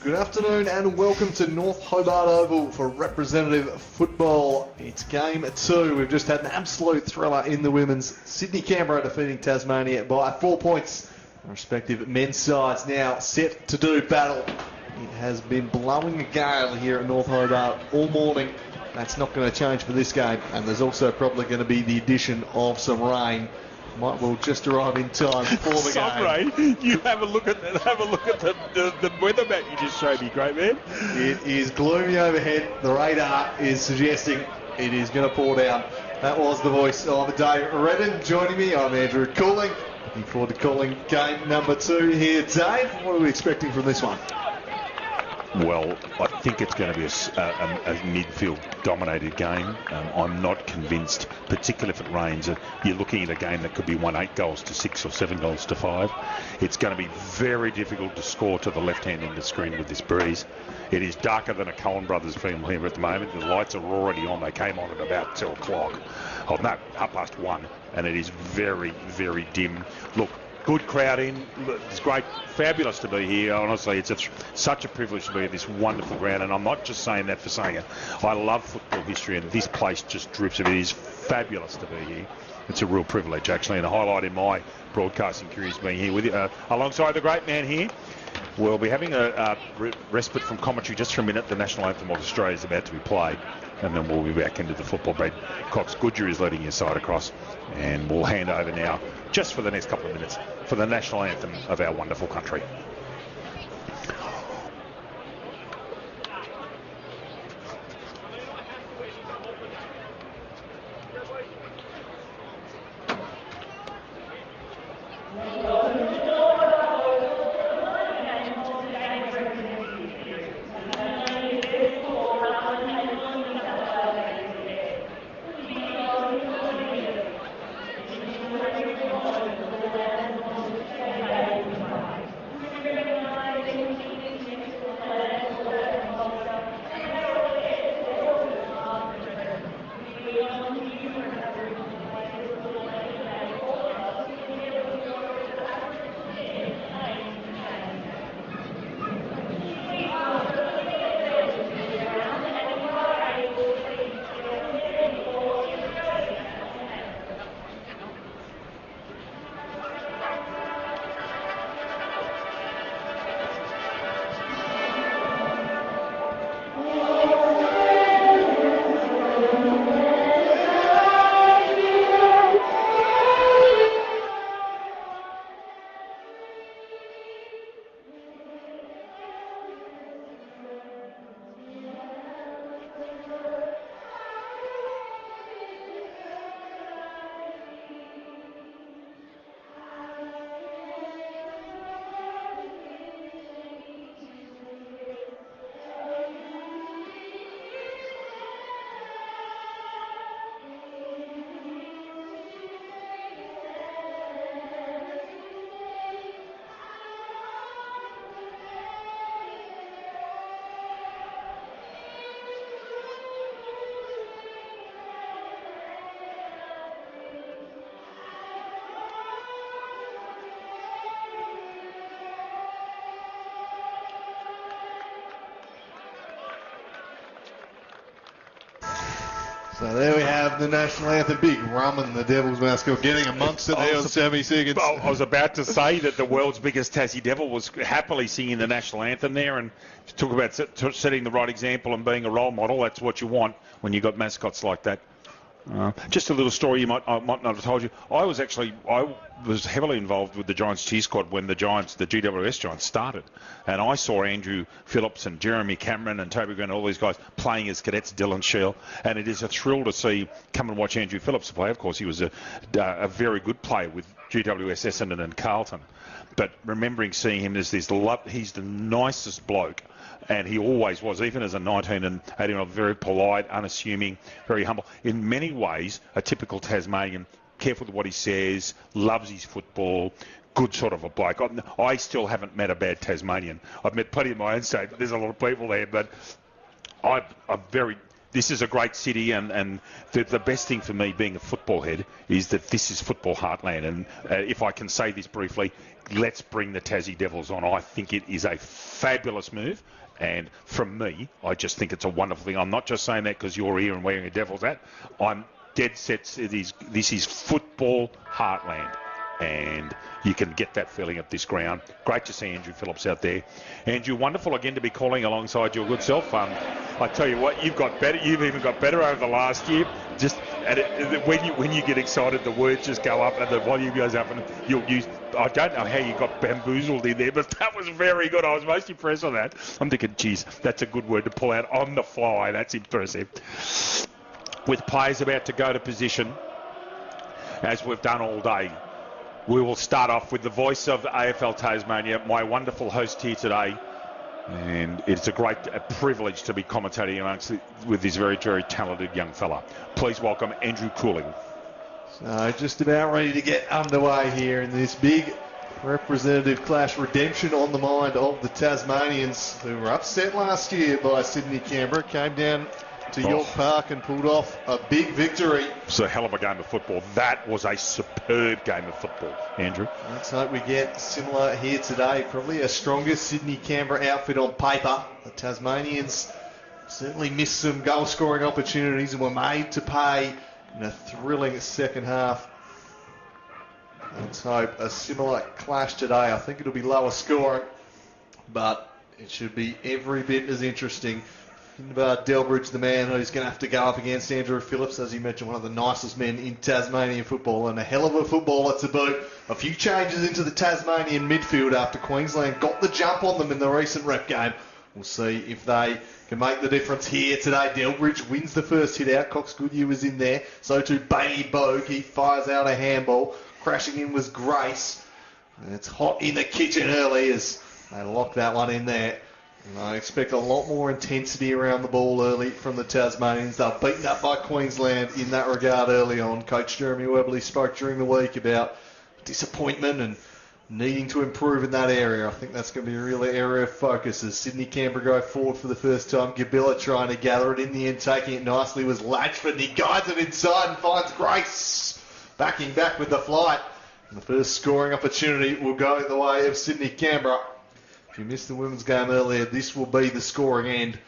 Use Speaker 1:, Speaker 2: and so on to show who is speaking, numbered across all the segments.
Speaker 1: Good afternoon and welcome to North Hobart Oval for representative football. It's game 2. We've just had an absolute thriller in the women's. Sydney-Canberra defeating Tasmania by 4 points. The respective men's sides now set to do battle. It has been blowing a gale here at North Hobart all morning. That's not going to change for this game, and there's also probably going to be the addition of some rain. Might well just arrive in time for the
Speaker 2: Some
Speaker 1: game.
Speaker 2: rain. You have a look at the weather map you just showed me, great man.
Speaker 1: It is gloomy overhead. The radar is suggesting it is going to pour down. That was the voice of Dave Redden joining me. I'm Andrew Cooling. Looking forward to calling game number 2 here. Dave, what are we expecting from this one?
Speaker 2: Well, I think it's going to be a midfield-dominated game. I'm not convinced, particularly if it rains, that you're looking at a game that could be won 8 goals to 6 or 7 goals to 5. It's going to be very difficult to score to the left-hand end of the screen with this breeze. It is darker than a Coen Brothers film here at the moment. The lights are already on. They came on at about 2 o'clock. Oh, no, 1:30, and it is very, very dim. Look, good crowd in. It's great, fabulous to be here. Honestly, it's such a privilege to be at this wonderful ground, and I'm not just saying that for saying it. I love football history, and this place just drips of it. It is fabulous to be here. It's a real privilege, actually, and a highlight in my broadcasting career is being here with you, alongside the great man here. We'll be having a respite from commentary just for a minute. The national anthem of Australia is about to be played, and then we'll be back into the football. Brad Cox Goodger is leading your side across, and we'll hand over now, just for the next couple of minutes, for the national anthem of our wonderful country.
Speaker 1: So there we have the national anthem. Big rum and the Devil's mascot getting amongst it there on Sam Siggins.
Speaker 2: Well, I was about to say that the world's biggest Tassie Devil was happily singing the national anthem there, and talk about setting the right example and being a role model. That's what you want when you've got mascots like that. Just a little story I might not have told you. I was heavily involved with the Giants cheer squad when the GWS Giants started, and I saw Andrew Phillips and Jeremy Cameron and Toby Green and all these guys playing as cadets, Dylan Scheel, and it is a thrill to come and watch Andrew Phillips play. Of course, he was a very good player with GWS Essendon and Carlton, but remembering seeing him as he's the nicest bloke. And he always was, even as a 19 and 18, very polite, unassuming, very humble. In many ways, a typical Tasmanian, careful with what he says, loves his football, good sort of a bloke. I still haven't met a bad Tasmanian. I've met plenty in my own state, but there's a lot of people there. But I'm very, this is a great city, and the best thing for me being a football head is that this is football heartland. And if I can say this briefly, let's bring the Tassie Devils on. I think it is a fabulous move. And from me, I just think it's a wonderful thing. I'm not just saying that because you're here and wearing a Devils hat. I'm dead set. This is football heartland. And you can get that feeling at this ground. Great to see Andrew Phillips out there. Andrew, wonderful again to be calling alongside your good self. I tell you what, you've got better. You've even got better over the last year. Just when you get excited, the words just go up and the volume goes up, and you'll use. I don't know how you got bamboozled in there, but that was very good. I was most impressed with that. I'm thinking, geez, that's a good word to pull out on the fly. That's impressive. With players about to go to position, as we've done all day, we will start off with the voice of AFL Tasmania, my wonderful host here today. And it's a great privilege to be commentating with this very, very talented young fella. Please welcome Andrew Cooling.
Speaker 1: So just about ready to get underway here in this big representative clash. Redemption on the mind of the Tasmanians, who were upset last year by Sydney Canberra. Came down to York Park and pulled off a big victory.
Speaker 2: It's a hell of a game of football. That was a superb game of football, Andrew.
Speaker 1: Let's hope we get similar here today. Probably a stronger Sydney-Canberra outfit on paper. The Tasmanians certainly missed some goal-scoring opportunities and were made to pay in a thrilling second half. Let's hope a similar clash today. I think it'll be lower scoring, but it should be every bit as interesting. About Delbridge, the man who's going to have to go up against Andrew Phillips, as you mentioned, one of the nicest men in Tasmanian football, and a hell of a footballer to boot. A few changes into the Tasmanian midfield after Queensland got the jump on them in the recent rep game. We'll see if they can make the difference here today. Delbridge wins the first hit out. Cox Goodyear was in there. So too Bailey Bogue. He fires out a handball. Crashing in was Grace. And it's hot in the kitchen early as they lock that one in there. And I expect a lot more intensity around the ball early from the Tasmanians. They're beaten up by Queensland in that regard early on. Coach Jeremy Webley spoke during the week about disappointment and needing to improve in that area. I think that's going to be a real area of focus as Sydney Canberra go forward for the first time. Gabilla trying to gather it in the end, taking it nicely was Latchford. He guides it inside and finds Grace backing back with the flight. And the first scoring opportunity will go the way of Sydney Canberra. If you missed the women's game earlier, this will be the scoring end.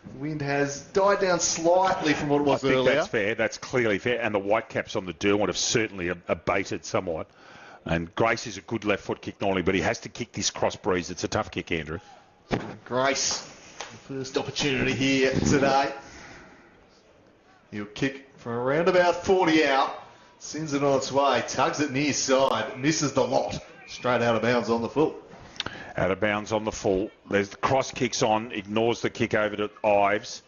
Speaker 1: The wind has died down slightly from what it was earlier.
Speaker 2: I think that's fair. That's clearly fair. And the whitecaps on the Derwent have certainly abated somewhat. And Grace is a good left foot kick normally, but he has to kick this cross breeze. It's a tough kick, Andrew.
Speaker 1: Grace, the first opportunity here today. He'll kick from around about 40 out. Sends it on its way. Tugs it near side. Misses the lot. Straight out of bounds on the full.
Speaker 2: Out of bounds on the full. There's the cross kicks on. Ignores the kick over to Ives.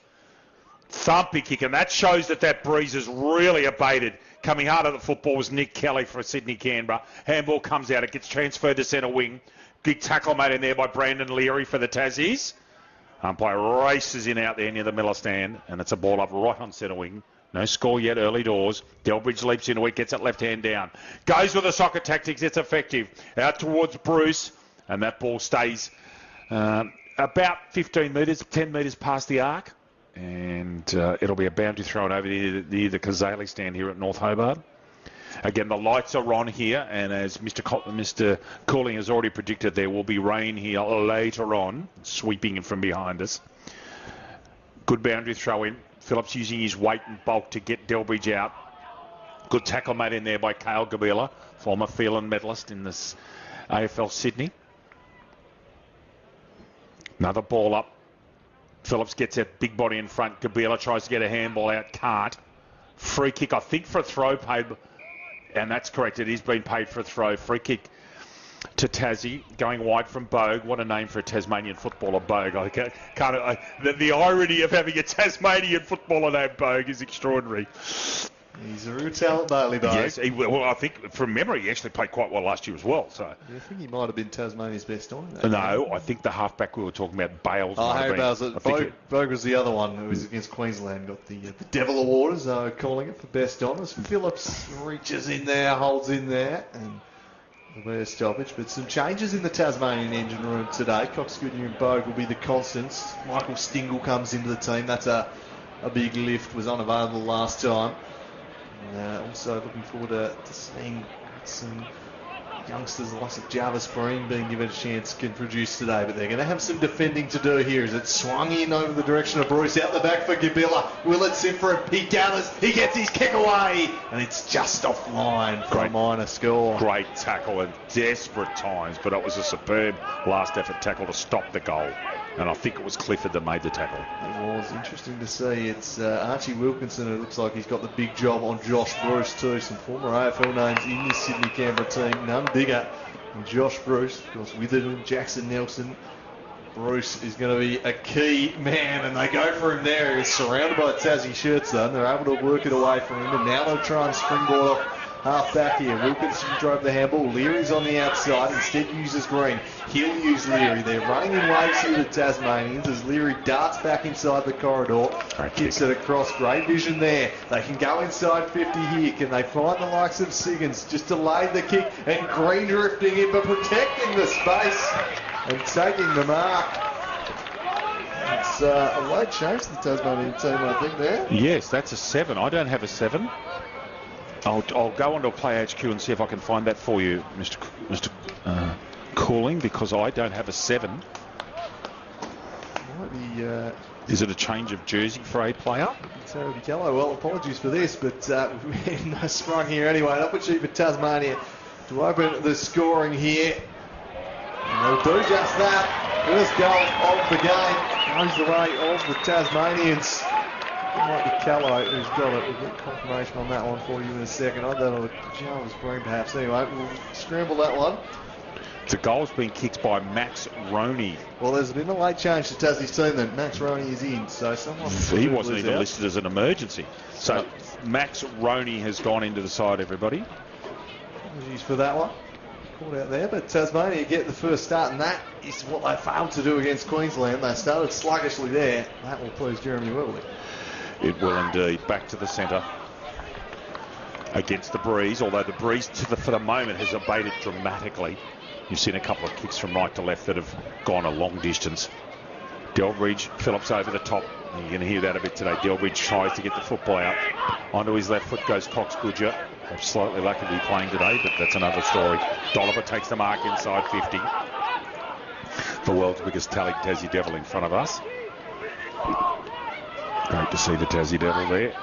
Speaker 2: Thumpy kick, and that shows that breeze is really abated. Coming hard at the football was Nick Kelly for Sydney Canberra. Handball comes out. It gets transferred to centre wing. Big tackle made in there by Brandon Leary for the Tassies. Umpire races in out there near the Miller stand, and it's a ball up right on centre wing. No score yet, early doors. Delbridge leaps into it, gets it left hand down. Goes with the soccer tactics, it's effective. Out towards Bruce, and that ball stays about 15 metres, 10 metres past the arc. And it'll be a boundary thrown over the Kazali stand here at North Hobart. Again, the lights are on here, and as Mr. Cooling has already predicted, there will be rain here later on, sweeping in from behind us. Good boundary throw in. Phillips using his weight and bulk to get Delbridge out. Good tackle made in there by Cale Gabila, former Phelan medalist in this AFL Sydney. Another ball up. Phillips gets that big body in front. Gabila tries to get a handball out. Can't. Free kick, I think, for a throw paid. And that's correct. It is being paid for a throw. Free kick to Tassie. Going wide from Bogue. What a name for a Tasmanian footballer, Bogue. The irony of having a Tasmanian footballer named Bogue is extraordinary.
Speaker 1: He's a real talent, Bailey Bogue.
Speaker 2: Yes, I think from memory he actually played quite well last year as well. So
Speaker 1: I think he might have been Tasmania's best on.
Speaker 2: No, I think the halfback we were talking about, Bales.
Speaker 1: Harry Bales. Bogue was the other one who was against Queensland. Got the Devil Award, as they were calling it, for best on. As Phillips reaches in there, holds in there, and the best stoppage. But some changes in the Tasmanian engine room today. Cox Goodyear and Bogue will be the constants. Michael Stingle comes into the team. That's a a big lift, was unavailable last time. And, also looking forward to seeing some youngsters like Jarvis Breen being given a chance can produce today, but they're going to have some defending to do here as it's swung in over the direction of Bruce, out the back for Gabilla. Will it sit for it? He gathers, he gets his kick away, and it's just offline for a minor score.
Speaker 2: Great tackle at desperate times, but it was a superb last effort tackle to stop the goal. And I think it was Clifford that made the tackle.
Speaker 1: It was interesting to see. It's Archie Wilkinson. It looks like he's got the big job on Josh Bruce too. Some former AFL names in this Sydney Canberra team. None bigger than Josh Bruce. Of course, with it, Jackson Nelson. Bruce is going to be a key man, and they go for him there. He's surrounded by Tassie shirts though, and they're able to work it away from him. And now they'll try and springboard off half back here. Wilkinson drove the handball. Leary's on the outside. Instead uses Green. He'll use Leary. They're running in waves here, the Tasmanians, as Leary darts back inside the corridor. Kicks it across. Great vision there. They can go inside 50 here. Can they find the likes of Siggins? Just delayed the kick, and Green drifting in, but protecting the space and taking the mark. It's a late change to the Tasmanian team, I think, there.
Speaker 2: Yes, that's a 7. I don't have a 7. I'll go onto Play HQ and see if I can find that for you, Mr. Cooling, because I don't have a 7.
Speaker 1: Might be,
Speaker 2: is it a change of jersey for a player?
Speaker 1: Terry Kello. Well, apologies for this, but we've no sprung here anyway. An opportunity for Tasmania to open the scoring here. And they'll do just that. First goal of the game goes the way of the Tasmanians. It might be Callow who's got it. We'll get confirmation on that one for you in a second. I don't know if Jarvis Breen perhaps. Anyway, we'll scramble that one.
Speaker 2: The goal's been kicked by Max Roney.
Speaker 1: Well, there's been a late change to Tassie's team then. Max Roney is in, so someone...
Speaker 2: He wasn't even listed as an emergency. So Max Roney has gone into the side, everybody.
Speaker 1: Apologies for that one. Caught out there, but Tasmania get the first start, and that is what they failed to do against Queensland. They started sluggishly there. That will please Jeremy Willie.
Speaker 2: It will indeed. Back to the centre against the breeze, although the breeze for the moment has abated dramatically. You've seen a couple of kicks from right to left that have gone a long distance. Delbridge, Phillips over the top. You're going to hear that a bit today. Delbridge tries to get the football out. Onto his left foot goes Cox Goodger. I'm slightly lucky to be playing today, but that's another story. Dolliver takes the mark inside 50. The world's biggest Tassie Devil in front of us. Great to see the Tassie Devil there.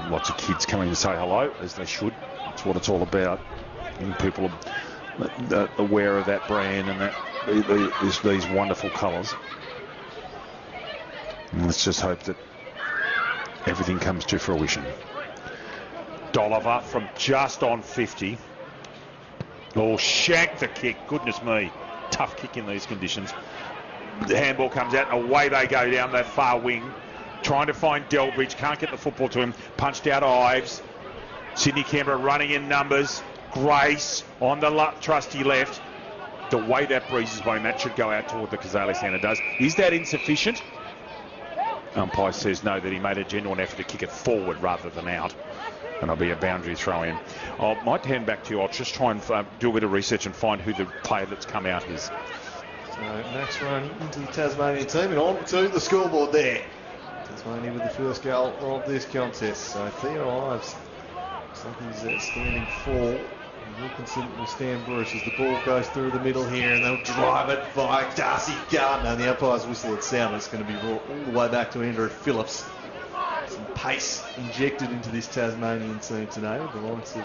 Speaker 2: Lots of kids coming to say hello, as they should. That's what it's all about. And people are aware of that brand and that these wonderful colours. And let's just hope that everything comes to fruition. Dolliver from just on 50. Oh, shanked the kick. Goodness me. Tough kick in these conditions. The handball comes out and away they go down that far wing. Trying to find Delbridge, can't get the football to him. Punched out Ives. Sydney Canberra running in numbers. Grace on the trusty left. The way that breeze is going, that should go out toward the Cazaly Centre does. Is that insufficient? Umpire says no, that he made a genuine effort to kick it forward rather than out. And it'll be a boundary throw in. I might hand back to you. I'll just try and do a bit of research and find who the player that's come out is.
Speaker 1: So Max Roney into the Tasmanian team and on to the scoreboard there. Tasmania with the first goal of this contest. So Theo Ives looks like he's standing fall. Wilkinson will stand Bruce as the ball goes through the middle here, and they'll drive it by Darcy Gardner. And the umpire's whistle at sound. It's going to be brought all the way back to Andrew Phillips. Some pace injected into this Tasmanian team today with the likes of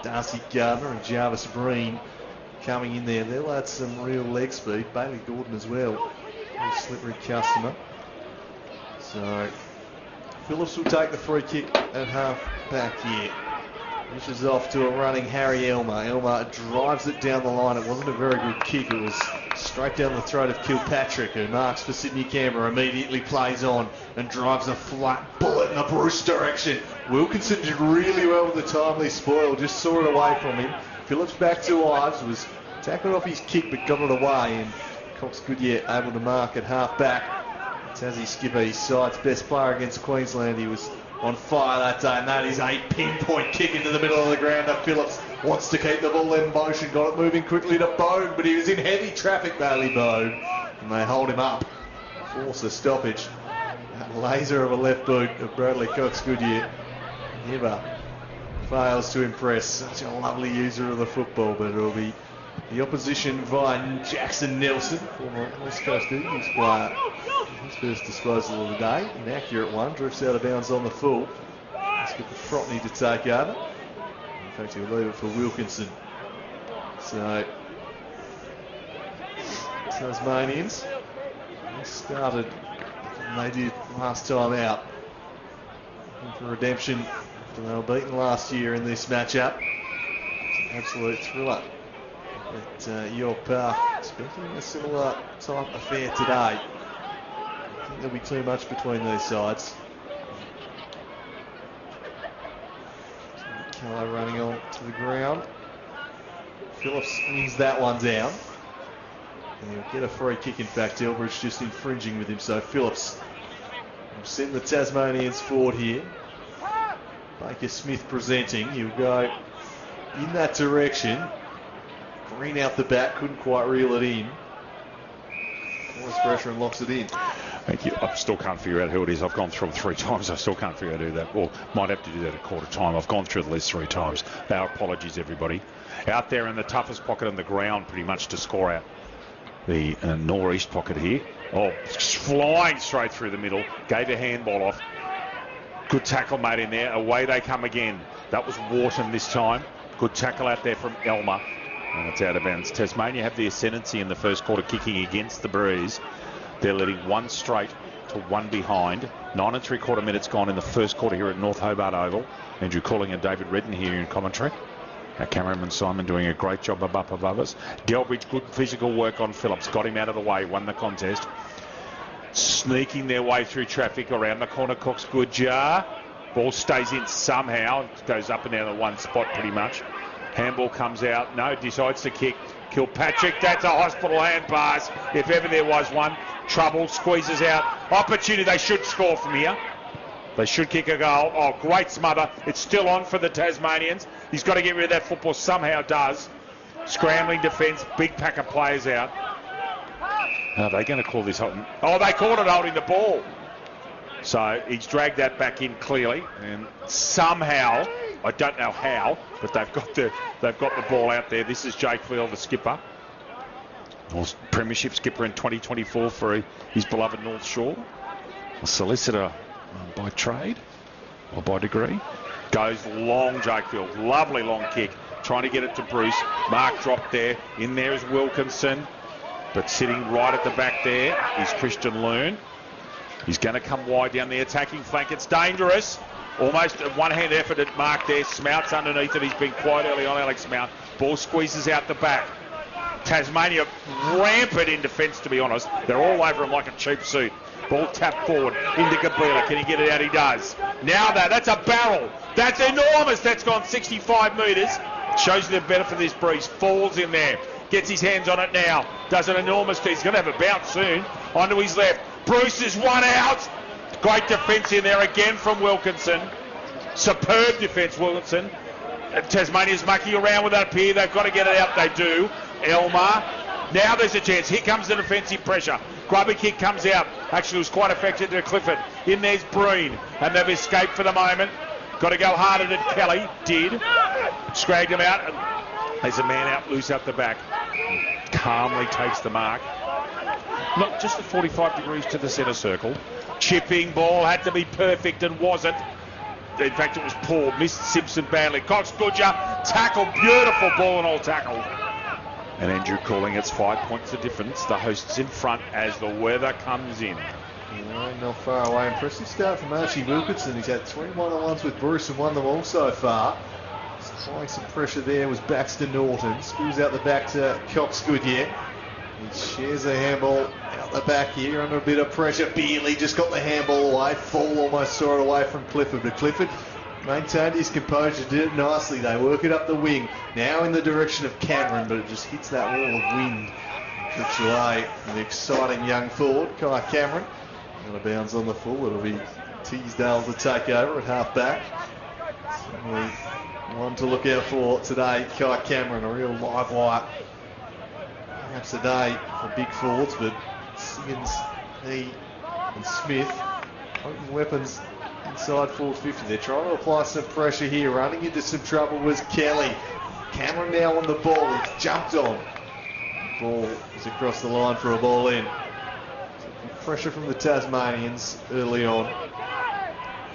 Speaker 1: Darcy Gardner and Jarvis Breen coming in there. They'll add some real leg speed. Bailey Gordon as well, a slippery customer. So Phillips will take the free kick at half back here. Pushes off to a running Harry Elmer. Elmer drives it down the line. It wasn't a very good kick. It was straight down the throat of Kilpatrick, who marks for Sydney Canberra. Immediately plays on and drives a flat bullet in the Bruce direction. Wilkinson did really well with the timely spoil. Just saw it away from him. Phillips back to Ives. Was tackled off his kick but got it away. And Cox Goodyear able to mark at half back. Tassie skipper, his side's best player against Queensland. He was on fire that day, and that is a pinpoint kick into the middle of the ground. Phillips wants to keep the ball in motion, got it moving quickly to Bode, but he was in heavy traffic, Bailey Bode, and they hold him up, force a stoppage. That laser of a left boot of Bradley Cox-Goodyear never fails to impress. Such a lovely user of the football, but it'll be the opposition via Jackson Nelson, former West Coast Eagles player. His first disposal of the day, inaccurate one, drifts out of bounds on the full. Let's get the Frotney to take over. In fact, he'll leave it for Wilkinson. So, Tasmanians, they started they did last time out. Looking for redemption after they were beaten last year in this matchup. It's an absolute thriller at York Park. Expecting a similar type affair today. I think there'll be too much between these sides. Kello running on to the ground. Phillips wins that one down. And he'll get a free kick. In fact, Elbridge just infringing with him. So Phillips will send the Tasmanians forward here. Baker Smith presenting. He'll go in that direction. Green out the back. Couldn't quite reel it in. Force pressure and locks it in.
Speaker 2: Thank you. I still can't figure out who it is. I've gone through them 3 times. I still can't figure out who that. Or might have to do that a quarter time. I've gone through the list 3 times. Our apologies, everybody. Out there in the toughest pocket on the ground, pretty much to score out. The northeast pocket here. Oh, flying straight through the middle. Gave a handball off. Good tackle made in there. Away they come again. That was Wharton this time. Good tackle out there from Elmer. And it's out of bounds. Tasmania have the ascendancy in the first quarter, kicking against the breeze. They're leading 1 straight to 1 behind. 9 3/4 minutes gone in the first quarter here at North Hobart Oval. Andrew Calling and David Redden here in commentary. Our cameraman Simon doing a great job up above us. Delbridge, good physical work on Phillips. Got him out of the way, won the contest. Sneaking their way through traffic around the corner. Cox-Goodyear. Ball stays in somehow. Goes up and down the one spot pretty much. Handball comes out. No, decides to kick. Kilpatrick, that's a hospital hand pass. If ever there was one. Trouble, squeezes out. Opportunity, they should score from here. They should kick a goal. Oh, great smother. It's still on for the Tasmanians. He's got to get rid of that football. Somehow does. Scrambling defence. Big pack of players out. Are they going to call this holding? Oh, they called it holding the ball. So he's dragged that back in clearly. And somehow, I don't know how, but they've got the ball out there. This is Jake Field, the skipper. Premiership skipper in 2024 for his beloved North Shore. A solicitor by trade or by degree. Goes long, Jake Field. Lovely long kick. Trying to get it to Bruce. Mark dropped there. In there is Wilkinson. But sitting right at the back there is Christian Loon. He's going to come wide down the attacking flank. It's dangerous. Almost a one-hand effort at Mark there. Smout's underneath it. He's been quite early on, Alex Smout. Ball squeezes out the back. Tasmania rampant in defence, to be honest. They're all over him like a cheap suit. Ball tapped forward into Gabila. Can he get it out? He does. Now that's a barrel. That's enormous. That's gone 65 metres. Shows you the benefit of this breeze. Falls in there. Gets his hands on it now. Does an enormous piece. He's going to have a bounce soon. Onto his left. Bruce is one out. Great defence in there again from Wilkinson. Superb defence, Wilkinson. Tasmania's mucking around with that up here. They've got to get it out. They do. Elmer. Now there's a chance. Here comes the defensive pressure. Grubby kick comes out. Actually, it was quite effective to Clifford. In there's Breen. And they've escaped for the moment. Got to go harder than Kelly. Did. Scragged him out. And there's a man out loose up the back. Calmly takes the mark. Not just at 45 degrees to the centre circle. Chipping ball had to be perfect and wasn't. In fact, it was poor. Missed Simpson badly. Cox-Goodyear tackle. Beautiful ball and all tackle. And Andrew calling it's 5 points the difference. The hosts in front as the weather comes in.
Speaker 1: Not far away. Impressive start from Archie Wilkinson. He's had 3 1-on-1s with Bruce and won them all so far. Applying some pressure there was Baxter Norton. Screws out the back to Cox-Goodyear. He shares a handball out the back here under a bit of pressure. Bealey just got the handball away. Fall almost saw it away from Clifford. But Clifford maintained his composure, did it nicely. They work it up the wing. Now in the direction of Cameron, but it just hits that wall of wind. Trips away from the exciting young forward, Kai Cameron. Out of bounds on the full. It'll be Teasdale to take over at half back. Certainly one to look out for today, Kai Cameron, a real live wire. Perhaps a day for big forwards, but Siggins, he and Smith potent weapons inside 450. They're trying to apply some pressure here. Running into some trouble was Kelly. Cameron now on the ball. He's jumped on. Ball is across the line for a ball in. Pressure from the Tasmanians early on.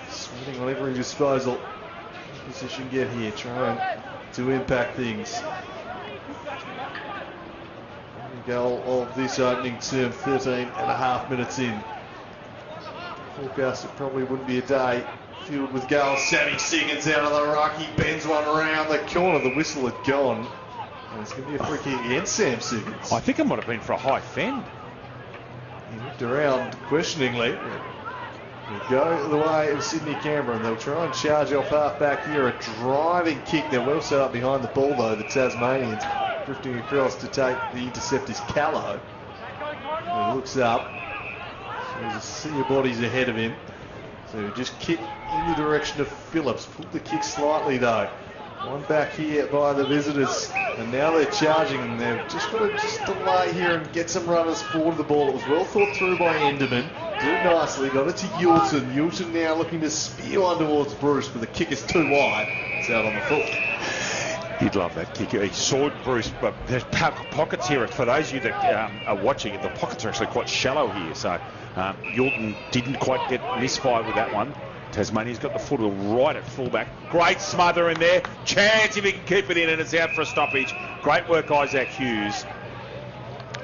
Speaker 1: Swinging on every disposal. Position get here, trying to impact things. Goal of this opening term, 13 and a half minutes in. Forecast it probably wouldn't be a day filled with goals. Sam Siggins out of the ruck. He bends one around the corner. The whistle had gone. And it's going to be a free kick against Sam Siggins.
Speaker 2: I think it might have been for a high fend.
Speaker 1: He looked around questioningly. They go the way of Sydney Canberra, and they'll try and charge off half back here. A driving kick. They're well set up behind the ball though, the Tasmanians. Drifting across to take the interceptor's Callow. He looks up. So there's a sea of bodies ahead of him. So just kick in the direction of Phillips. Pulled the kick slightly though. One back here by the visitors. And now they're charging, and they've just got to just delay here and get some runners forward the ball. It was well thought through by Enderman. Did it nicely. Got it to Yulton. Yulton now looking to spear one towards Bruce, but the kick is too wide. It's out on the foot.
Speaker 2: He'd love that kick. He saw Bruce, but there's pockets here. For those of you that are watching, the pockets are actually quite shallow here. So Yulton didn't quite get misfired with that one. Tasmania's got the foot right at fullback. Great smother in there. Chance if he can keep it in, and it's out for a stoppage. Great work, Isaac Hughes.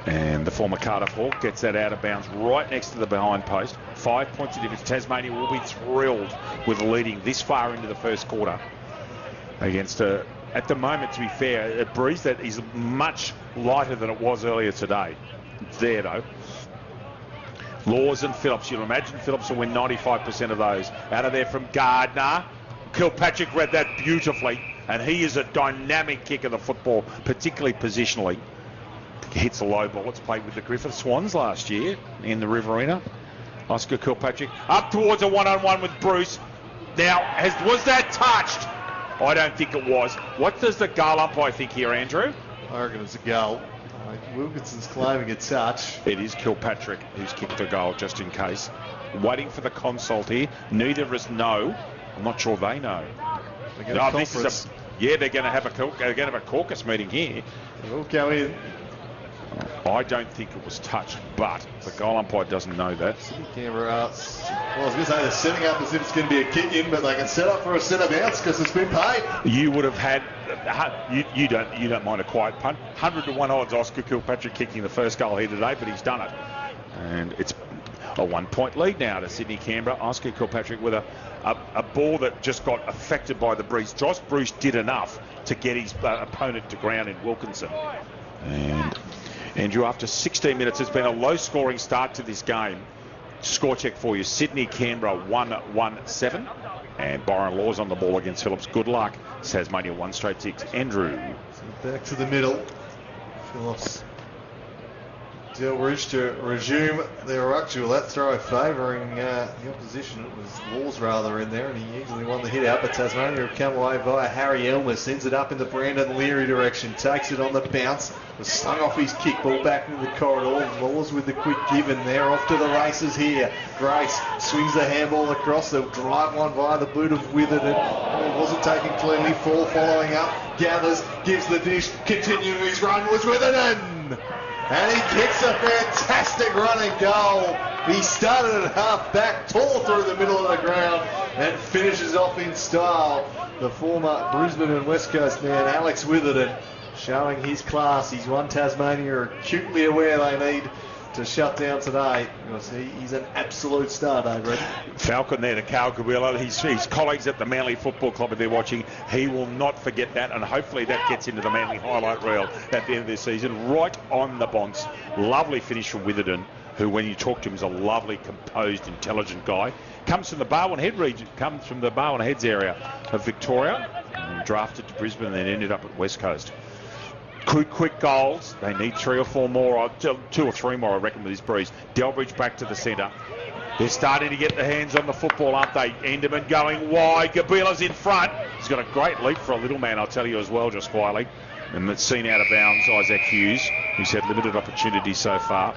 Speaker 2: And the former Cardiff Hawk gets that out of bounds right next to the behind post. 5 points of difference. Tasmania will be thrilled with leading this far into the first quarter against at the moment, to be fair, a breeze that is much lighter than it was earlier today. It's there though. Laws and Phillips. You'll imagine Phillips will win 95% of those. Out of there from Gardner. Kilpatrick read that beautifully, and he is a dynamic kicker of the football, particularly positionally. Hits a low ball. It's played with the Griffith Swans last year in the Riverina. Oscar Kilpatrick up towards a one-on-one with Bruce. Now, was that touched? I don't think it was. What does the goal umpire think here, Andrew?
Speaker 1: I reckon it's a goal. Wilkinson's claiming a touch.
Speaker 2: It is Kilpatrick who's kicked a goal, just in case. Waiting for the consult here. Neither of us know. I'm not sure they know.
Speaker 1: No, this is
Speaker 2: they're going to have a caucus meeting here.
Speaker 1: They'll go in.
Speaker 2: I don't think it was touched, but the goal umpire doesn't know that.
Speaker 1: Sydney Canberra, I was going to say they're setting up as if it's going to be a kick in, but they can set up for a centre bounce because it's been paid.
Speaker 2: You would have had, you don't mind a quiet punt. 100-1 odds Oscar Kilpatrick kicking the first goal here today, but he's done it. And it's a 1 point lead now to Sydney Canberra. Oscar Kilpatrick with a ball that just got affected by the breeze. Josh Bruce did enough to get his opponent to ground in Wilkinson. And Andrew, after 16 minutes, it's been a low-scoring start to this game. Score check for you. Sydney, Canberra, 1-1-7. And Byron Laws on the ball against Phillips. Good luck. Tasmania, 1 straight 6. Andrew.
Speaker 1: Back to the middle. Phillips. Delridge to resume their ruck duel. That throw favouring the opposition. It was Laws rather in there, and he easily won the hit out. But Tasmania have come away via Harry Elmer. Sends it up in the Brandon Leary direction. Takes it on the bounce. Was slung off his kick. Ball back into the corridor. Laws with the quick give, and they're off to the races here. Grace swings the handball across. They'll drive one via the boot of Witherden. It wasn't taken cleanly. Fall following up. Gathers. Gives the dish. Continuing his run was Witherden. And he gets a fantastic running goal. He started at half back, tore through the middle of the ground, and finishes off in style. The former Brisbane and West Coast man, Alex Witherden, showing his class. He's one Tasmania acutely aware they need to shut down today. He's an absolute star, Dave Redden.
Speaker 2: Falcon there to Carl Gabilla. His colleagues at the Manly Football Club, if they're watching, he will not forget that, and hopefully that gets into the Manly highlight reel at the end of this season. Right on the bonce. Lovely finish from Witherden, who, when you talk to him, is a lovely, composed, intelligent guy. Comes from the Barwon Head region, comes from the Barwon Heads area of Victoria, and drafted to Brisbane and then ended up at West Coast. Quick goals. They need 3 or 4 more, 2 or 3 more, I reckon, with this breeze. Delbridge back to the centre. They're starting to get their hands on the football, aren't they? Enderman going wide. Gabila's in front. He's got a great leap for a little man, I'll tell you as well, just quietly. And it's seen out of bounds, Isaac Hughes, who's had limited opportunities so far.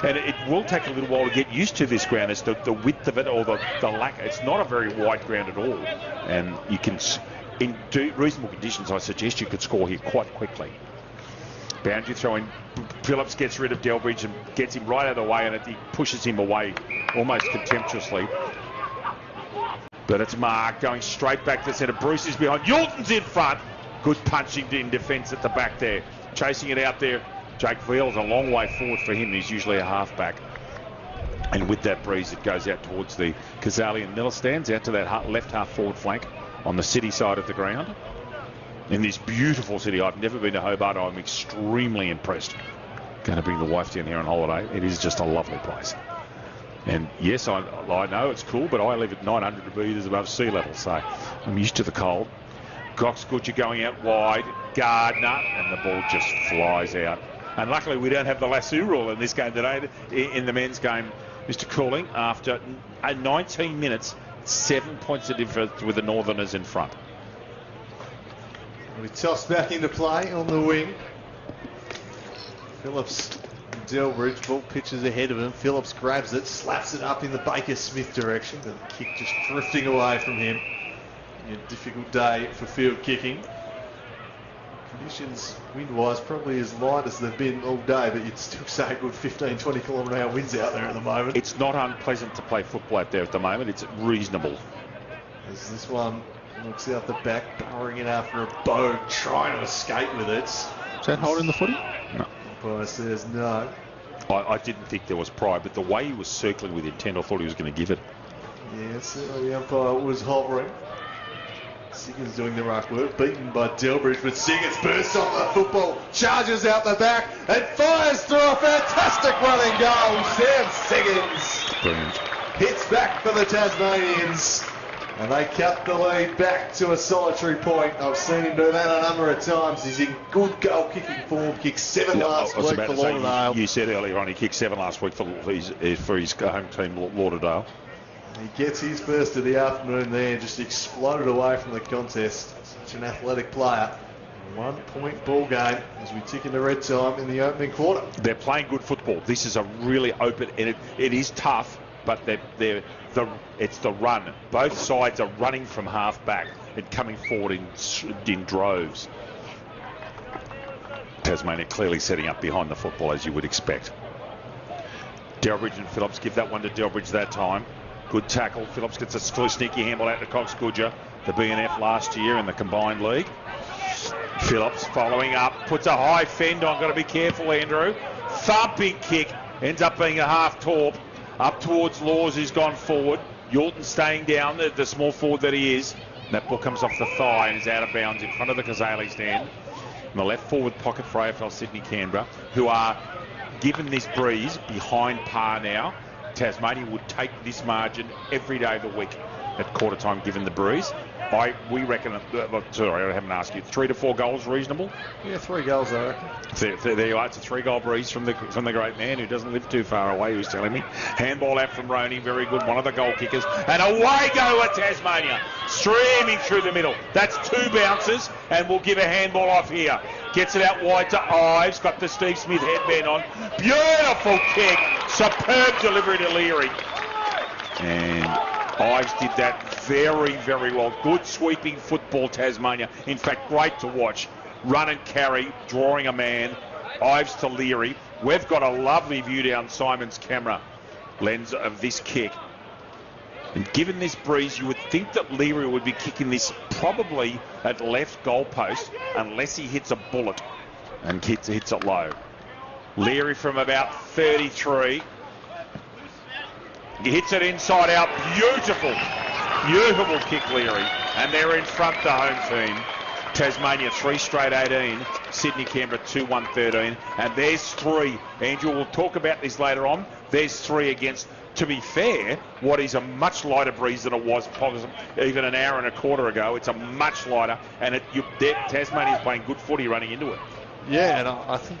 Speaker 2: And it will take a little while to get used to this ground. It's the width of it, or the lack. It's not a very wide ground at all. And you can, in reasonable conditions, I suggest you could score here quite quickly. Boundary throw in. Phillips gets rid of Delbridge and gets him right out of the way, and he pushes him away almost contemptuously. But it's Mark going straight back to the centre. Bruce is behind. Yulton's in front. Good punching in defence at the back there. Chasing it out there. Jake Veal's a long way forward for him. He's usually a half-back. And with that breeze, it goes out towards the Kazali and Miller stands, out to that left half-forward flank on the city side of the ground. In this beautiful city. I've never been to Hobart. I'm extremely impressed. Going to bring the wife down here on holiday. It is just a lovely place. And yes, I know it's cool, but I live at 900 metres above sea level, so I'm used to the cold. Goxgoodger going out wide. Gardner, and the ball just flies out. And luckily we don't have the lasso rule in this game today. In the men's game, Mr. Cooling, after 19 minutes, 7 points of difference with the Northerners in front.
Speaker 1: We toss back into play on the wing. Phillips, Delbridge, ball pitches ahead of him. Phillips grabs it, slaps it up in the Baker Smith direction. The kick just drifting away from him. A difficult day for field kicking. Conditions wind-wise probably as light as they've been all day, but you'd still say a good 15-20 kilometre-hour winds out there at the moment.
Speaker 2: It's not unpleasant to play football out there at the moment. It's reasonable.
Speaker 1: As this one looks out the back, burrowing it after a bow, trying to escape with it.
Speaker 3: Is that holding the footy?
Speaker 2: No.
Speaker 1: Umpire says no.
Speaker 2: I didn't think there was pride, but the way he was circling with intent, I thought he was going to give it.
Speaker 1: Yeah, certainly the umpire was hovering. Siggins doing the right work, beaten by Delbridge, but Siggins bursts off the football, charges out the back, and fires through a fantastic running goal. Sam Siggins
Speaker 2: Brilliant.
Speaker 1: hits back for the Tasmanians, and they cut the lead back to a solitary point. I've seen him do that a number of times. He's in good goal-kicking form. Kicked 7 last week for Lauderdale.
Speaker 2: You said earlier on he kicked 7 last week for his home team, Lauderdale.
Speaker 1: He gets his first of the afternoon there, just exploded away from the contest. Such an athletic player. 1 point ball game as we tick into red time in the opening quarter.
Speaker 2: They're playing good football. This is a really open, and it is tough, but it's the run. Both sides are running from half back and coming forward in droves. Tasmania clearly setting up behind the football, as you would expect. Delbridge and Phillips give that one to Delbridge that time. Good tackle. Phillips gets a sneaky handball out to Goxgoodger, the BNF last year in the combined league. Phillips following up, puts a high fend on. Got to be careful, Andrew. Thumping kick, ends up being a half torp. Up towards Laws, who's gone forward. Yulton staying down, the small forward that he is. And that ball comes off the thigh and is out of bounds in front of the Kazali stand. In the left forward pocket for AFL Sydney Canberra, who are given this breeze behind par now. Tasmania would take this margin every day of the week at quarter time given the breeze. We reckon, sorry, I haven't asked you, 3 to 4 goals reasonable?
Speaker 1: Yeah, 3 goals, I reckon.
Speaker 2: There you are. It's a 3-goal breeze from the great man who doesn't live too far away, who's telling me. Handball out from Roney, very good, one of the goal kickers. And away go at Tasmania, streaming through the middle. That's 2 bounces, and we'll give a handball off here. Gets it out wide to Ives, got the Steve Smith headband on. Beautiful kick, superb delivery to Leary. And Ives did that very, very well. Good sweeping football, Tasmania. In fact, great to watch. Run and carry, drawing a man. Ives to Leary. We've got a lovely view down Simon's camera lens of this kick. And given this breeze, you would think that Leary would be kicking this probably at left goalpost unless he hits a bullet and hits it low. Leary from about 33. He hits it inside out. Beautiful, beautiful kick, Leary. And they're in front, the home team. Tasmania 3 straight 18. Sydney Canberra 2-1-13. And there's 3. Andrew, we'll talk about this later on. There's 3 against, to be fair, what is a much lighter breeze than it was even an hour and a quarter ago. It's a much lighter. And Tasmania's playing good footy running into it.
Speaker 1: Yeah, and I think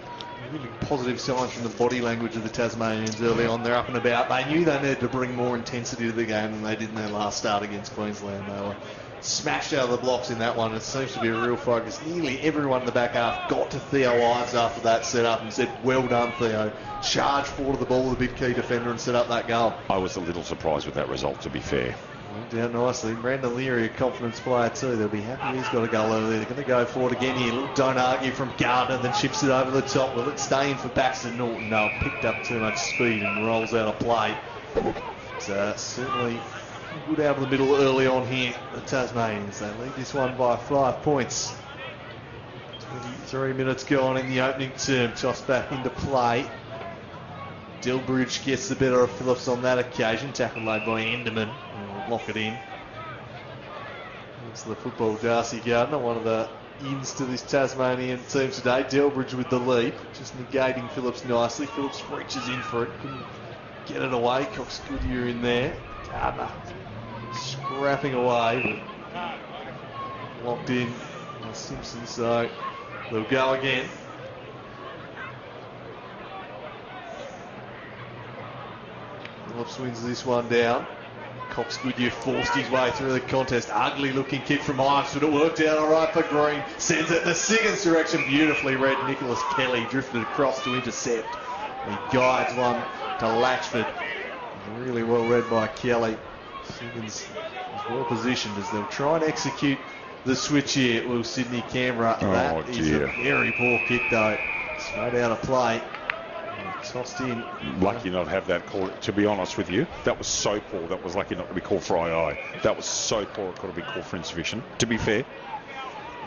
Speaker 1: really positive signs from the body language of the Tasmanians early on. They're up and about. They knew they needed to bring more intensity to the game than they did in their last start against Queensland. They were smashed out of the blocks in that one. It seems to be a real focus. Nearly everyone in the back half got to Theo Ives after that setup and said, well done, Theo. Charge forward of the ball with a big key defender and set up that goal.
Speaker 2: I was a little surprised with that result, to be fair.
Speaker 1: Went down nicely. Brandon Leary, a confidence player too. They'll be happy he's got a goal over there. They're going to go forward again here. Little don't argue from Gardner, then chips it over the top. Will it stay in for Baxter Norton? No, picked up too much speed and rolls out of play. It's certainly good out of the middle early on here. The Tasmanians, they lead this one by 5 points. 23 minutes gone in the opening term. Tossed back into play. Delbridge gets the better of Phillips on that occasion. Tackle laid by Enderman. Lock it in. It's the football Darcy Gardner, one of the ins to this Tasmanian team today. Delbridge with the lead, just negating Phillips nicely. Phillips reaches in for it, couldn't get it away. Cox Goodyear in there. Gardner scrapping away, but locked in by Simpson, so they'll go again. Phillips wins this one down. Cox Goodyear forced his way through the contest. Ugly looking kick from Ives, but it worked out all right for Green. Sends it the Siggins direction. Beautifully read. Nicholas Kelly drifted across to intercept. He guides one to Latchford. Really well read by Kelly. Siggins is well positioned as they'll try and execute the switch here. Will Sydney Canberra. That is a very poor kick though. Straight out of play. Tossed in.
Speaker 2: Lucky not have that call. To be honest with you, that was so poor. That was lucky not to be called for II. That was so poor it could have been called for insufficient. To be fair.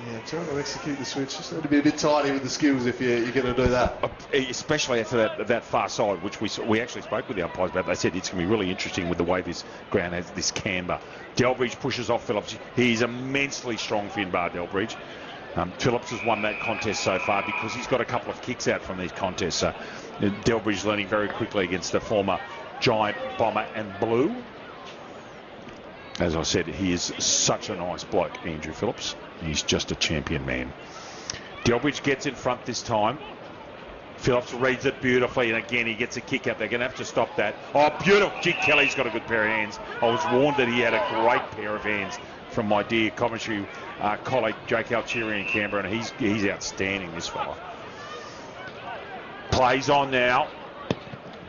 Speaker 1: Yeah, trying to execute the switch. Just need to be a bit tidy with the skills if you're going to do that.
Speaker 2: Especially after that far side, which we actually spoke with the umpires about. They said it's going to be really interesting with the way this ground has this camber. Delbridge pushes off Phillips. He's immensely strong, Finbar Delbridge. Phillips has won that contest so far because he's got a couple of kicks out from these contests. So Delbridge learning very quickly against the former Giant, Bomber and Blue. As I said, he is such a nice bloke, Andrew Phillips. He's just a champion man. Delbridge gets in front this time. Phillips reads it beautifully, and again he gets a kick out. They're going to have to stop that. Oh, beautiful. Gee, Kelly's got a good pair of hands. I was warned that he had a great pair of hands from my dear commentary colleague Jake Altieri in Canberra, and he's outstanding, this fella. Plays on now.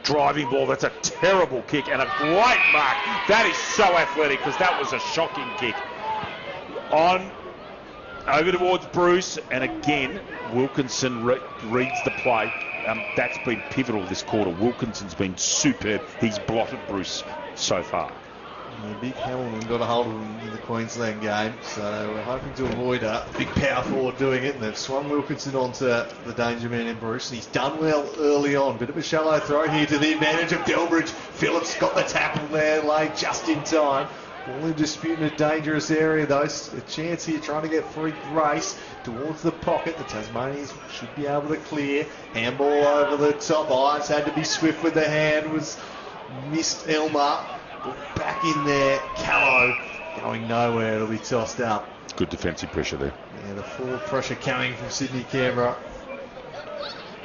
Speaker 2: Driving ball, that's a terrible kick and a great mark. That is so athletic because that was a shocking kick. On over towards Bruce, and again Wilkinson reads the play. That's been pivotal this quarter. Wilkinson's been superb. He's blotted Bruce so far.
Speaker 1: Big Hamilton got a hold of him in the Queensland game, so we're hoping to avoid a big power forward doing it, and they've swung Wilkinson onto the danger man in Bruce, and he's done well early on. Bit of a shallow throw here to the advantage of Delbridge. Phillips got the tackle there, laid just in time. All in dispute in a dangerous area though. A chance here trying to get free grace towards the pocket. The Tasmanians should be able to clear. Handball over the top. Ives had to be swift with the hand. Was missed Elmer. Back in there. Callow going nowhere. It'll be tossed up.
Speaker 2: Good defensive pressure there.
Speaker 1: Yeah, the forward pressure coming from Sydney Canberra.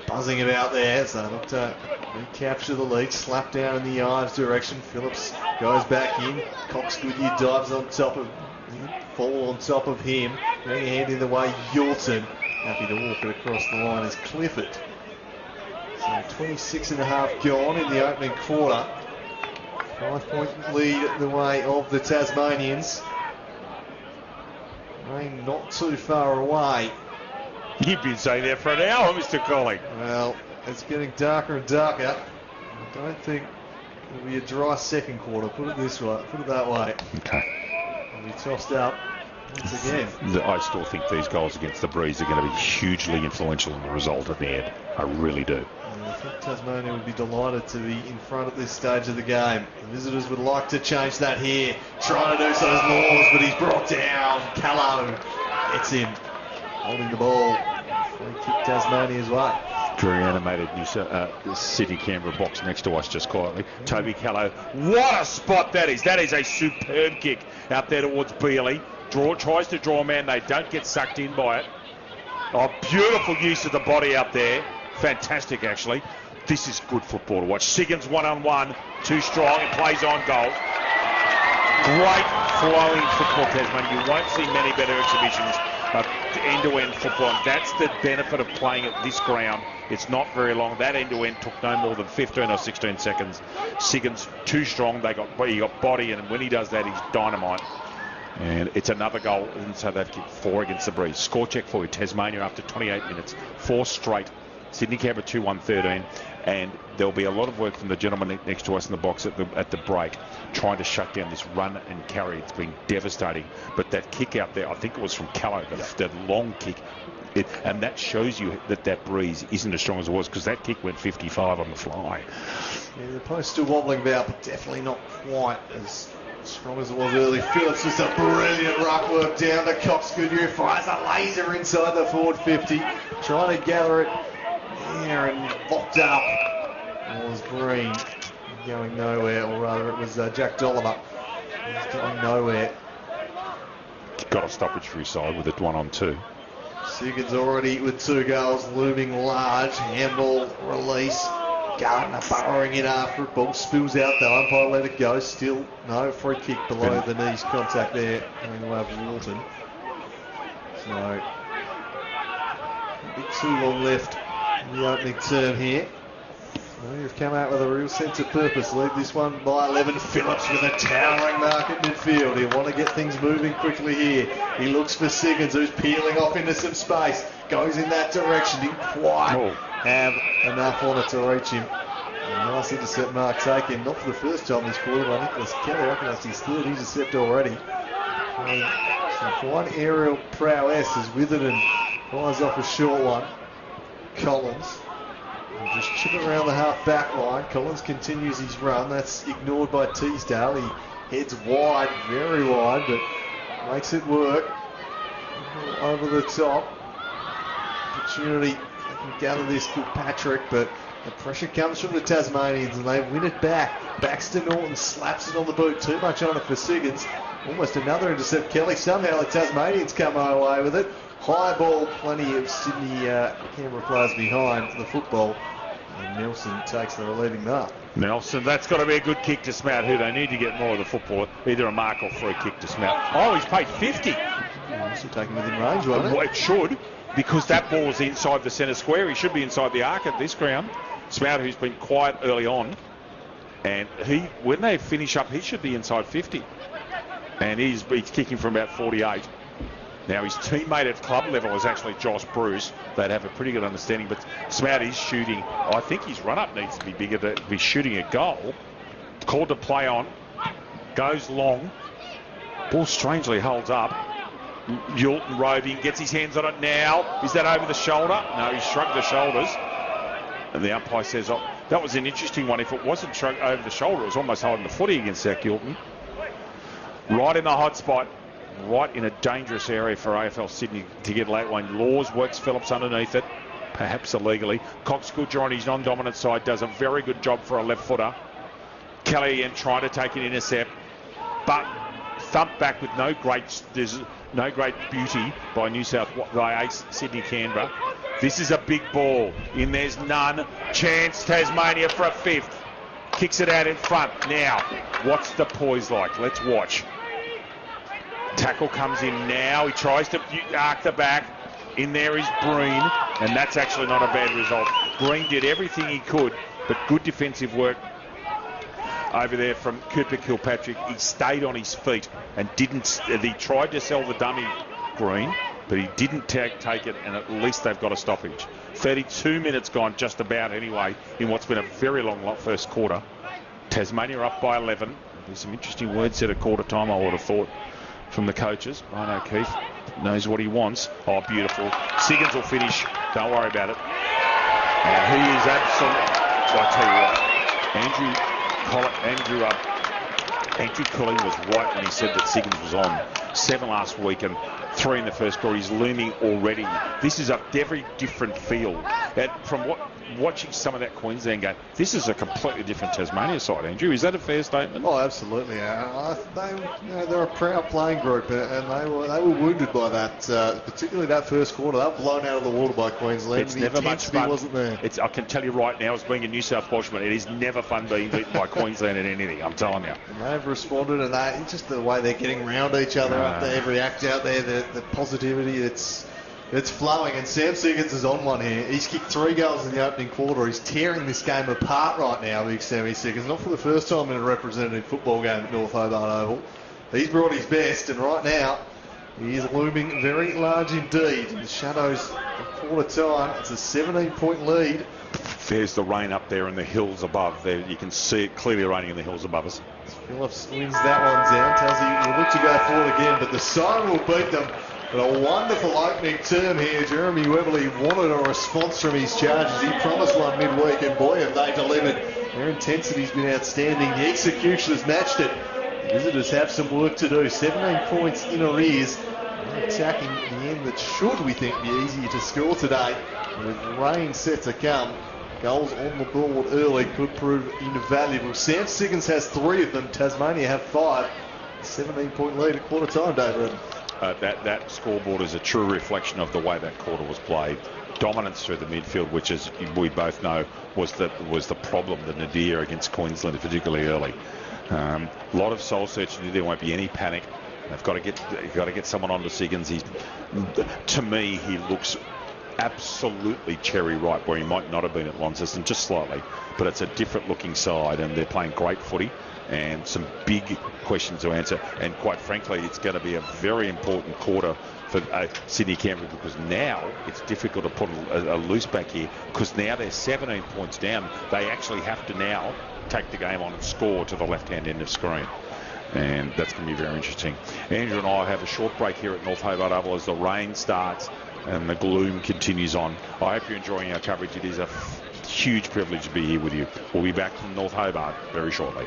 Speaker 1: Buzzing it out there. So look to recapture the lead. Slap down in the Ives direction. Phillips goes back in. Cox Goodyear dives on top of him. Fall on top of him. Getting a hand in the way. Yorton happy to walk it across the line as Clifford. So 26 and a half gone in the opening quarter. 5-point lead the way of the Tasmanians. Rain not too far away.
Speaker 2: You've been saying that for an hour, Mr. Colling.
Speaker 1: Well, it's getting darker and darker. I don't think it'll be a dry second quarter. Put it this way. Put it that way.
Speaker 2: Okay.
Speaker 1: It'll be tossed up once again.
Speaker 2: I still think these goals against the Breeze are going to be hugely influential in the result at the end. I really do.
Speaker 1: I think Tasmania would be delighted to be in front at this stage of the game. The visitors would like to change that here. Trying to do so as Laws, but he's brought down. Callow gets him. Holding the ball. Free kick Tasmania's way.
Speaker 2: Very animated City Canberra box next to us just quietly. Toby Callow. What a spot that is. That is a superb kick out there towards Bealey. Tries to draw a man. They don't get sucked in by it. Oh, beautiful use of the body out there. Fantastic, actually. This is good football to watch. Siggins one-on-one, too strong, and plays on goal. Great flowing football, Tasmania. You won't see many better exhibitions of end-to-end football. And that's the benefit of playing at this ground. It's not very long. That end-to-end took no more than 15 or 16 seconds. Siggins too strong. He got body, and when he does that, he's dynamite. And it's another goal in South Africa, 4 against the Breeze. Score check for you, Tasmania after 28 minutes, 4 straight. Sydney Canberra 2-1-13, and there'll be a lot of work from the gentleman next to us in the box at the break, trying to shut down this run and carry. It's been devastating. But that kick out there, I think it was from Callow, the long kick, and that shows you that Breeze isn't as strong as it was, because that kick went 55 on the fly.
Speaker 1: Yeah, the post still wobbling about, but definitely not quite as strong as it was early. Phillips just a brilliant ruck work down to Coxgood, who fires a laser inside the forward 50, trying to gather it there and locked up. It was Green going nowhere, or rather it was Jack Dolliver. He's going nowhere.
Speaker 2: Got a stoppage for his side with it 1-on-2.
Speaker 1: Siggins already with 2 goals looming large. Handball release. Gardner burrowing in after it. Ball spills out though. Umpire let it go. Still no free kick below the knees. Contact there. Going away of Walton. So, a bit too long left in the opening term here. Well, you've come out with a real sense of purpose. Lead this one by 11. Phillips with a towering mark at midfield. He'll want to get things moving quickly here. He looks for Siggins, who's peeling off into some space. Goes in that direction. Didn't quite have enough on it to reach him. A nice intercept mark taken. Not for the first time this quarter by Nicholas Kelly. I reckon that's his third intercept already. Some quite aerial prowess is with it and fires off a short one. Collins. Just chip it around the half-back line. Collins continues his run. That's ignored by Teasdale. He heads wide, very wide, but makes it work. Over the top. Opportunity to gather this Patrick, but the pressure comes from the Tasmanians and they win it back. Baxter Norton slaps it on the boot. Too much on it for Siggins. Almost another intercept. Kelly, somehow the Tasmanians come away with it. High ball, plenty of Sydney Canberra players behind the football. And Nelson takes the relieving mark.
Speaker 2: Nelson, that's got to be a good kick to Smout, who they need to get more of the football. Either a mark or free kick to Smout. Oh, he's paid 50.
Speaker 1: Nelson taking within range, wasn't it?
Speaker 2: It should, because that ball's inside the centre square. He should be inside the arc at this ground. Smout, who's been quiet early on, and when they finish up, he should be inside 50. And he's kicking from about 48. Now, his teammate at club level is actually Josh Bruce. They'd have a pretty good understanding, but Smout is shooting. I think his run-up needs to be bigger to be shooting a goal. Called to play on. Goes long. Ball strangely holds up. Yulton roving, gets his hands on it now. Is that over the shoulder? No, he's shrugged the shoulders. And the umpire says, oh, that was an interesting one. If it wasn't shrugged over the shoulder, it was almost holding the footy against Zach Yulton. Right in the hot spot. Right in a dangerous area for AFL Sydney to get late one. Laws works Phillips underneath it, perhaps illegally. Coxgood on his non-dominant side does a very good job for a left footer. Kelly again trying to take an intercept, but thumped back with there's no great beauty by Sydney Canberra. This is a big ball. In there's none. Chance Tasmania for a 5th. Kicks it out in front. Now, what's the poise like? Let's watch. Tackle comes in now. He tries to arc the back. In there is Breen, and that's actually not a bad result. Breen did everything he could, but good defensive work over there from Cooper Kilpatrick. He stayed on his feet and he tried to sell the dummy, Green, but he didn't take it, and at least they've got a stoppage. 32 minutes gone just about anyway in what's been a very long first quarter. Tasmania up by 11. There's some interesting words said at quarter time, I would have thought, from the coaches. Ryan O'Keefe knows what he wants. Oh, beautiful. Siggins will finish. Don't worry about it. He is absolute. I tell you what, Andrew Colley was right when he said that Siggins was on. 7 last week and 3 in the first quarter. He's looming already. This is a very different field. And from what watching some of that Queensland game, this is a completely different Tasmania side, Andrew. Is that a fair statement?
Speaker 1: Oh, absolutely. They're a proud playing group, and they were wounded by that, particularly that first quarter. They were blown out of the water by Queensland.
Speaker 2: It's
Speaker 1: the
Speaker 2: never much
Speaker 1: intensity
Speaker 2: fun.
Speaker 1: Wasn't there.
Speaker 2: I can tell you right now, as being a New South Welshman, it is never fun being beaten by Queensland in anything. I'm telling you.
Speaker 1: And they've responded, and just the way they're getting around each other after every act out there, the positivity, it's flowing. And Sam Siggins is on one here. He's kicked 3 goals in the opening quarter. He's tearing this game apart right now, big Sammy Siggins. Not for the first time in a representative football game at North Hobart Oval. He's brought his best, and right now he is looming very large indeed. In the shadows of quarter time, it's a 17-point lead.
Speaker 2: There's the rain up there in the hills above. There, you can see it clearly raining in the hills above us.
Speaker 1: Phillips wins that one down. Tassie will look to go forward again, but the siren will beat them. But a wonderful opening term here. Jeremy Weberly wanted a response from his charges. He promised one midweek, and boy, have they delivered. Their intensity's been outstanding. The execution has matched it. The visitors have some work to do. 17 points in arrears. They're attacking the end that should, we think, be easier to score today. And with rain set to come, goals on the board early could prove invaluable. Sam Siggins has 3 of them. Tasmania have 5. 17-point lead at quarter time, David.
Speaker 2: That scoreboard is a true reflection of the way that quarter was played. Dominance through the midfield, which, as we both know, was the problem, the nadir against Queensland, particularly early. A lot of soul searching. There won't be any panic. They've got to get someone onto Siggins. To me, he looks absolutely cherry ripe where he might not have been at Launceston, just slightly, but it's a different looking side, and they're playing great footy. And some big questions to answer, and quite frankly, it's going to be a very important quarter for Sydney Canberra, because now it's difficult to put a loose back here, because now they're 17 points down. They actually have to now take the game on and score to the left-hand end of screen, and that's going to be very interesting. Andrew and I have a short break here at North Hobart Oval as the rain starts and the gloom continues on. I hope you're enjoying our coverage. It is a huge privilege to be here with you. We'll be back from North Hobart very shortly.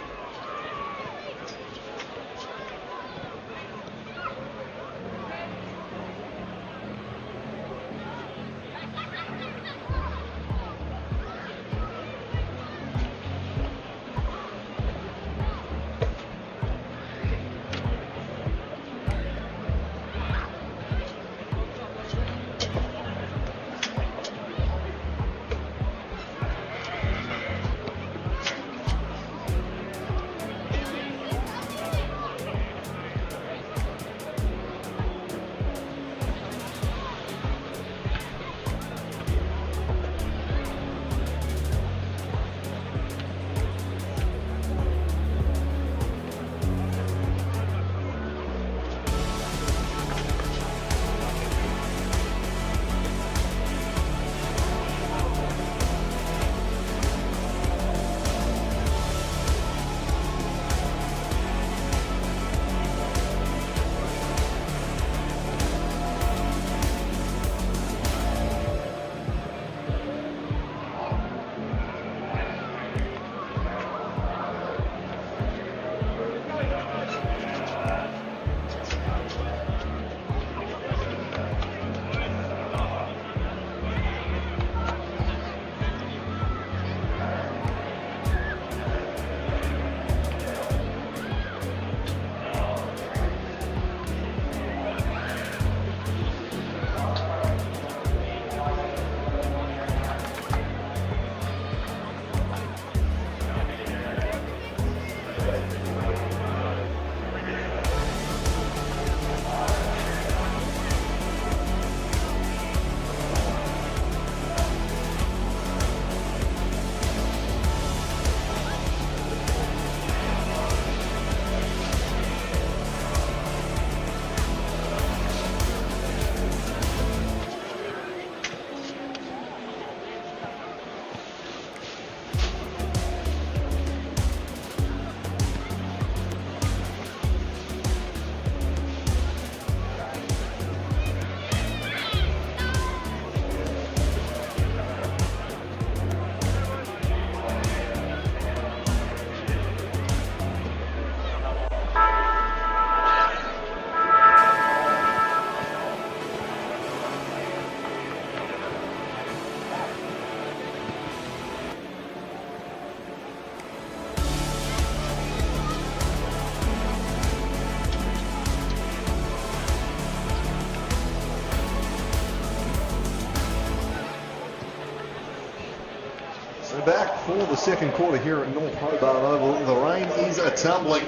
Speaker 1: for the second quarter here at North Hobart Oval. The rain is a-tumbling.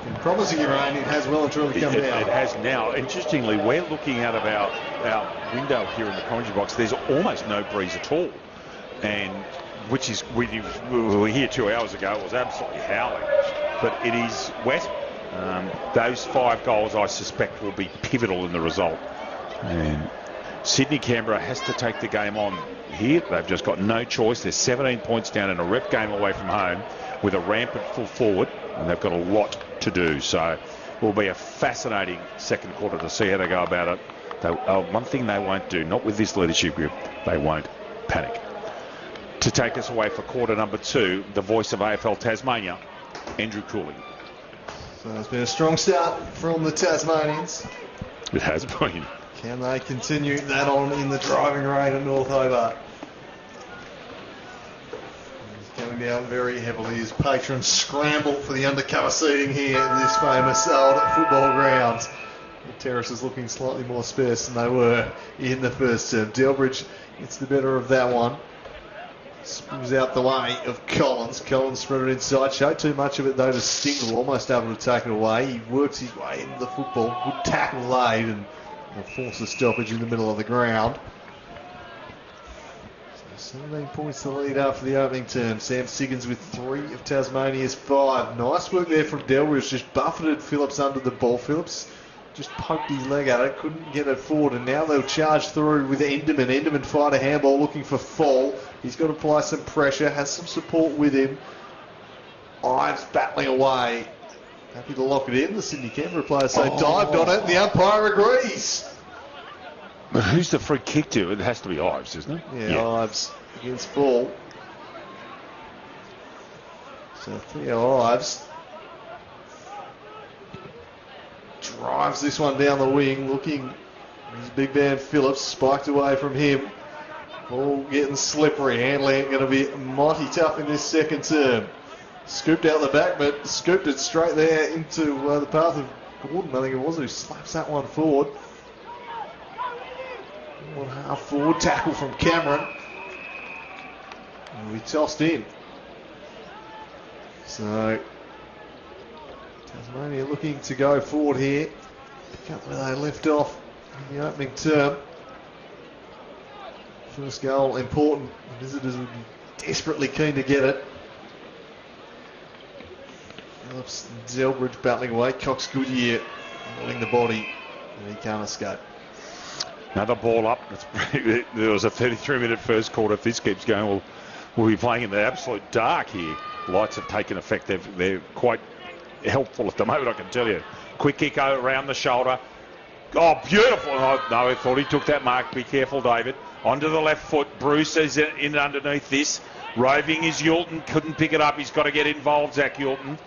Speaker 1: And promising you rain, it has well and truly come down.
Speaker 2: It has now. Interestingly, we're looking out of our window here in the commentary box. There's almost no breeze at all. And which is, we were here 2 hours ago, it was absolutely howling. But it is wet. Those 5 goals, I suspect, will be pivotal in the result. And Sydney Canberra has to take the game on here. They've just got no choice. They're 17 points down in a rep game away from home with a rampant full forward, and they've got a lot to do. So it will be a fascinating second quarter to see how they go about it. One thing they won't do, not with this leadership group, they won't panic. To take us away for quarter number 2, the voice of AFL Tasmania, Andrew Cooley.
Speaker 1: So it's been a strong start from the Tasmanians.
Speaker 2: It has been.
Speaker 1: Can they continue that on in the driving rain at North Hobart? He's coming down very heavily as patrons scramble for the undercover seating here at this famous old football ground. The terraces looking slightly more sparse than they were in the first term. Delbridge gets the better of that one. Moves out the way of Collins. Collins spread it inside. Showed too much of it though to Stingle. Almost able to take it away. He works his way into the football. Good tackle laid and will force a stoppage in the middle of the ground. So 17 points to lead after the opening term. Sam Siggins with 3 of Tasmania's 5. Nice work there from Delbridge. Just buffeted Phillips under the ball. Phillips just poked his leg at it. Couldn't get it forward. And now they'll charge through with Enderman. Enderman fired a handball looking for Fall. He's got to apply some pressure. Has some support with him. Ives battling away. Happy to lock it in. The Sydney Canberra players say dived on it, and the umpire agrees.
Speaker 2: But who's the free kick to? It has to be Ives, isn't it?
Speaker 1: Yeah. Ives against Ball. So Theo Ives drives this one down the wing, looking. His big man Phillips spiked away from him. Ball getting slippery. Handling going to be mighty tough in this second term. Scooped out the back, but scooped it straight there into the path of Gordon, I think it was, who slaps that one forward. 1.5 forward tackle from Cameron. And we tossed in. So Tasmania looking to go forward here. Pick up where they left off in the opening term. First goal important. The visitors would be desperately keen to get it. Phillips and Delbridge battling away. Cox Goodyear holding the body, and he can't escape.
Speaker 2: Another ball up. There was a 33-minute first quarter. If this keeps going, we'll be playing in the absolute dark here. Lights have taken effect. They're quite helpful at the moment, I can tell you. Quick kick around the shoulder. Oh, beautiful. Oh, no, I thought he took that mark. Be careful, David. Onto the left foot. Bruce is in underneath this. Roving is Yulton. Couldn't pick it up. He's got to get involved, Zach Yulton.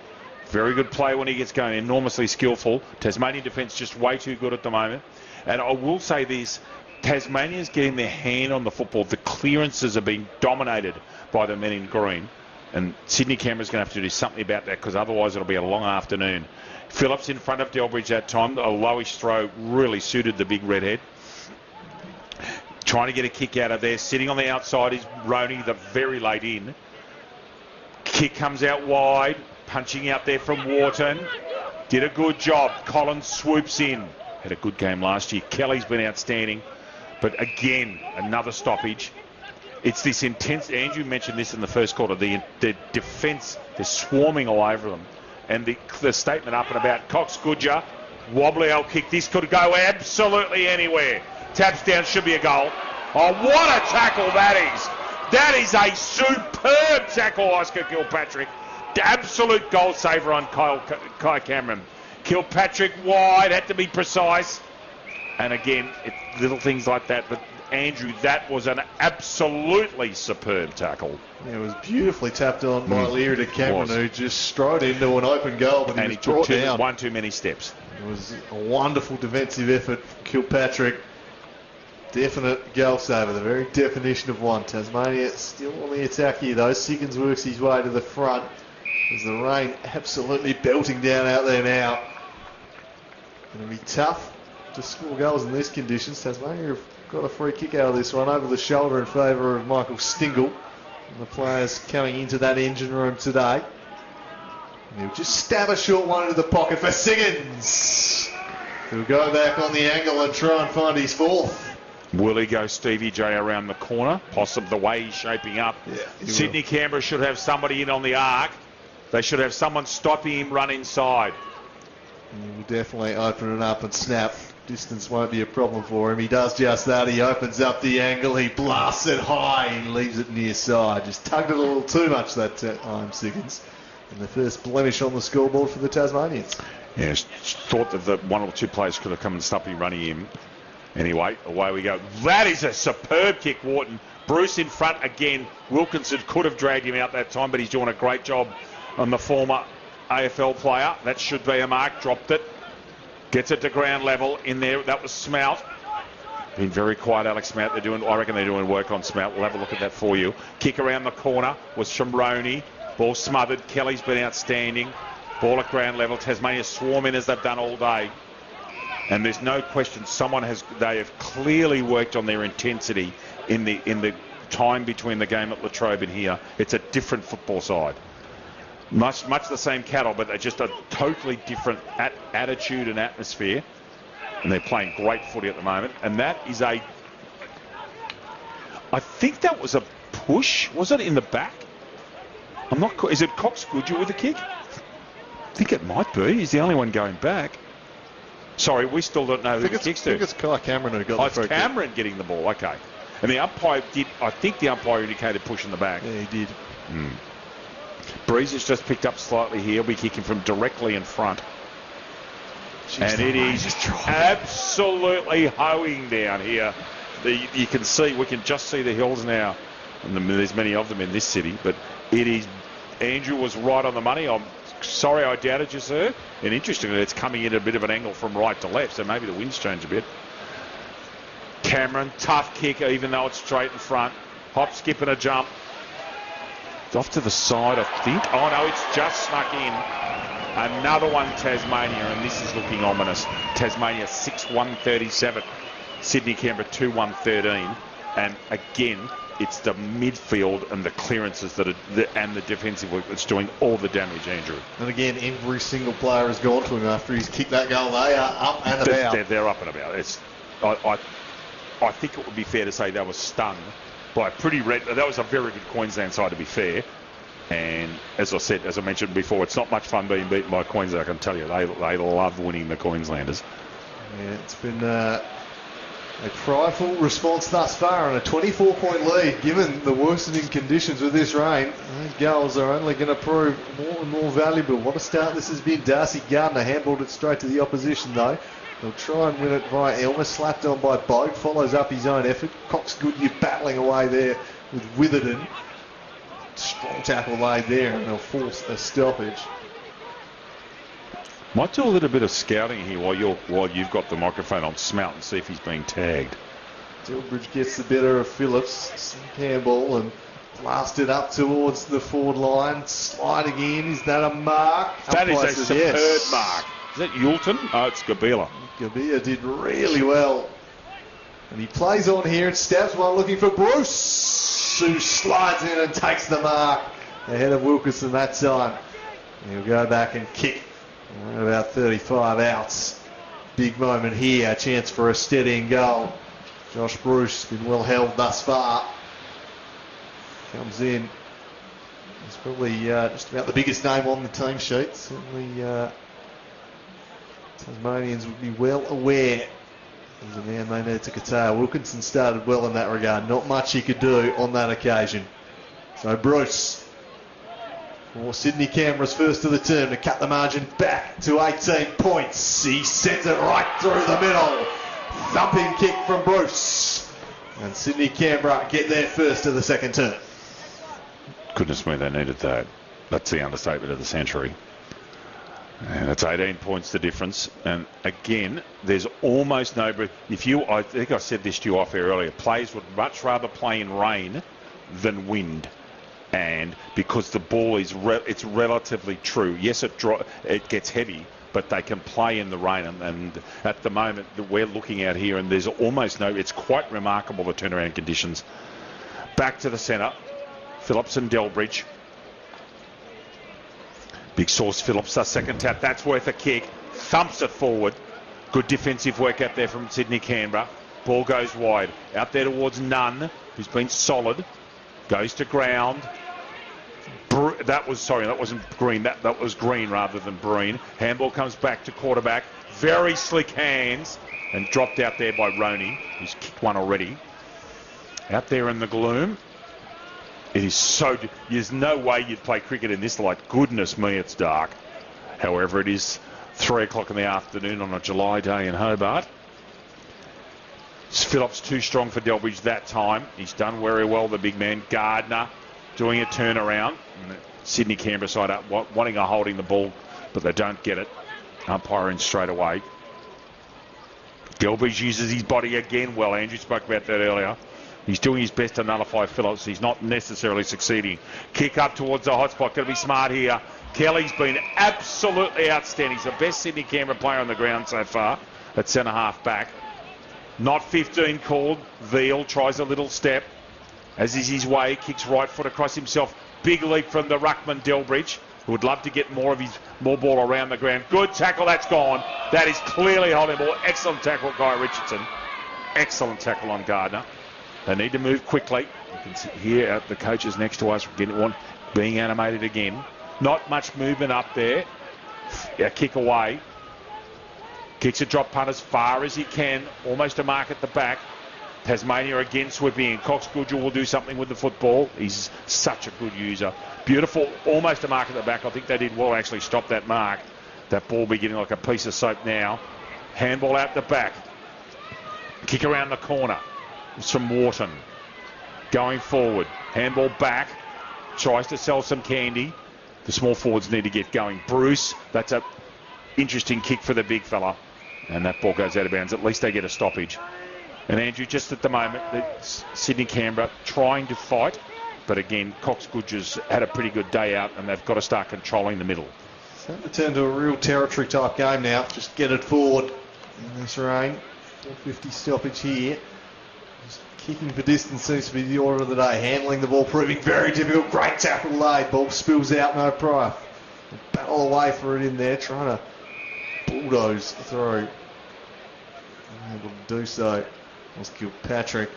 Speaker 2: Very good play when he gets going. Enormously skillful. Tasmanian defence just way too good at the moment. And I will say this. Tasmania's getting their hand on the football. The clearances are being dominated by the men in green. And Sydney Canberra's going to have to do something about that, because otherwise it'll be a long afternoon. Phillips in front of Delbridge that time. A lowish throw really suited the big redhead. Trying to get a kick out of there. Sitting on the outside is Roney, the very late in. Kick comes out wide. Punching out there from Wharton. Did a good job. Collins swoops in. Had a good game last year. Kelly's been outstanding. But again, another stoppage. It's this intense. Andrew mentioned this in the first quarter. The defence, they're swarming all over them. And the statement up and about Cox Goodyear. Wobbly old kick. This could go absolutely anywhere. Taps down, should be a goal. Oh, what a tackle that is. That is a superb tackle, Oscar Kilpatrick. Absolute goal saver on Kai Cameron. Kilpatrick wide, had to be precise. And again, little things like that. But Andrew, that was an absolutely superb tackle.
Speaker 1: Yeah, it was beautifully tapped on by Leary to Cameron, who just strode into an open goal, but he was brought down.
Speaker 2: One too many steps.
Speaker 1: It was a wonderful defensive effort from Kilpatrick. Definite goal saver, the very definition of one. Tasmania still on the attack here though. Siggins works his way to the front. As the rain absolutely belting down out there now. Going to be tough to score goals in these conditions. Tasmania have got a free kick out of this one over the shoulder in favour of Michael Stingle. And the players coming into that engine room today. And he'll just stab a short one into the pocket for Siggins. He'll go back on the angle and try and find his fourth.
Speaker 2: Will he go Stevie J around the corner? Possibly the way he's shaping up.
Speaker 1: Yeah,
Speaker 2: Sydney Canberra should have somebody in on the arc. They should have someone stopping him run inside.
Speaker 1: He'll definitely open it up and snap. Distance won't be a problem for him. He does just that. He opens up the angle. He blasts it high. He leaves it near side. Just tugged it a little too much that time, Siggins. And the first blemish on the scoreboard for the Tasmanians.
Speaker 2: Yes, thought that the one or two players could have come and stopped him running him. Anyway, away we go. That is a superb kick, Wharton. Bruce in front again. Wilkinson could have dragged him out that time, but he's doing a great job on the former AFL player. That should be a mark. Dropped it. Gets it to ground level in there. That was Smout. Been very quiet, Alex Smout. I reckon they're doing work on Smout. We'll have a look at that for you. Kick around the corner was Shamroni. Ball smothered. Kelly's been outstanding. Ball at ground level. Tasmania swarm in as they've done all day. And there's no question they have clearly worked on their intensity in the time between the game at Latrobe and here. It's a different football side. Much the same cattle, but they're just a totally different attitude and atmosphere. And they're playing great footy at the moment. And that is I think that was a push. Was it in the back? I'm not. Is it Cox Goodyear with the kick? I think it might be. He's the only one going back. Sorry, we still don't know who the kicks to.
Speaker 1: I think it's Kai Cameron who got the free kick.
Speaker 2: Cameron getting the ball. Okay. And the umpire did. I think the umpire indicated push in the back.
Speaker 1: Yeah, he did.
Speaker 2: Breeze has just picked up slightly here. We're kicking from directly in front.
Speaker 1: Jeez,
Speaker 2: and it is absolutely hoeing down here. You can see, we can just see the hills now. And there's many of them in this city. But it is, Andrew was right on the money. I'm sorry I doubted you, sir. And interestingly, it's coming in a bit of an angle from right to left. So maybe the wind's changed a bit. Cameron, tough kick, even though it's straight in front. Hop, skip and a jump. It's off to the side, I think. Oh, no, it's just snuck in. Another one, Tasmania, and this is looking ominous. Tasmania 6-1-37. Sydney Canberra 2-1-13. And again, it's the midfield and the clearances and the defensive work that's doing all the damage, Andrew.
Speaker 1: And again, every single player has gone to him after he's kicked that goal. They are up and about.
Speaker 2: They're up and about. I think it would be fair to say they were stung by a pretty red. That was a very good Queensland side, to be fair. And as I mentioned before, it's not much fun being beaten by Queensland. I can tell you, they love winning the Queenslanders.
Speaker 1: Yeah, it's been a trifle response thus far, and a 24-point lead. Given the worsening conditions with this rain, those goals are only going to prove more and more valuable. What a start this has been. Darcy Gardner handballed it straight to the opposition, though. They'll try and win it via Elmer, slapped on by Bogue, follows up his own effort. Cox Goodyear battling away there with Witherden. Strong tackle laid there, and they'll force a stoppage.
Speaker 2: Might do a little bit of scouting here while you've got the microphone on Smout and see if he's being tagged.
Speaker 1: Dilbridge gets the better of Phillips. Campbell and blasted up towards the forward line. Sliding in. Is that a mark?
Speaker 2: That is a superb mark. Is that Yulton? Oh, it's Gabila.
Speaker 1: Gabila did really well. And he plays on here and stabs one looking for Bruce, who slides in and takes the mark ahead of Wilkinson that time. He'll go back and kick about 35 outs. Big moment here, a chance for a steadying goal. Josh Bruce been well held thus far. Comes in. He's probably just about the biggest name on the team sheet. Certainly Tasmanians would be well aware of the man they need to curtail. Wilkinson started well in that regard. Not much he could do on that occasion. So Bruce, for Sydney Canberra's first of the term, to cut the margin back to 18 points. He sends it right through the middle. Thumping kick from Bruce. And Sydney Canberra get their first of the second term.
Speaker 2: Goodness me, they needed that. That's the understatement of the century. And that's 18 points the difference. And again, there's almost no... I think I said this to you off air earlier, players would much rather play in rain than wind. And because the ball is it's relatively true. Yes, it gets heavy, but they can play in the rain. And at the moment that we're looking at here, and there's almost no... It's quite remarkable, the turnaround conditions. Back to the centre. Phillips and Delbridge. Big Sauce Phillips, a second tap. That's worth a kick. Thumps it forward. Good defensive work out there from Sydney Canberra. Ball goes wide. Out there towards Nunn, who's been solid. Goes to ground. That wasn't Green. That was Green rather than Breen. Handball comes back to quarterback. Very slick hands. And dropped out there by Roney, who's kicked one already. Out there in the gloom. It is so... There's no way you'd play cricket in this light. Goodness me, it's dark. However, it is 3 o'clock in the afternoon on a July day in Hobart. Phillips too strong for Delbridge that time. He's done very well, the big man. Gardner doing a turnaround. Sydney Canberra side up, wanting a holding the ball, but they don't get it. Umpiring straight away. Delbridge uses his body again well. Andrew spoke about that earlier. He's doing his best to nullify Phillips. He's not necessarily succeeding. Kick up towards the hot spot. Got to be smart here. Kelly's been absolutely outstanding. He's the best Sydney Canberra player on the ground so far at centre half back. Not 15 called. Veal tries a little step. As is his way, kicks right foot across himself. Big leap from the ruckman Delbridge, who would love to get more ball around the ground. Good tackle, that's gone. That is clearly holding ball. Excellent tackle, Guy Richardson. Excellent tackle on Gardner. They need to move quickly. You can hear the coaches next to us being animated again. Not much movement up there. A kick away. Kicks a drop punt as far as he can. Almost a mark at the back. Tasmania again sweeping in. Cox Goodger will do something with the football. He's such a good user. Beautiful. Almost a mark at the back. I think they did well actually stop that mark. That ball be getting like a piece of soap now. Handball out the back. Kick around the corner. It's from Wharton. Going forward. Handball back. Tries to sell some candy. The small forwards need to get going. Bruce, that's a interesting kick for the big fella. And that ball goes out of bounds. At least they get a stoppage. And Andrew, just at the moment, Sydney Canberra trying to fight. But again, Cox Goodger's had a pretty good day out and they've got to start controlling the middle.
Speaker 1: Starting to turn to a real territory type game now. Just get it forward in this rain. 450 stoppage here. Just kicking for distance seems to be the order of the day. Handling the ball proving very difficult. Great tackle laid. Ball spills out, no prior. Battle away for it in there, trying to bulldoze through. Unable to do so. Was Kilpatrick.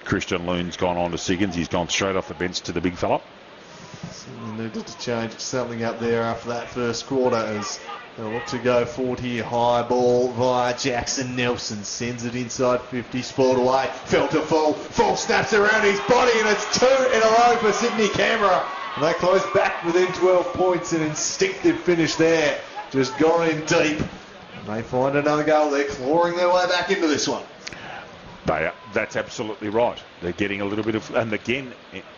Speaker 2: Christian Loon's gone on to Siggins. He's gone straight off the bench to the big fella.
Speaker 1: Certainly needed to change something up there after that first quarter as they look to go forward here. High ball via Jackson Nelson. Sends it inside 50. Spoiled away. Fell to full. Full snaps around his body and it's 2 in a row for Sydney Canberra. And they close back within 12 points. An instinctive finish there. Just gone in deep. And they find another goal. They're clawing their way back into this one.
Speaker 2: That's absolutely right. They're getting a little bit of... And again,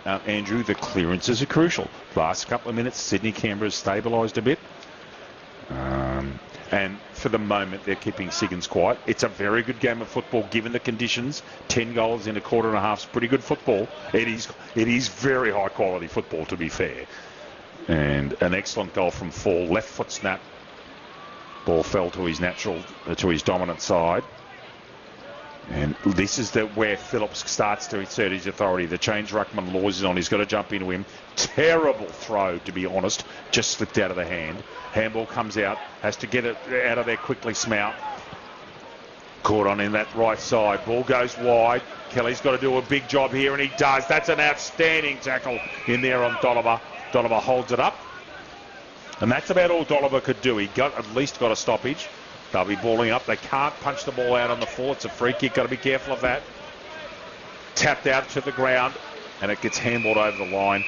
Speaker 2: Andrew, the clearances are crucial. Last couple of minutes, Sydney Canberra's stabilised a bit. And for the moment, they're keeping Siggins quiet. It's a very good game of football, given the conditions. 10 goals in a quarter and a half is pretty good football. It is very high-quality football, to be fair. And an excellent goal from Fall. Left foot snap. Ball fell to his dominant side. And this is where Phillips starts to assert his authority. The change ruckman Laws is on. He's got to jump into him. Terrible throw, to be honest. Just slipped out of the hand. Handball comes out. Has to get it out of there quickly, Smout. Caught on in that right side. Ball goes wide. Kelly's got to do a big job here, and he does. That's an outstanding tackle in there on Dolliver. Dolliver holds it up. And that's about all Dolliver could do. He at least got a stoppage. They'll be balling up. They can't punch the ball out on the floor. It's a free kick. Got to be careful of that. Tapped out to the ground, and it gets handballed over the line.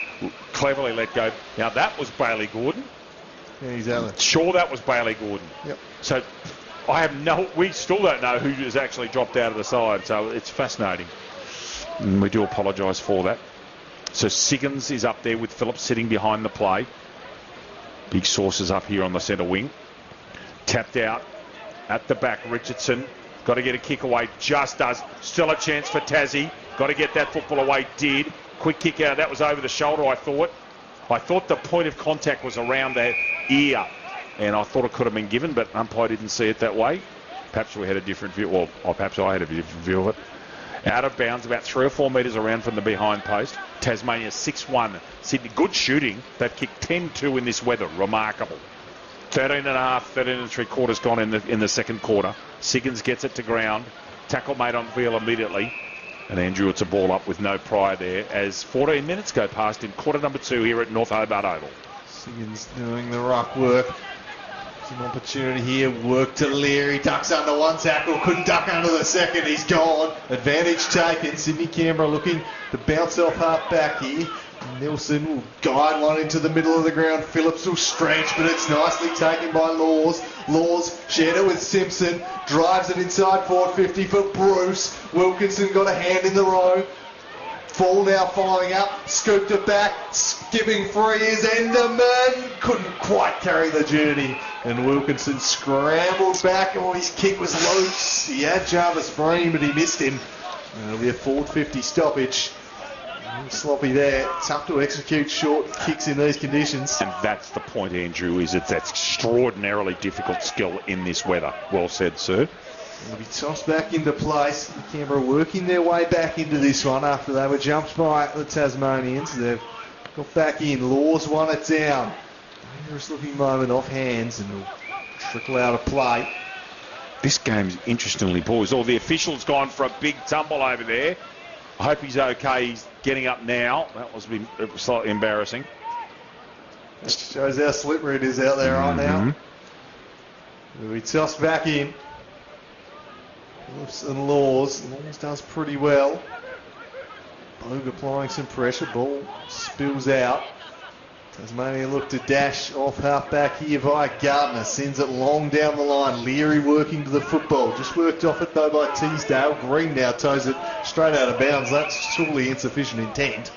Speaker 2: Cleverly let go. Now, that was Bailey Gordon.
Speaker 1: Yeah, exactly.
Speaker 2: Sure, that was Bailey Gordon.
Speaker 1: Yep.
Speaker 2: So, we still don't know who has actually dropped out of the side. So, it's fascinating. And we do apologise for that. So, Siggins is up there with Phillips sitting behind the play. Big Sauce up here on the centre wing. Tapped out. At the back, Richardson. Got to get a kick away. Just does. Still a chance for Tassie. Got to get that football away. Did. Quick kick out. That was over the shoulder, I thought. I thought the point of contact was around that ear. And I thought it could have been given, but umpire didn't see it that way. Perhaps we had a different view. Well, perhaps I had a different view of it. Out of bounds, about 3 or 4 metres around from the behind post. Tasmania 6-1. Sydney, good shooting. They've kicked 10-2 in this weather. Remarkable. 13.5 gone in the second quarter. Siggins gets it to ground. Tackle made on Veal immediately. And Andrew, it's a ball up with no prior there as 14 minutes go past in quarter number 2 here at North Hobart Oval.
Speaker 1: Siggins doing the ruck work. There's an opportunity here. Work to Leary. Ducks under one tackle. Couldn't duck under the second. He's gone. Advantage taken. Sydney Canberra looking to bounce off half back here. Nelson will guide one into the middle of the ground. Phillips will stretch, but it's nicely taken by Laws. Laws shared it with Simpson. Drives it inside forward 50 for Bruce. Wilkinson got a hand in the row. Fall now following up. Scooped it back. Skipping free is Enderman. Couldn't quite carry the journey. And Wilkinson scrambled back. Oh, his kick was loose. He had Jarvis free, but he missed him. It'll be a forward 50 stoppage. Sloppy there. Tough to execute short kicks in these conditions.
Speaker 2: And that's the point, Andrew, is that's extraordinarily difficult skill in this weather. Well said, sir.
Speaker 1: It'll be tossed back into place. Canberra working their way back into this one after they were jumped by the Tasmanians. They've got back in. Laws won it down. Dangerous looking moment off hands and will trickle out of play.
Speaker 2: This game's interestingly poised. The official's gone for a big tumble over there. I hope he's okay. He's getting up now. That was slightly embarrassing.
Speaker 1: That shows how slippery it is out there right now. It'll be tossed back in. Phillips and Laws. Laws does pretty well. Bogue applying some pressure. Ball spills out. Tasmania look to dash off half back here via Gardner. Sends it long down the line. Leary working to the football. Just worked off it though by Teasdale. Green now toes it straight out of bounds. That's surely insufficient intent.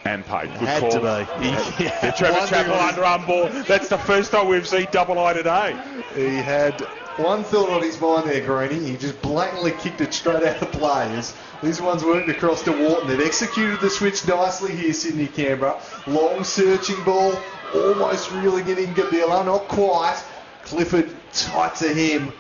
Speaker 2: And paid. Good
Speaker 1: Had
Speaker 2: call.
Speaker 1: to be.
Speaker 2: The Trevor Chappell underarm ball. That's the first time we've seen double eye today.
Speaker 1: He had one thought on his mind there, Greenie. He just blatantly kicked it straight out of play. These ones worked across to Wharton. They've executed the switch nicely here, Sydney Canberra. Long searching ball, almost reeling it in Gabilla, not quite. Clifford tight to him.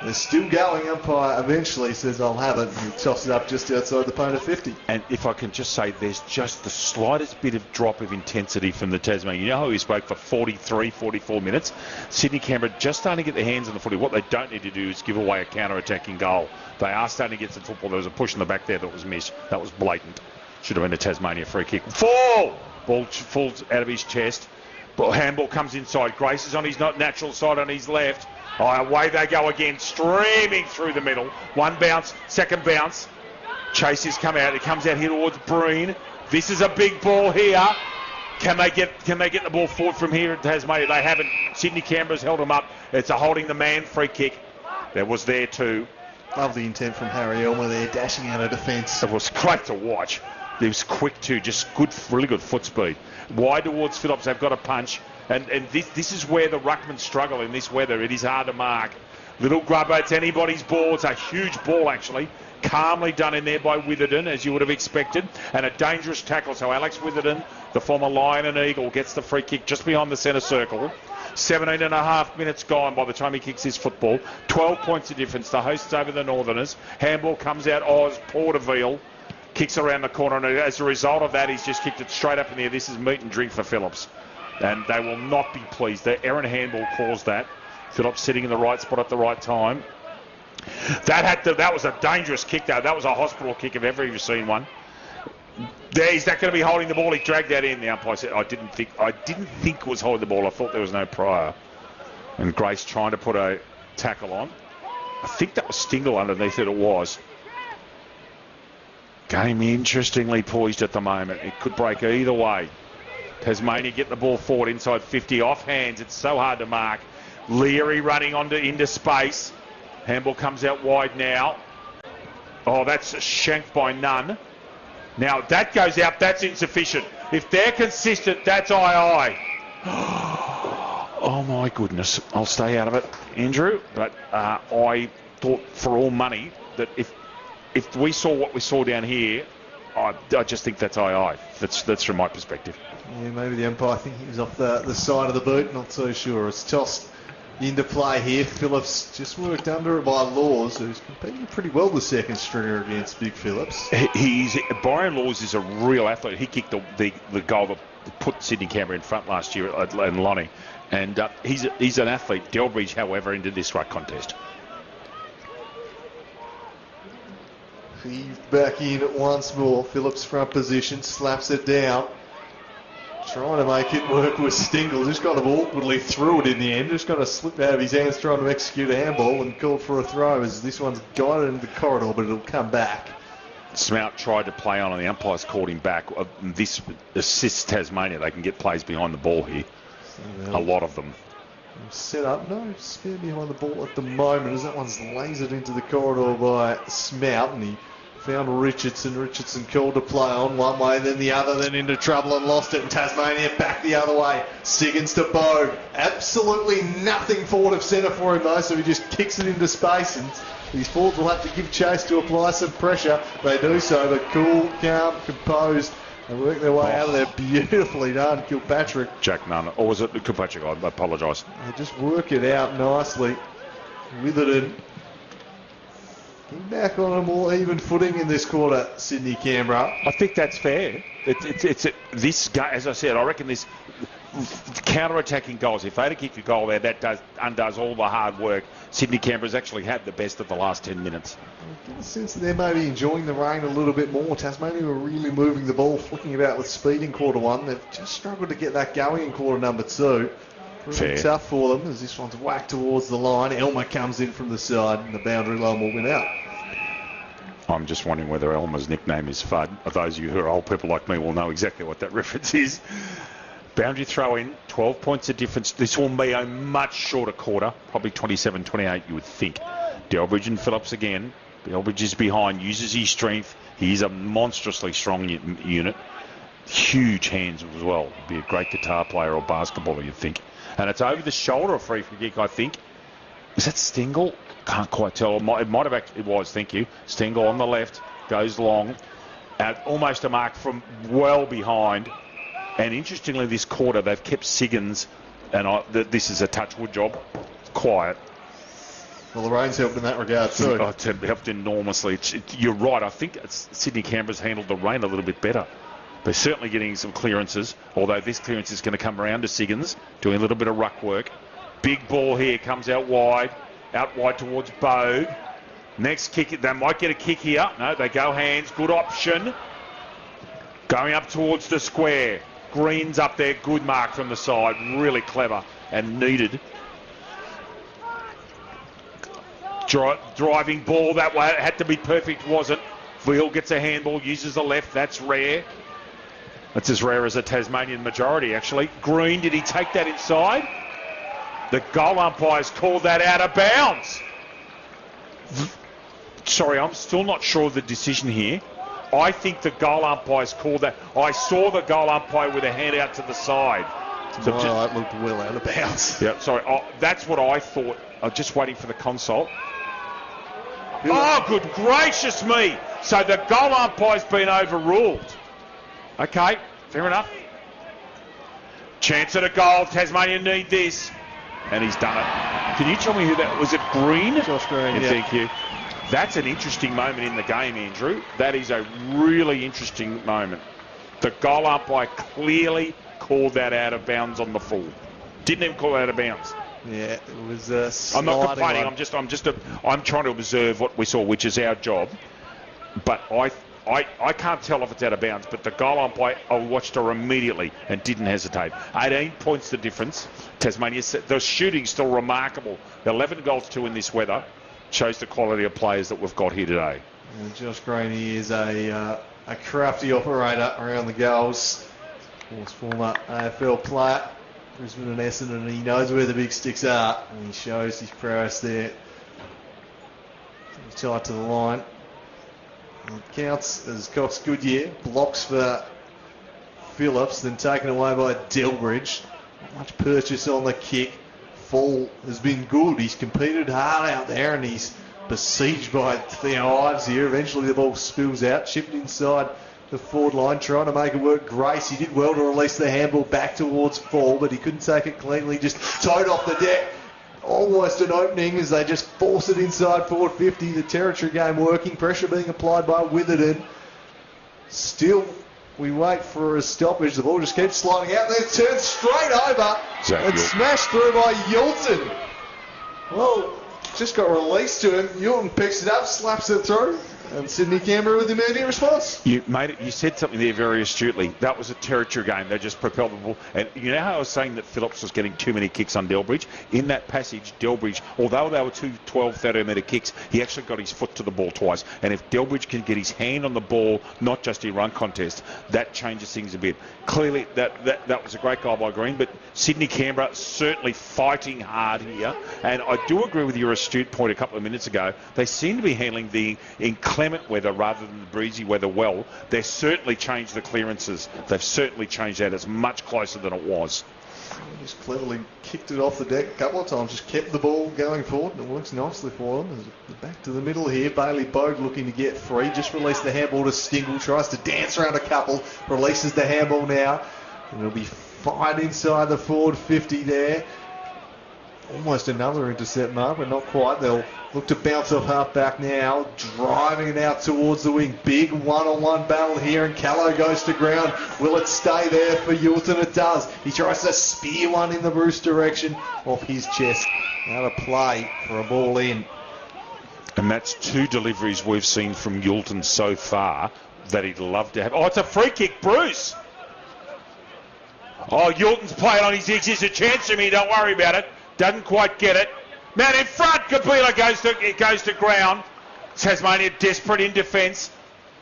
Speaker 1: They're still going. Umpire eventually says, I'll have it. And he tosses it up just outside the point of 50.
Speaker 2: And if I can just say, there's just the slightest bit of drop of intensity from the Tasmanian. You know how he spoke for 43, 44 minutes? Sydney Canberra just starting to get their hands on the footy. What they don't need to do is give away a counter-attacking goal. They are starting to get some football. There was a push in the back there that was missed. That was blatant. Should have been a Tasmania free kick. Ball falls out of his chest. But handball comes inside. Grace is on his not natural side on his left. Oh, away they go again, streaming through the middle. One bounce, second bounce. Chase has come out. It comes out here towards Breen. This is a big ball here. Can they get the ball forward from here at Tasmania? They haven't. Sydney Canberra's held them up. It's a holding the man free kick. That was there too.
Speaker 1: Love the intent from Harry Elmer there, dashing out of defence.
Speaker 2: It was great to watch. It was quick too, just good, really good foot speed. Wide towards Phillips, they've got a punch. And this is where the ruckmen struggle in this weather. It is hard to mark. Little grubber, it's anybody's ball. It's a huge ball, actually. Calmly done in there by Witherden, as you would have expected. And a dangerous tackle. So Alex Witherden, the former Lion and Eagle, gets the free kick just behind the centre circle. 17 and a half minutes gone by the time he kicks his football. 12 points of difference. The hosts over the Northerners. Handball comes out. Oz, Porterville. Kicks around the corner. And as a result of that, he's just kicked it straight up in the air. This is meat and drink for Phillips. And they will not be pleased. The errant handball caused that. Phillips sitting in the right spot at the right time. That was a dangerous kick, though. That was a hospital kick if ever you've seen one. There, he's not going to be holding the ball. He dragged that in. The umpire said, I didn't think it was holding the ball. I thought there was no prior. And Grace trying to put a tackle on. I think that was Stingle underneath it. It was. Game interestingly poised at the moment. It could break either way. Tasmania getting the ball forward inside 50, off hands. It's so hard to mark. Leary running into space. Handball comes out wide now. Oh, that's shanked by Nunn. Now, that goes out. That's insufficient. If they're consistent, that's aye. Oh, my goodness. I'll stay out of it, Andrew. But I thought for all money that if we saw what we saw down here, I just think that's aye. That's from my perspective.
Speaker 1: Yeah, maybe the umpire thinking he was off the side of the boot. Not so sure. It's tossed into play here. Phillips just worked under it by Laws, who's competing pretty well the second stringer against Big Phillips.
Speaker 2: Brian Laws is a real athlete. He kicked the goal that put Sydney Canberra in front last year at Lonnie. And he's an athlete. Delbridge, however, into this ruck contest.
Speaker 1: Heaved back in once more. Phillips front position, slaps it down. Trying to make it work with Stingle. Just got him awkwardly through it in the end. Just got to slip out of his hands trying to execute a handball and called for a throw as this one's guided into the corridor, but it'll come back.
Speaker 2: Smout tried to play on and the umpires called him back. This assists Tasmania. They can get plays behind the ball here. A lot of them.
Speaker 1: Set up. No spare behind the ball at the moment as that one's lasered into the corridor by Smout, and he found Richardson. Richardson called to play on one way, then the other, then into trouble and lost it. And Tasmania back the other way. Siggins to Bogue. Absolutely nothing forward of centre for him though, so he just kicks it into space. And these forwards will have to give chase to apply some pressure. They do so, but cool, calm, composed. They work their way out of there. Beautifully done, Kilpatrick.
Speaker 2: Jack Nunn. Or was it Kilpatrick? I apologise.
Speaker 1: They just work it out nicely. Witherden. Back on a more even footing in this quarter, Sydney Canberra.
Speaker 2: I think that's fair. This game, as I said, I reckon this counter-attacking goals. If they had to kick a goal there, that undoes all the hard work. Sydney Canberra's actually had the best of the last 10 minutes.
Speaker 1: I get a sense that they're maybe enjoying the rain a little bit more. Tasmania were really moving the ball, flicking about with speed in quarter one. They've just struggled to get that going in quarter number two. Really tough for them as this one's whacked towards the line. Elmer comes in from the side and the boundary line will win out.
Speaker 2: I'm just wondering whether Elmer's nickname is Fudd. Those of you who are old people like me will know exactly what that reference is. Boundary throw in, 12 points of difference. This will be a much shorter quarter, probably 27-28 you would think. Delbridge and Phillips again. Delbridge is behind, uses his strength. He's a monstrously strong unit. Huge hands as well. Be a great guitar player or basketballer, you'd think. And it's over the shoulder, a free kick, I think. Is that Stengel? Can't quite tell. It might have actually, it was, thank you. Stengel on the left, goes long. Almost a mark from well behind. And interestingly, this quarter, they've kept Siggins, and this is a touchwood job, quiet.
Speaker 1: Well, the rain's helped in that regard too.
Speaker 2: It's helped enormously. You're right. I think Sydney Canberra's handled the rain a little bit better. They're certainly getting some clearances, although this clearance is going to come around to Siggins, doing a little bit of ruck work. Big ball here, comes out wide towards Bogue. Next kick, they might get a kick here. No, they go hands, good option. Going up towards the square. Green's up there, good mark from the side, really clever and needed. Driving ball that way, it had to be perfect, wasn't? Veal gets a handball, uses the left, that's rare. That's as rare as a Tasmanian majority, actually. Green, did he take that inside? The goal umpires called that out of bounds. Sorry, I'm still not sure of the decision here. I think the goal umpires called that. I saw the goal umpire with a hand out to the side.
Speaker 1: So it looked well out of bounds.
Speaker 2: Yeah, sorry. That's what I thought. I'm just waiting for the consult. Oh, good gracious me. So the goal umpire's been overruled. Okay, fair enough. Chance at a goal. Tasmania need this. And he's done it. Can you tell me who that was? It Green?
Speaker 1: Josh Green, yeah.
Speaker 2: Thank you. That's an interesting moment in the game, Andrew. That is a really interesting moment. The goal umpire clearly called that out of bounds on the full. Didn't even call it out of bounds.
Speaker 1: Yeah, it was a
Speaker 2: I'm not complaining. I'm trying to observe what we saw, which is our job. But I can't tell if it's out of bounds. But the goal umpire, I watched her immediately and didn't hesitate. 18 points the difference. Tasmania, the shooting's still remarkable. 11 goals to in this weather. Shows the quality of players that we've got here today.
Speaker 1: And Josh Green is a crafty operator around the goals. Of course, former AFL player, Brisbane and Essendon, and he knows where the big sticks are. And he shows his prowess there. He's tight to the line. And it counts as Cox Goodyear blocks for Phillips, then taken away by Delbridge. Not much purchase on the kick. Fall has been good. He's competed hard out there and he's besieged by Theo Ives here. Eventually the ball spills out, chipped inside the forward line, trying to make it work. Grace, he did well to release the handball back towards Fall, but he couldn't take it cleanly. Just towed off the deck. almost an opening as they just force it inside forward 50. The territory game working, pressure being applied by Witherden. Still, we wait for a stoppage. The ball just keeps sliding out. Then it turns straight over. It's smashed through by Yulton. Well, just got released to him. Yulton picks it up, slaps it through. And Sydney Canberra with the immediate response.
Speaker 2: You said something there very astutely. That was a territory game. They just propelled the ball. And you know how I was saying that Phillips was getting too many kicks on Delbridge? In that passage, Delbridge, although they were two 12, 13-metre kicks, he actually got his foot to the ball twice. And if Delbridge can get his hand on the ball, not just in run contest, that changes things a bit. Clearly, that was a great goal by Green, but Sydney Canberra certainly fighting hard here. And I do agree with your astute point a couple of minutes ago. They seem to be handling the inclement weather rather than the breezy weather well. They've certainly changed the clearances. They've certainly changed that. It's much closer than it was.
Speaker 1: Just cleverly kicked it off the deck a couple of times. Just kept the ball going forward. And it works nicely for them. Back to the middle here. Bailey Bogue looking to get free. Just released the handball to Stingle. Tries to dance around a couple. Releases the handball now. And it'll be fired inside the forward 50 there. Almost another intercept mark, but not quite. They'll look to bounce off half back now, driving it out towards the wing. Big one-on-one battle here, and Callow goes to ground. Will it stay there for Yulton? It does. He tries to spear one in the Bruce direction off his chest. Out of play for a ball in.
Speaker 2: And that's two deliveries we've seen from Yulton so far that he'd love to have. Oh, it's a free kick, Bruce. Oh, Yulton's playing on his edge. There's a chance for me. Don't worry about it. Doesn't quite get it. Man in front. Kapila goes to ground. Tasmania desperate in defence.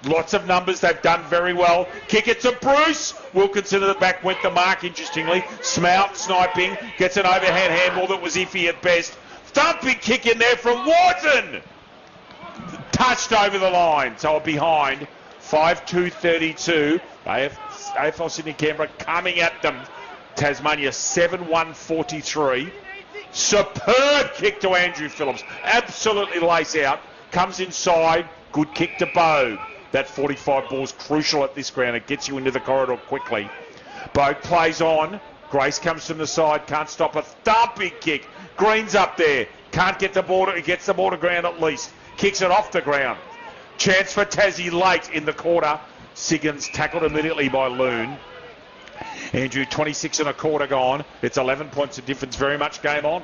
Speaker 2: Lots of numbers. They've done very well. Kick it to Bruce. Wilkinson at the back went the mark, interestingly. Smout sniping. Gets an overhand handball that was iffy at best. Thumping kick in there from Wharton. Touched over the line. So behind. 5-2-32. AFL Sydney Canberra coming at them. Tasmania 7-1-43. Superb kick to Andrew Phillips. Absolutely lace out. Comes inside. Good kick to Bogue. That 45 ball's crucial at this ground. It gets you into the corridor quickly. Bogue plays on. Grace comes from the side. Can't stop a thumping kick. Green's up there. Can't get the ball. He gets the ball to ground at least. Kicks it off the ground. Chance for Tassie late in the quarter. Siggins tackled immediately by Loon. Andrew, 26 and a quarter gone. It's 11 points of difference. Very much game on.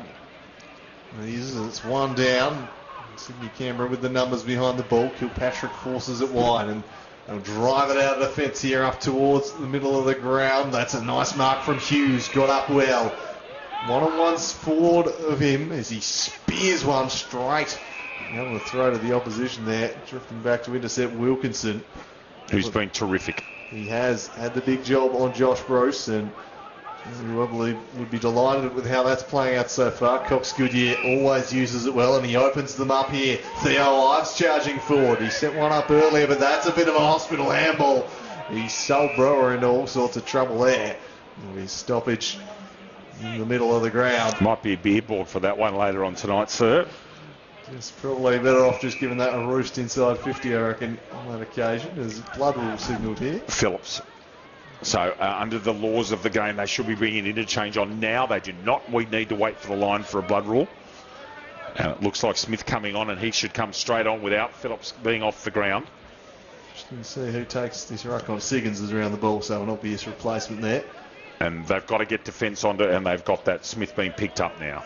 Speaker 1: It's one down. Sydney Canberra with the numbers behind the ball. Kilpatrick forces it wide and they'll drive it out of defence here up towards the middle of the ground. That's a nice mark from Hughes. Got up well. One-on-one's forward of him as he spears one straight down the throat of the opposition there. Drifting back to intercept Wilkinson.
Speaker 2: Who's been terrific.
Speaker 1: He has had the big job on Josh Bruce, and you probably would be delighted with how that's playing out so far. Cox Goodyear always uses it well, and he opens them up here. Theo Ives charging forward. He sent one up earlier, but that's a bit of a hospital handball. He sold Brewer into all sorts of trouble there. His stoppage in the middle of the ground.
Speaker 2: Might be a beer board for that one later on tonight, sir.
Speaker 1: Just probably better off just giving that a roost inside 50, I reckon, on that occasion. There's blood rule signalled here.
Speaker 2: Phillips. So under the laws of the game, they should be bringing interchange on now. They do not. We need to wait for the line for a blood rule. And it looks like Smith coming on, and he should come straight on without Phillips being off the ground.
Speaker 1: Just going to see who takes this ruck on. Siggins is around the ball, so an obvious replacement there.
Speaker 2: And they've got to get defence onto it, and they've got that Smith being picked up now.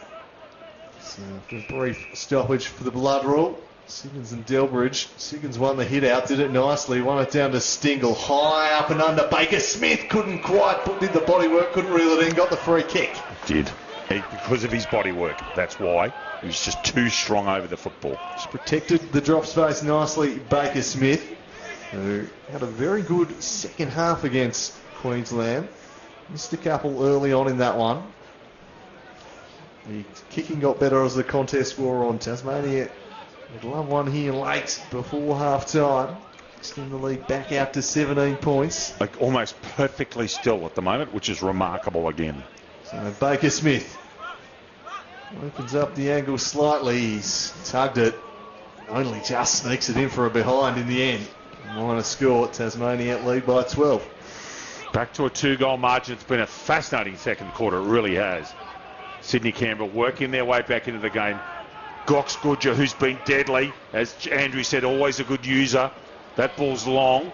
Speaker 1: So after a brief stoppage for the blood rule, Siggins and Delbridge. Siggins won the hit out, did it nicely, won it down to Stingle, high up and under. Baker Smith couldn't quite did the body work, couldn't reel it in, got the free kick.
Speaker 2: Because of his body work, that's why. He was just too strong over the football.
Speaker 1: Just protected the drop space nicely, Baker Smith, who had a very good second half against Queensland. Missed a couple early on in that one. The kicking got better as the contest wore on. Tasmania would love one here late before half-time. Extend the lead back out to 17 points.
Speaker 2: Like almost perfectly still at the moment, which is remarkable again.
Speaker 1: So Baker Smith opens up the angle slightly. He's tugged it. Only just sneaks it in for a behind in the end. Minor score, Tasmania lead by 12.
Speaker 2: Back to a 2-goal margin. It's been a fascinating second quarter. It really has. Sydney Canberra working their way back into the game. Gox Goodger, who's been deadly, as Andrew said, always a good user. That ball's long.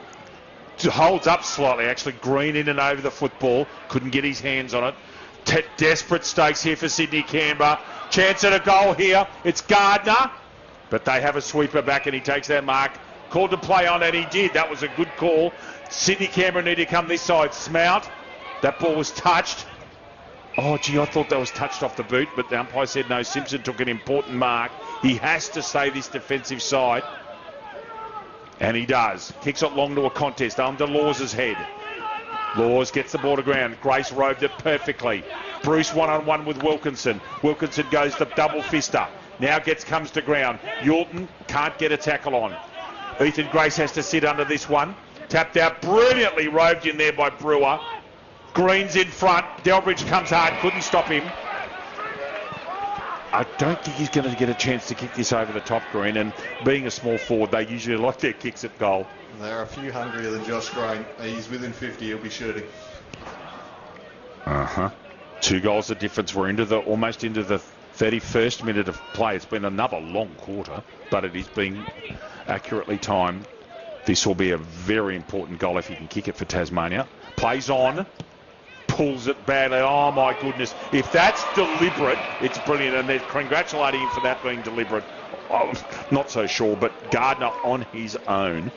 Speaker 2: Holds up slightly, actually. Green in and over the football. Couldn't get his hands on it. Desperate stakes here for Sydney Canberra. Chance at a goal here. It's Gardner. But they have a sweeper back and he takes that mark. Called to play on, and he did. That was a good call. Sydney Canberra need to come this side. Smout. That ball was touched. Oh, gee, I thought that was touched off the boot, but the umpire said no. Simpson took an important mark. He has to stay this defensive side. And he does. Kicks it long to a contest under Lawes' head. Lawes gets the ball to ground. Grace roved it perfectly. Bruce one-on-one with Wilkinson. Wilkinson goes to double fister. Now comes to ground. Yulton can't get a tackle on. Ethan Grace has to sit under this one. Tapped out, brilliantly roved in there by Brewer. Green's in front. Delbridge comes hard, couldn't stop him. I don't think he's going to get a chance to kick this over the top, Green, and being a small forward, they usually like their kicks at goal.
Speaker 1: They're a few hungrier than Josh Green. He's within 50, he'll be shooting.
Speaker 2: 2 goals of difference. We're almost into the 31st minute of play. It's been another long quarter, but it is being accurately timed. This will be a very important goal if he can kick it for Tasmania. Plays on. Pulls it badly. Oh my goodness. If that's deliberate, it's brilliant, and they're congratulating him for that being deliberate. I'm not so sure, but Gardner on his own,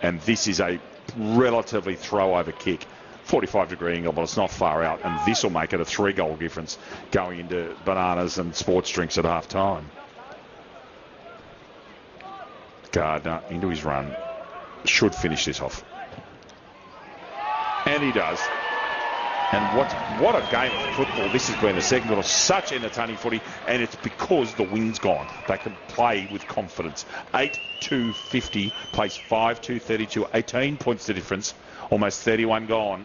Speaker 2: and this is a relatively throw-over kick. 45-degree angle, but it's not far out, and this will make it a 3-goal difference going into bananas and sports drinks at half-time. Gardner into his run. Should finish this off. And he does. And what a game of football this has been. The second quarter, such entertaining footy, and it's because the wind's gone. They can play with confidence. 8-2-50, plays 5-2-32, 18 points the difference, almost 31 gone.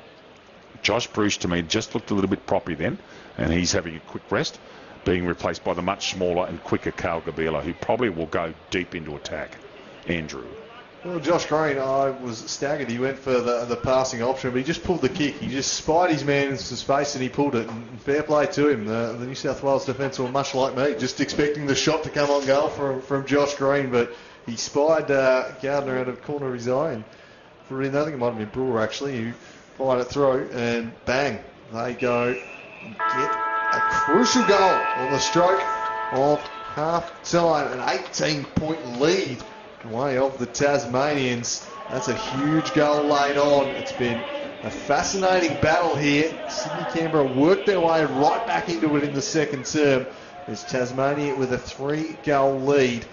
Speaker 2: Josh Bruce, to me, just looked a little bit proppy then, and he's having a quick rest, being replaced by the much smaller and quicker Cal Gabila, who probably will go deep into attack. Andrew.
Speaker 1: Well, Josh Green, I was staggered. He went for the passing option, but he just pulled the kick. He just spied his man into space and he pulled it. And fair play to him. The New South Wales defence were much like me, just expecting the shot to come on goal from Josh Green, but he spied Gardner out of the corner of his eye. And for I think it might have been Brewer actually, who fired it through, and bang, they go and get a crucial goal on the stroke of half-time, an 18-point lead way of the Tasmanians. That's a huge goal laid on. It's been a fascinating battle here. Sydney Canberra worked their way right back into it in the second term. There's Tasmania with a 3-goal lead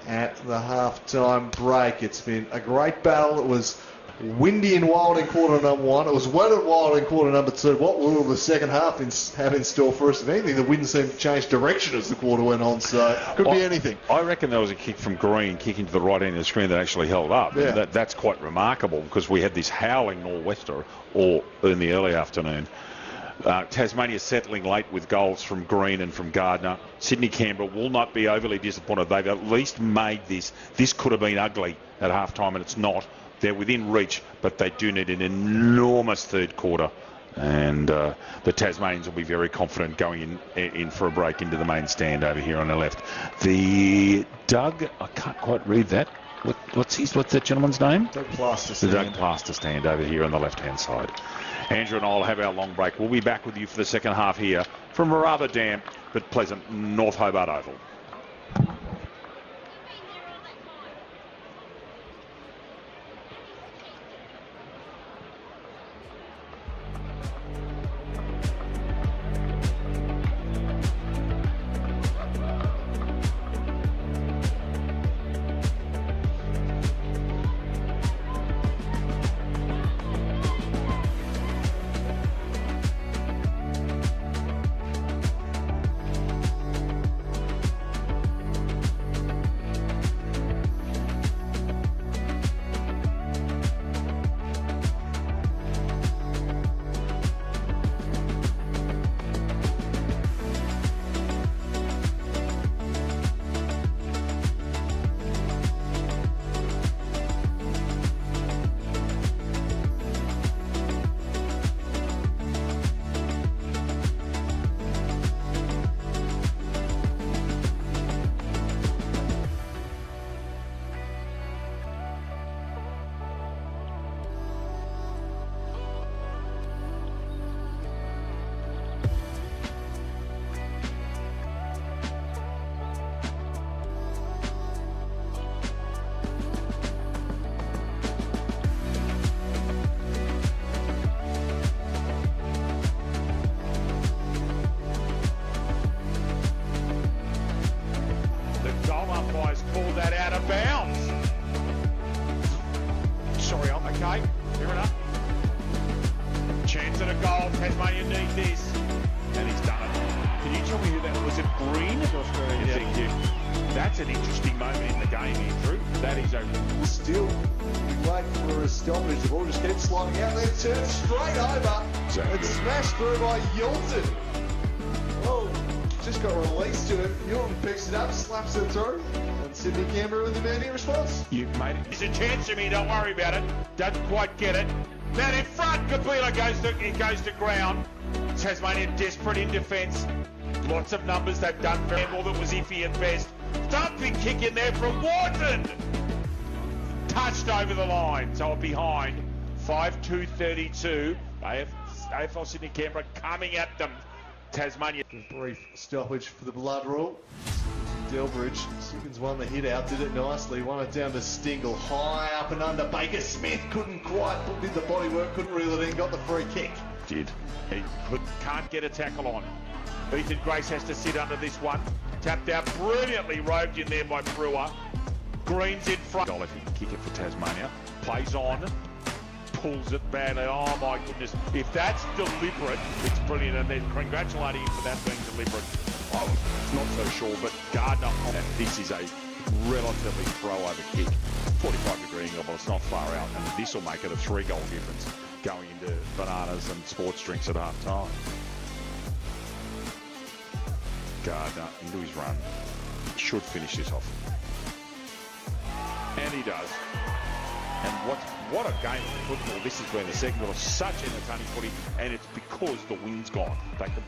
Speaker 1: at the half-time break. It's been a great battle. It was windy and wild in quarter number 1. It was wet and wild in quarter number 2. What will the second half have in store for us? If anything, the wind seemed to change direction as the quarter went on, so it could be anything.
Speaker 2: I reckon there was a kick from Green, kicking to the right end of the screen that actually held up.
Speaker 1: Yeah.
Speaker 2: That's quite remarkable because we had this howling nor'wester in the early afternoon. Tasmania settling late with goals from Green and from Gardner. Sydney Canberra will not be overly disappointed. They've at least made this. This could have been ugly at half-time, and it's not. They're within reach, but they do need an enormous third quarter. And the Tasmanians will be very confident going in for a break into the main stand over here on the left. The Doug, I can't quite read that. What's that gentleman's name?
Speaker 1: Doug Plaster stand.
Speaker 2: The Doug Plaster stand over here on the left-hand side. Andrew and I will have our long break. We'll be back with you for the second half here from a rather damp but pleasant North Hobart Oval. Was it Green?
Speaker 1: Josh Green, yeah.
Speaker 2: Thank you. That's an interesting moment in the game here, Drew. That is a...
Speaker 1: Still wait for a stoppage. The ball just keeps sliding out there, turns straight over.
Speaker 2: Exactly.
Speaker 1: It's smashed through by Yilton. Oh, just got released to him. Yilton picks it up, slaps it through. And Sydney Canberra with the immediate response.
Speaker 2: You've made it. There's a chance to me, don't worry about it. Doesn't quite get it. Now in front, Kapila goes to ground. Tasmania desperate in defence. Lots of numbers they've done for him, all that was iffy at best. Thumping kick in there from Wharton. Touched over the line, so behind. 5-2-32. AFL Sydney Canberra coming at them. Tasmania.
Speaker 1: Brief stoppage for the blood rule. Delbridge, Siggins won the hit out, did it nicely, won it down to Stingle, high up and under. Baker Smith couldn't quite did the body work, couldn't reel it in, got the free kick.
Speaker 2: Did. He can't get a tackle on. Ethan Grace has to sit under this one. Tapped out, brilliantly roved in there by Brewer. Green's in front. If he can kick it for Tasmania. Plays on. Pulls it badly. Oh my goodness. If that's deliberate, it's brilliant. And they're congratulating him for that being deliberate. I was not so sure, but Gardner. And this is a relatively throw-over kick. 45-degree angle, but it's not far out. And this will make it a 3-goal difference going into bananas and sports drinks at half time. Gardner into his run. Should finish this off. And he does. And what a game of football this has been. The second quarter, such entertaining footy, and it's because the wind's gone. They can...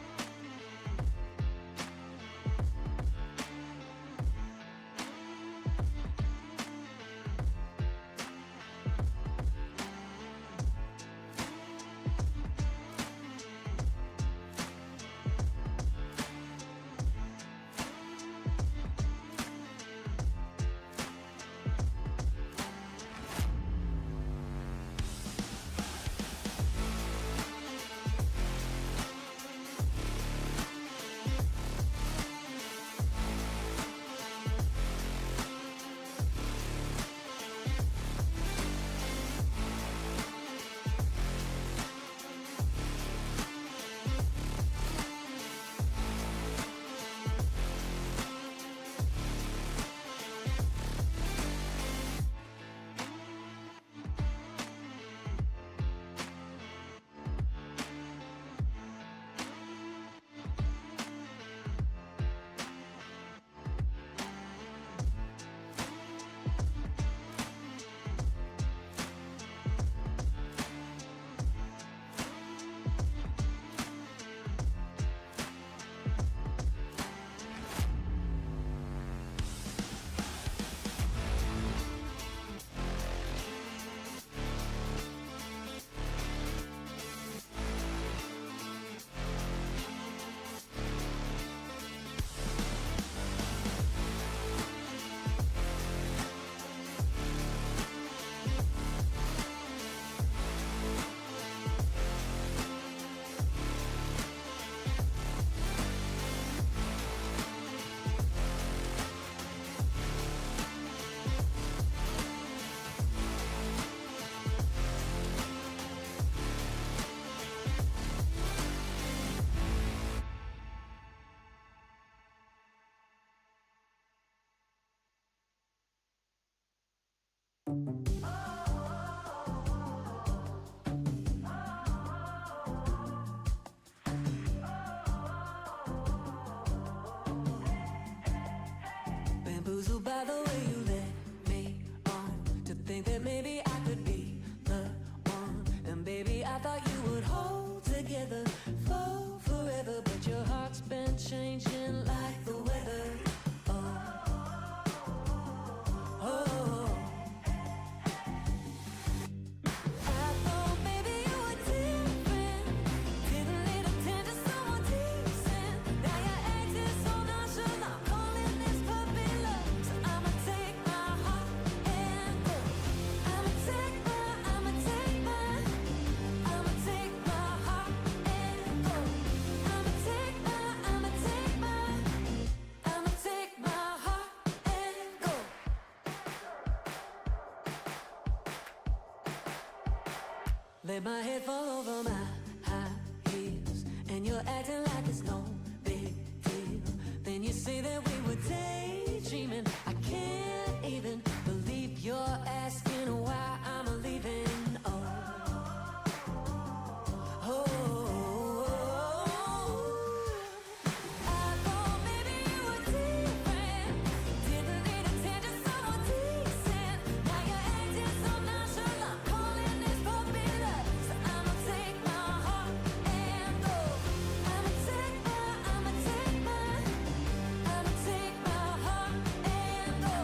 Speaker 3: Bamboozled by the way you led me on to think that maybe I could be the one. And baby, I thought you would hold together for forever, but your heart's been changing like the weather. Oh. I thought maybe you were different, didn't need attention, someone decent. Now you're acting so nonchalant, calling this puppy love. So I'ma take my heart and go. I'ma take my heart and go. I'ma take my heart and go. Let my head fall over my high heels, and you're acting like it's no big deal. When you say that we were daydreaming, I can't even believe you're asking why I'm leaving. I thought maybe you were different. Didn't need attention, someone decent. Now you're acting so nonchalant, calling this puppy love. So I'ma take my heart and go. I'ma take my heart and go.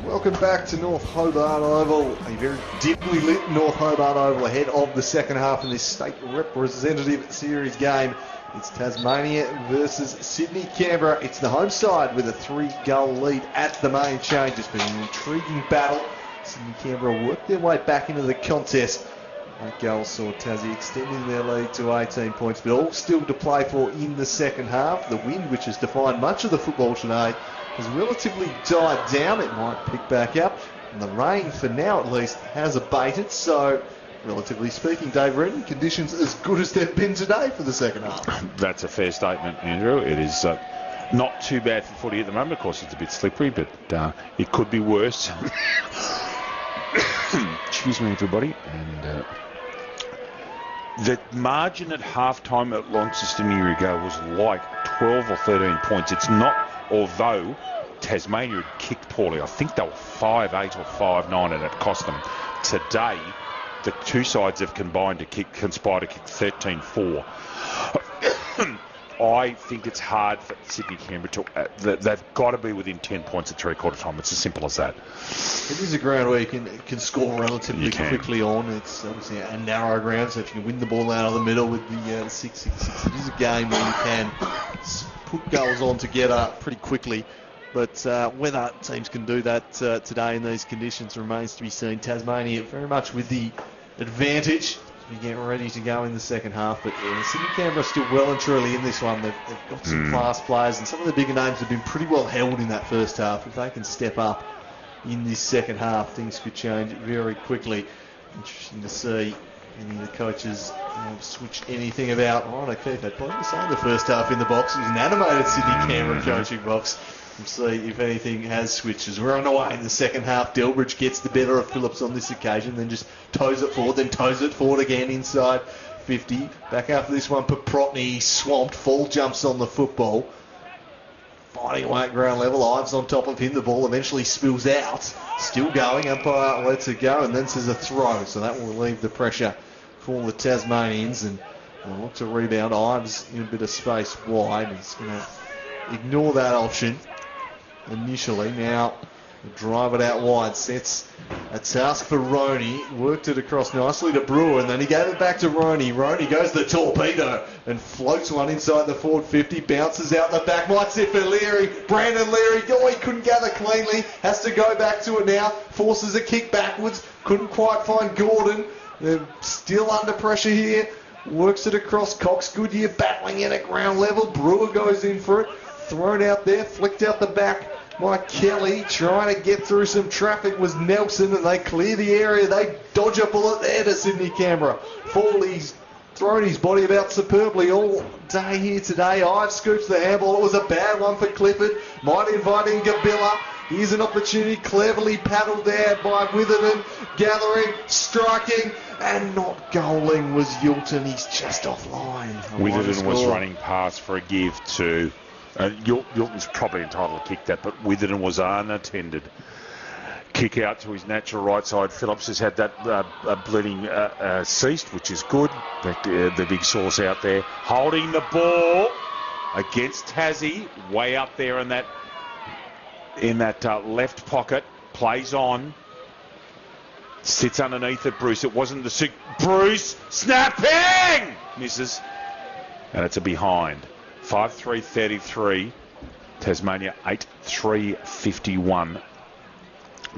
Speaker 1: Welcome back to North Hobart Oval, a very dimly lit North Hobart Oval ahead of the second half in this state representative series game. It's Tasmania versus Sydney Canberra. It's the home side with a 3-goal lead at the main change. It's been an intriguing battle. Sydney Canberra worked their way back into the contest. That goal saw Tassie extending their lead to 18 points, but all still to play for in the second half. The wind, which has defined much of the football today, has relatively died down. It might pick back up. And the rain, for now at least, has abated. So, relatively speaking, Dave Renton, conditions as good as they've been today for the second half.
Speaker 2: That's a fair statement, Andrew. It is not too bad for footy at the moment. Of course, it's a bit slippery, but it could be worse. Excuse me, everybody. And the margin at halftime at Launceston a year ago was like 12 or 13 points. It's not, although Tasmania had kicked poorly. I think they were 5-8 or 5-9, and it cost them. Today, the two sides have combined to conspire to kick 13-4. I think it's hard for Sydney Canberra to. They've got to be within 10 points at three-quarter time. It's as simple as that.
Speaker 1: It is a ground where you can score relatively quickly on. It's obviously a narrow ground, so if you can win the ball out of the middle with the 6-6-6, it is a game where you can put goals on together pretty quickly. But whether teams can do that today in these conditions remains to be seen. Tasmania very much with the advantage. We get ready to go in the second half, but Sydney Canberra are still well and truly in this one. They've got some class players, and some of the bigger names have been pretty well held in that first half. If they can step up in this second half, things could change very quickly. Interesting to see any of the coaches switch anything about. Ryan O'Keefe had plenty to say in the first half in the box. It was an animated Sydney Canberra coaching box. We'll see if anything has switched. As we're on the way in the second half, Delbridge gets the better of Phillips on this occasion, then just toes it forward, then toes it forward again inside 50. Back after this one, Paprotny swamped, full jumps on the football. Fighting away at ground level, Ives on top of him, the ball eventually spills out. Still going, umpire lets it go and then says a throw, so that will relieve the pressure for the Tasmanians, and they'll look to rebound. Ives in a bit of space wide, he's going to ignore that option initially. Now drive it out wide, sets a task for Roney, worked it across nicely to Brewer, and then he gave it back to Roney. Roney goes the torpedo and floats one inside the forward 50, bounces out the back, might sit for Leary, Brandon Leary, he couldn't gather cleanly, has to go back to it now, forces a kick backwards, couldn't quite find Gordon. They're still under pressure here, works it across Cox, Goodyear battling in at ground level, Brewer goes in for it, thrown out there, flicked out the back by Kelly, trying to get through some traffic was Nelson, and they clear the area. They dodge a bullet there to Sydney Canberra. Fawley's thrown his body about superbly all day here today. Ives scoops the handball. It was a bad one for Clifford. Might invite in Gabilla. Here's an opportunity, cleverly paddled there by Witherden, gathering, striking, and not goaling was Yulton. He's just offline.
Speaker 2: Witherden was running past for a give to... Yulton's probably entitled to kick that, but Witherden was unattended. Kick out to his natural right side. Phillips has had that bleeding ceased, which is good. The big source out there. Holding the ball against Tassie, way up there in that left pocket. Plays on. Sits underneath it, Bruce. It wasn't the... Bruce snapping! Misses. And it's a behind. 5-3-33, Tasmania 8-3-51.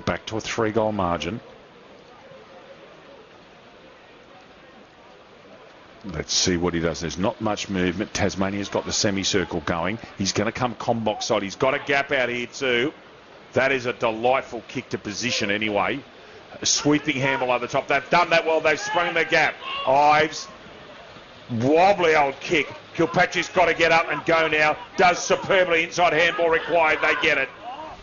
Speaker 2: Back to a 3-goal margin. Let's see what he does. There's not much movement. Tasmania's got the semicircle going. He's going to come combox side. He's got a gap out here too. That is a delightful kick to position anyway. A sweeping handball over the top. They've done that well. They've sprung the gap. Ives, wobbly old kick. Kilpatrick's got to get up and go now. Does superbly. Inside handball required. They get it.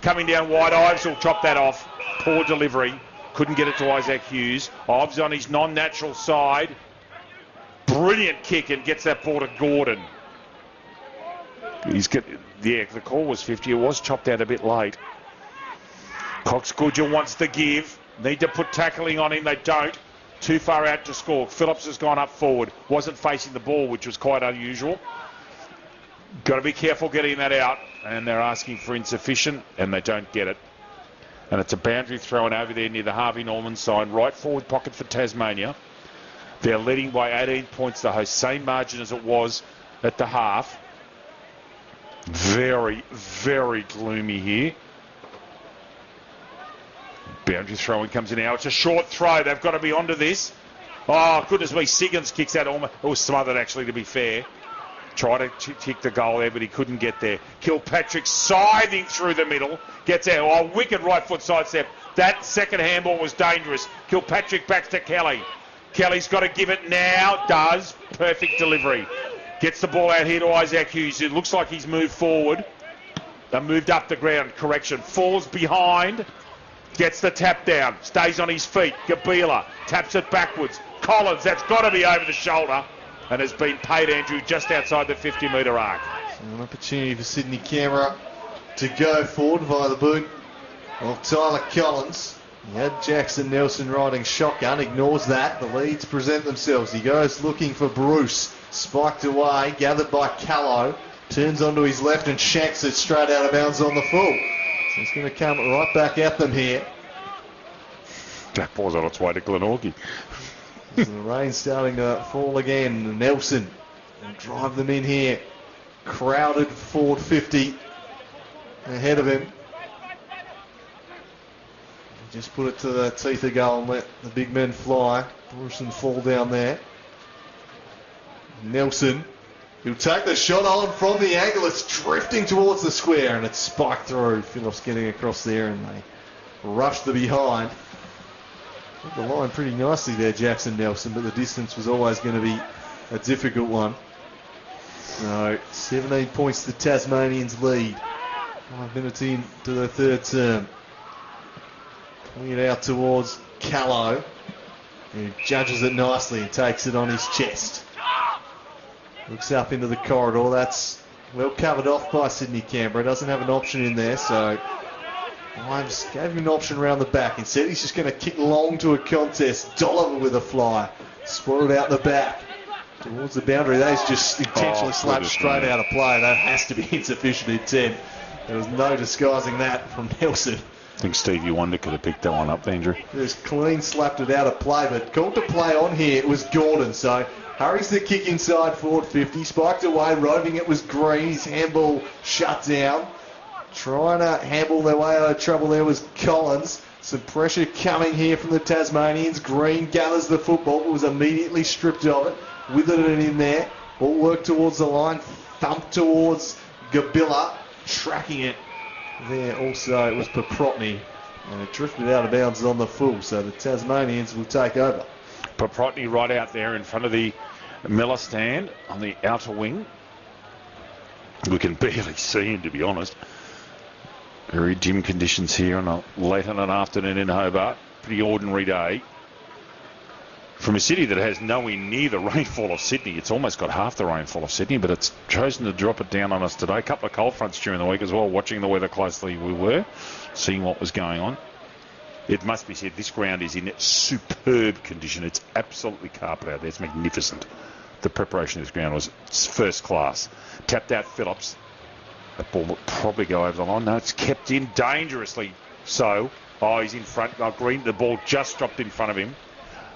Speaker 2: Coming down wide. Ives will chop that off. Poor delivery. Couldn't get it to Isaac Hughes. Ives on his non-natural side. Brilliant kick and gets that ball to Gordon. The call was 50. It was chopped out a bit late. Cox Goodyear wants to give. Need to put tackling on him. They don't. Too far out to score. Phillips has gone up forward. Wasn't facing the ball, which was quite unusual. Got to be careful getting that out. And they're asking for insufficient, and they don't get it. And it's a boundary thrown over there near the Harvey Norman sign, right forward pocket for Tasmania. They're leading by 18 points, the host. Same margin as it was at the half. Very, very gloomy here. Boundary throwing comes in now. It's a short throw. They've got to be onto this. Oh, goodness me. Siggins kicks out almost. It was smothered, actually, to be fair. Tried to kick the goal there, but he couldn't get there. Kilpatrick scything through the middle. Gets out. Oh, wicked right foot sidestep. That second handball was dangerous. Kilpatrick back to Kelly. Kelly's got to give it now. Does. Perfect delivery. Gets the ball out here to Isaac Hughes. It looks like he's moved forward. They moved up the ground. Correction. Falls behind. Gets the tap down. Stays on his feet. Gabila taps it backwards. Collins, that's got to be over the shoulder. And has been paid, Andrew, just outside the 50-metre arc.
Speaker 1: So an opportunity for Sydney Canberra to go forward via the boot of Tyler Collins. He had Jackson Nelson riding shotgun. Ignores that. The leads present themselves. He goes looking for Bruce. Spiked away. Gathered by Callow. Turns onto his left and shanks it straight out of bounds on the full. So it's going to come right back at them here.
Speaker 2: That ball's on its way to Glenorchy.
Speaker 1: The rain's starting to fall again. Nelson will drive them in here. Crowded forward 50 ahead of him. Just put it to the teeth of goal and let the big men fly. Bruce and fall down there. Nelson, he'll take the shot on from the angle. It's drifting towards the square and it's spiked through. Phillips getting across there and they rush the behind. The line pretty nicely there, Jackson Nelson, but the distance was always going to be a difficult one. So 17 points the Tasmanians lead. 5 minutes into the third term. Pulling it out towards Callow, who judges it nicely and takes it on his chest. Looks up into the corridor. That's well covered off by Sydney Canberra. Doesn't have an option in there, so Ives gave him an option around the back. Instead, he's just going to kick long to a contest. Dolliver with a fly. Spotted out the back towards the boundary. That is just intentionally slapped straight out of play. That has to be insufficient intent. There was no disguising that from Nelson.
Speaker 2: I think Stevie Wonder could have picked that one up, Andrew.
Speaker 1: It was clean slapped it out of play, but called to play on here. It was Gordon, so hurries the kick inside forward 50. Spiked away, roving it was Green. His handball shut down. Trying to handle their way out of trouble there was Collins. Some pressure coming here from the Tasmanians. Green gathers the football, but was immediately stripped of it. Withered it in there. Ball worked towards the line. Thumped towards Gabila. Tracking it there also, it was Paprotny. And it drifted out of bounds on the full, so the Tasmanians will take over.
Speaker 2: Paprotny right out there in front of the Miller stand on the outer wing. We can barely see him, to be honest. Very dim conditions here on a late on an afternoon in Hobart. Pretty ordinary day. From a city that has nowhere near the rainfall of Sydney. It's almost got half the rainfall of Sydney, but it's chosen to drop it down on us today. A couple of cold fronts during the week as well. Watching the weather closely we were, seeing what was going on. It must be said, this ground is in superb condition. It's absolutely carpet out there. It's magnificent. The preparation of this ground was first class. Tapped out Phillips. That ball will probably go over the line. No, it's kept in dangerously so. Oh, he's in front. Oh, Green, the ball just dropped in front of him.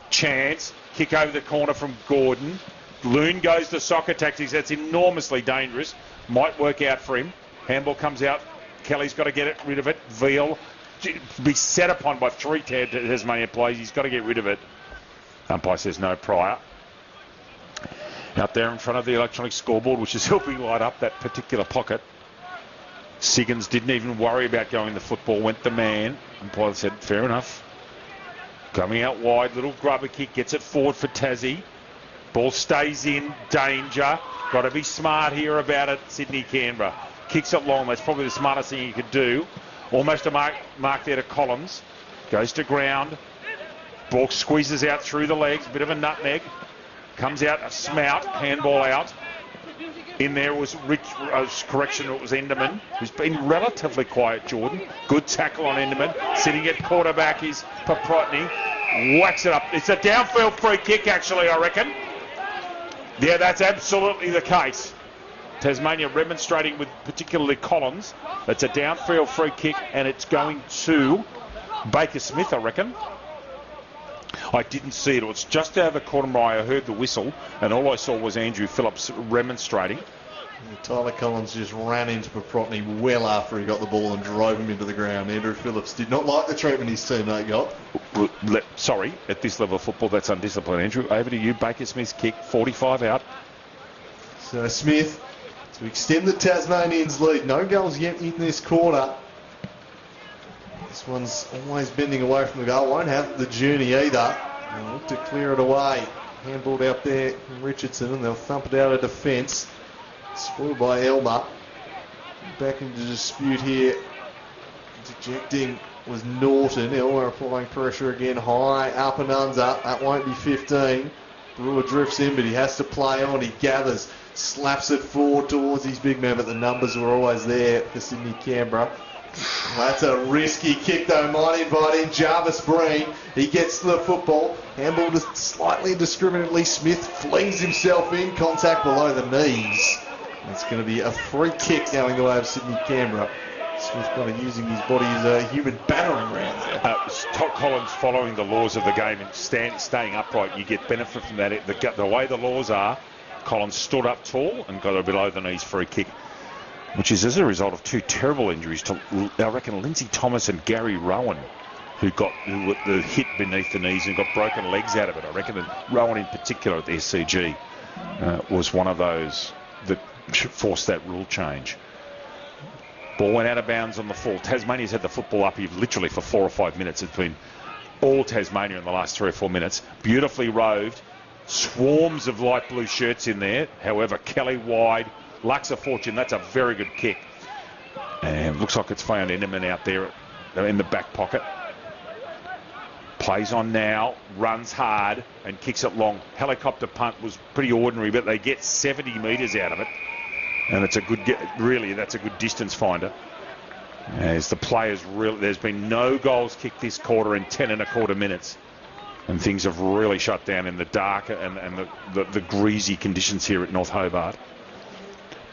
Speaker 2: Chance. Kick over the corner from Gordon. Loon goes to soccer tactics. That's enormously dangerous. Might work out for him. Handball comes out. Kelly's got to get rid of it. Veal be set upon by 3 Tasmania players. He's got to get rid of it. Umpire says no prior. Out there in front of the electronic scoreboard, which is helping light up that particular pocket. Siggins didn't even worry about going the football, went the man. Umpire said, fair enough. Coming out wide, little grubber kick, gets it forward for Tassie. Ball stays in, danger. Got to be smart here about it, Sydney Canberra. Kicks it long, that's probably the smartest thing you could do. Almost a mark there to Collins. Goes to ground. Ball squeezes out through the legs, bit of a nutmeg. Comes out, a smout, handball out. In there was correction, it was Enderman, who's been relatively quiet, Jordan. Good tackle on Enderman. Sitting at quarterback is Paprotny. Whacks it up. It's a downfield free kick, actually, I reckon. Yeah, that's absolutely the case. Tasmania remonstrating with particularly Collins. It's a downfield free kick, and it's going to Baker Smith, I reckon. I didn't see it. It was just over Cornbury. I heard the whistle, and all I saw was Andrew Phillips remonstrating.
Speaker 1: Tyler Collins just ran into Paprotny well after he got the ball and drove him into the ground. Andrew Phillips did not like the treatment his teammate got.
Speaker 2: Sorry, at this level of football, that's undisciplined. Andrew, over to you. Baker Smith's kick, 45 out.
Speaker 1: So Smith to extend the Tasmanians' lead. No goals yet in this quarter. This one's always bending away from the goal. Won't have the journey either. They'll look to clear it away. Handballed out there from Richardson, and they'll thump it out of defence. Spoiled by Elmer. Back into dispute here. Dejecting was Norton. Elmer applying pressure again. High, up and under. That won't be 15. Brewer drifts in, but he has to play on. He gathers, slaps it forward towards his big man, but the numbers were always there for Sydney Canberra. That's a risky kick though, might invite in Jarvis Breen. He gets to the football, handballed slightly indiscriminately. Smith flings himself in, contact below the knees. It's going to be a free kick going the way of Sydney Canberra. Smith kind of using his body as a human battering ram there.
Speaker 2: Collins following the laws of the game and staying upright. You get benefit from that. The way the laws are, Collins stood up tall and got a below the knees free kick, which is as a result of two terrible injuries to, I reckon, Lindsay Thomas and Gary Rowan, who got the hit beneath the knees and got broken legs out of it. I reckon that Rowan in particular at the SCG was one of those that forced that rule change. Ball went out of bounds on the full. Tasmania's had the football up here literally for 4 or 5 minutes. It's been all Tasmania in the last 3 or 4 minutes. Beautifully roved. Swarms of light blue shirts in there. However, Kelly wide. Lux a fortune. That's a very good kick. And looks like it's found Enderman out there in the back pocket. Plays on now. Runs hard and kicks it long. Helicopter punt was pretty ordinary, but they get 70 metres out of it. And it's a good, really, that's a good distance finder. As the players really, there's been no goals kicked this quarter in 10 1/4 minutes. And things have really shut down in the dark and the greasy conditions here at North Hobart.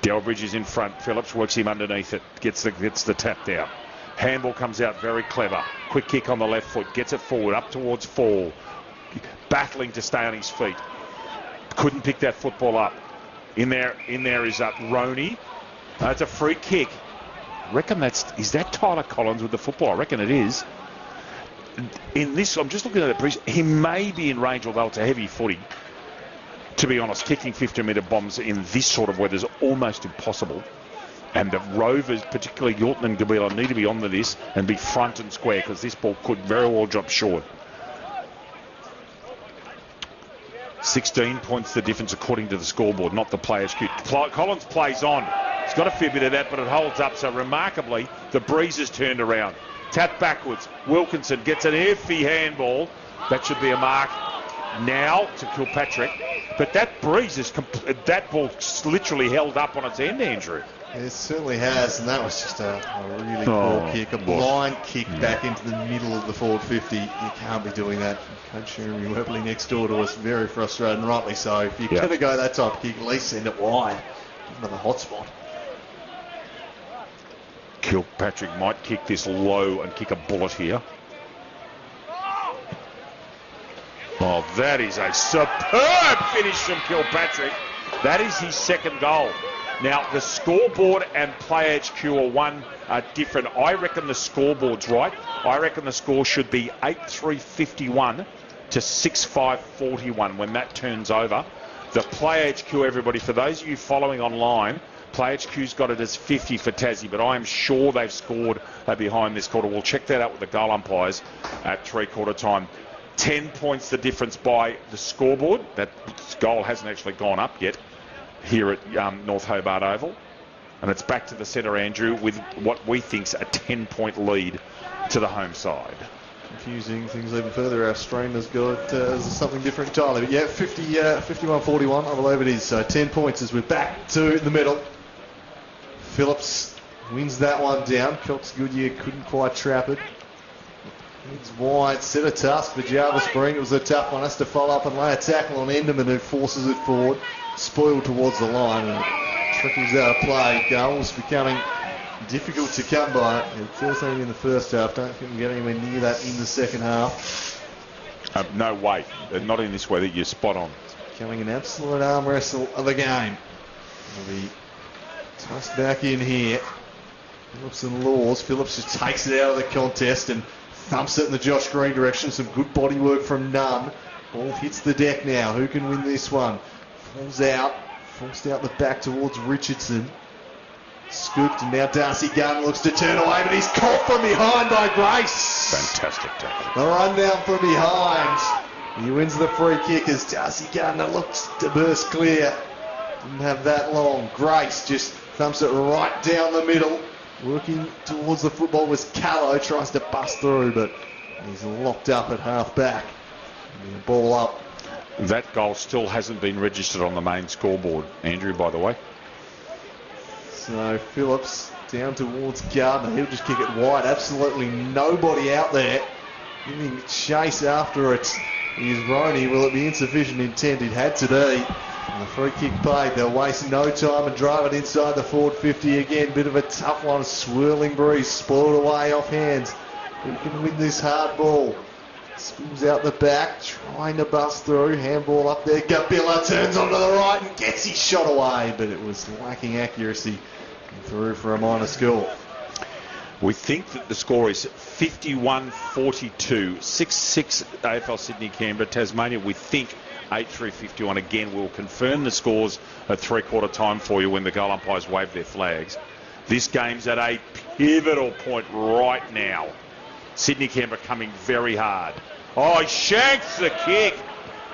Speaker 2: Delbridge is in front. Phillips works him underneath it. Gets the tap down. Handball comes out very clever. Quick kick on the left foot. Gets it forward up towards Fall. Battling to stay on his feet. Couldn't pick that football up. In there is Roney. It's a free kick. Reckon is that Tyler Collins with the football? I reckon it is. In this, I'm just looking at it. He may be in range, although it's a heavy footy. To be honest, kicking 50-metre bombs in this sort of weather is almost impossible. And the Rovers, particularly Yorton and Gabila, need to be on to this and be front and square because this ball could very well drop short. 16 points the difference according to the scoreboard, not the players' cue. Collins plays on. He's got a fair bit of that, but it holds up. So remarkably, the breeze has turned around. Tap backwards. Wilkinson gets an iffy handball. That should be a mark now to Kilpatrick. But that breeze is that ball literally held up on its end, Andrew.
Speaker 1: It certainly has, and that was just a really poor kick, a blind kick back into the middle of the forward 50. You can't be doing that. Coach Jeremy Webley next door to us, very frustrated, and rightly so. If you're going to go that type of kick, at least send it wide. Another hot spot.
Speaker 2: Kilpatrick might kick this low and kick a bullet here. Oh, that is a superb finish from Kilpatrick. That is his second goal. Now, the scoreboard and Play HQ are different. I reckon the scoreboard's right. I reckon the score should be 8-3-51 to 6-5-41 when that turns over. The Play HQ, everybody, for those of you following online, Play HQ's got it as 50 for Tassie, but I am sure they've scored behind this quarter. We'll check that out with the goal umpires at 3/4 time. 10 points the difference by the scoreboard. That goal hasn't actually gone up yet here at North Hobart Oval. And it's back to the centre, Andrew, with what we think's a 10-point lead to the home side.
Speaker 1: Confusing things even further. Our stream has got something different entirely. But yeah, 51-41, I believe it is. So 10 points as we're back to the middle. Phillips wins that one down. Cox Goodyear couldn't quite trap it. It's wide, set a task for Jarvis Breen. It was a tough one. Has to follow up and lay a tackle on Enderman, who forces it forward. Spoiled towards the line and trickles out of play. Goals becoming difficult to come by. 13 in the first half. Don't think we get anywhere near that in the second half.
Speaker 2: No way. Not in this weather. You're spot on.
Speaker 1: Becoming an absolute arm wrestle of a game. Will be tossed back in here. Phillips and Laws. Phillips just takes it out of the contest and thumps it in the Josh Green direction. Some good body work from Nunn. Ball hits the deck now. Who can win this one? Falls out. Forced out the back towards Richardson. Scooped, and now Darcy Gunn looks to turn away, but he's caught from behind by Grace.
Speaker 2: Fantastic tackle.
Speaker 1: The run down from behind. He wins the free kick as Darcy Gardner looks to burst clear. Didn't have that long. Grace just thumps it right down the middle. Working towards the football was Callow. Tries to bust through, but he's locked up at half back. And ball up.
Speaker 2: That goal still hasn't been registered on the main scoreboard, Andrew, by the way.
Speaker 1: So Phillips down towards Gardner. He'll just kick it wide. Absolutely nobody out there giving chase after it. Is Roney. Will it be insufficient intent? It had to be. And the free kick paid. They'll waste no time and drive it inside the forward 50 again. Bit of a tough one. Swirling breeze. Spoiled away off hands. Who can win this hard ball? Spins out the back. Trying to bust through. Handball up there. Gabilla turns onto the right and gets his shot away. But it was lacking accuracy. And through for a minor score.
Speaker 2: We think that the score is 51-42, 6-6 AFL Sydney Canberra. Tasmania, we think 8-3-51. Again, we'll confirm the scores at three-quarter time for you when the goal umpires wave their flags. This game's at a pivotal point right now. Sydney Canberra coming very hard. Oh, he shanks the kick.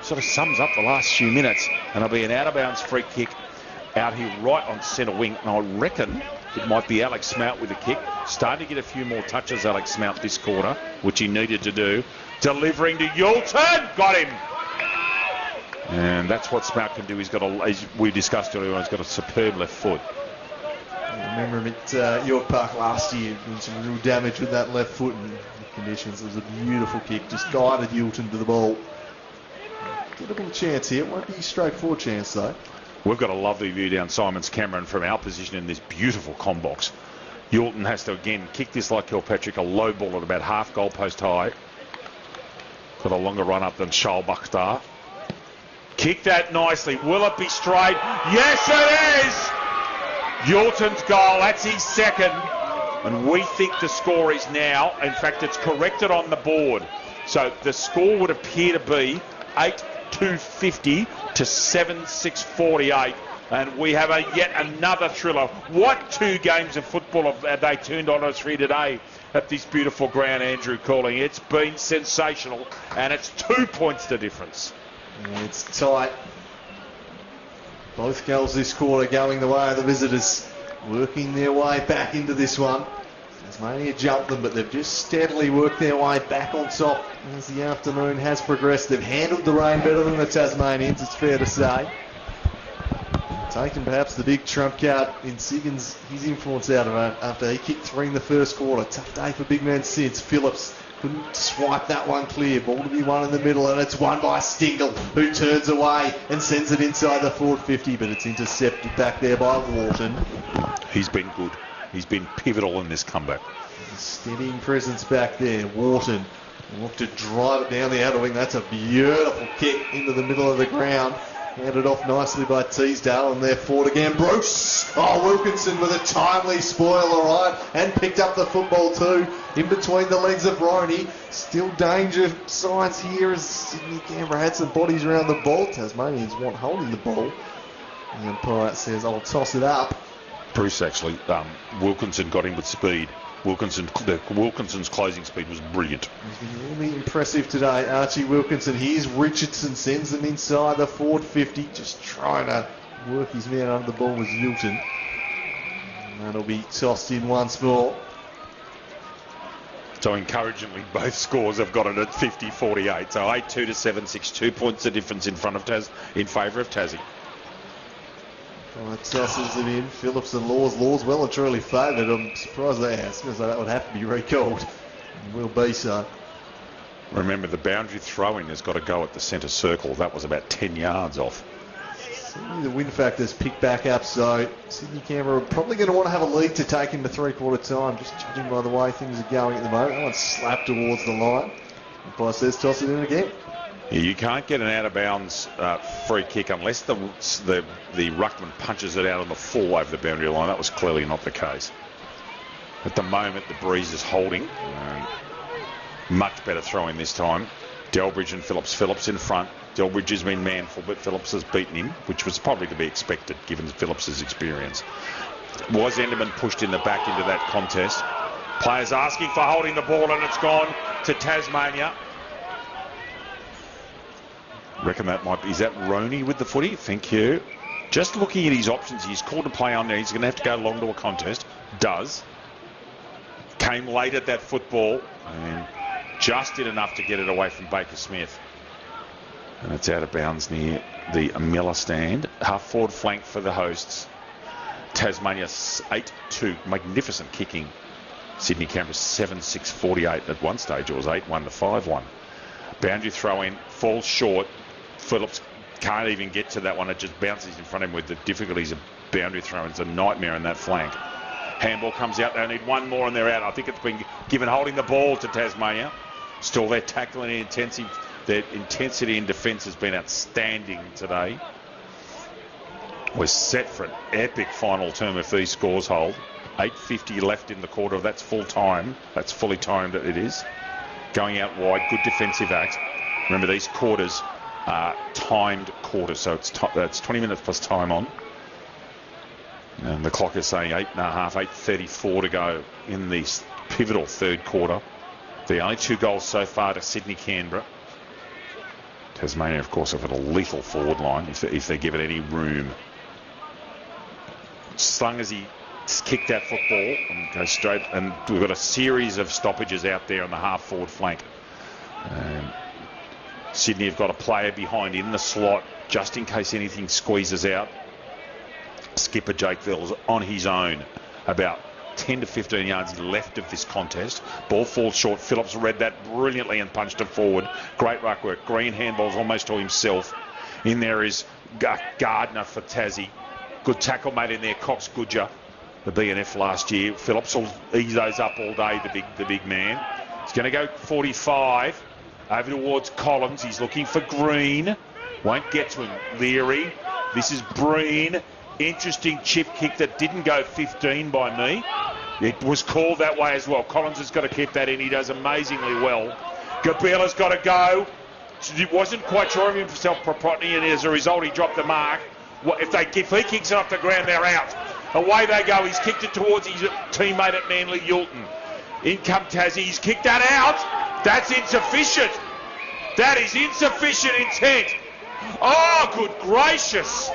Speaker 2: Sort of sums up the last few minutes. And it'll be an out-of-bounds free kick out here right on centre wing. And I reckon it might be Alex Smout with a kick. Starting to get a few more touches, Alex Smout, this quarter, which he needed to do. Delivering to Yulton. Got him. And that's what Smout can do. He's got as we discussed earlier, he's got a superb left foot.
Speaker 1: I remember him at York Park last year doing some real damage with that left foot in the conditions. It was a beautiful kick. Just guided Yulton to the ball. Gettable chance here. It won't be a straightforward chance, though.
Speaker 2: We've got a lovely view down Simons Cameron from our position in this beautiful combox. Yulton has to again kick this like Kilpatrick, a low ball at about half goalpost high. Got a longer run up than Shaul Bakhtar. Kick that nicely. Will it be straight? Yes, it is! Yulton's goal, that's his second. And we think the score is now, in fact, it's corrected on the board. So the score would appear to be 8-2-50 to 7-6-48. And we have yet another thriller. What two games of football have they turned on us here today at this beautiful ground, Andrew Calling? It's been sensational, and it's 2 points the difference.
Speaker 1: Yeah, it's tight. Both goals this quarter going the way of the visitors. Working their way back into this one. Tasmania jumped them, but they've just steadily worked their way back on top as the afternoon has progressed. They've handled the rain better than the Tasmanians, it's fair to say. Taken perhaps the big trump card in Siggins, his influence out of it after he kicked 3 in the first quarter. Tough day for big man Sids. Phillips couldn't swipe that one clear. Ball to be won in the middle, and it's won by Stingle, who turns away and sends it inside the forward 50, but it's intercepted back there by Wharton.
Speaker 2: He's been good. He's been pivotal in this comeback.
Speaker 1: Steadying presence back there. Wharton look to drive it down the outer wing. That's a beautiful kick into the middle of the ground. Handed off nicely by Teasdale, and they're forward again. Bruce! Oh, Wilkinson with a timely spoil, all right, and picked up the football too, in between the legs of Roney. Still danger signs here as Sydney Canberra had some bodies around the ball. Tasmanians want holding the ball. The umpire says, I'll toss it up.
Speaker 2: Bruce actually, Wilkinson got him with speed. Wilkinson's closing speed was brilliant.
Speaker 1: He's been really impressive today, Archie Wilkinson. Here's Richardson, sends them inside the forward 50, just trying to work his man under the ball with Yulton. And that'll be tossed in once more.
Speaker 2: So encouragingly, both scores have got it at 50-48. So 8-2 to 7-6, 2 points the difference in favour of Tassie.
Speaker 1: Tosses it in. Phillips and Laws. Laws well and truly favoured. I'm surprised they asked, because that would have to be recalled. And will be so.
Speaker 2: Remember, the boundary throwing has got to go at the centre circle. That was about 10 yards off.
Speaker 1: Certainly the win factor's picked back up, so Sydney Canberra are probably going to want to have a lead to take into three-quarter time, just judging by the way things are going at the moment. That one's slapped towards the line. Umpire says toss it in again.
Speaker 2: Yeah, you can't get an out-of-bounds free kick unless the ruckman punches it out on the full over the boundary line. That was clearly not the case. At the moment, the breeze is holding. Much better throwing this time. Delbridge and Phillips. Phillips in front. Delbridge has been manful, but Phillips has beaten him, which was probably to be expected given Phillips' experience. Was Enderman pushed in the back into that contest? Players asking for holding the ball, and it's gone to Tasmania. Reckon that might be. Is that Roney with the footy? Thank you. Just looking at his options, he's called to play on there. He's going to have to go long to a contest. Does. Came late at that football and just did enough to get it away from Baker Smith. And it's out of bounds near the Miller stand. Half forward flank for the hosts. Tasmania 8-2. Magnificent kicking. Sydney Canberra 7-6-48. At one stage it was 8-1 to 5-1. Boundary throw in. Falls short. Phillips can't even get to that one. It just bounces in front of him with the difficulties of boundary throw. It's a nightmare in that flank. Handball comes out. They need one more and they're out. I think it's been given holding the ball to Tasmania. Still their tackling intensity. Their intensity in defence has been outstanding today. We're set for an epic final term if these scores hold. 8:50 left in the quarter. That's full time. That's fully timed. It is. Going out wide. Good defensive act. Remember, these quarters are timed quarters, so that's 20 minutes plus time on. And the clock is saying 8.5, 8:34 to go in the pivotal third quarter. The only 2 goals so far to Sydney Canberra. Tasmania, of course, have got a lethal forward line if they give it any room. Slung as he kicked that football and goes straight. And we've got a series of stoppages out there on the half forward flank. Sydney have got a player behind in the slot just in case anything squeezes out. Skipper Jake Ville's on his own, about 10 to 15 yards left of this contest. Ball falls short. Phillips read that brilliantly and punched it forward. Great ruck work. Green handballs almost to himself. In there is Gardner for Tassie. Good tackle made in there. Cox Goodger, the BNF last year. Phillips will ease those up all day, the big man. He's going to go 45 over towards Collins. He's looking for Green. Won't get to him. Leary. This is Breen. Interesting chip kick that didn't go 15 by me. It was called that way as well. Collins has got to keep that in. He does amazingly well. Gabella's got to go. He wasn't quite sure of himself, Propotny, and as a result, he dropped the mark. If he kicks it off the ground, they're out. Away they go. He's kicked it towards his teammate at Manly, Yulton. In come Tassie. He's kicked that out. That's insufficient. That is insufficient intent. Oh, good gracious.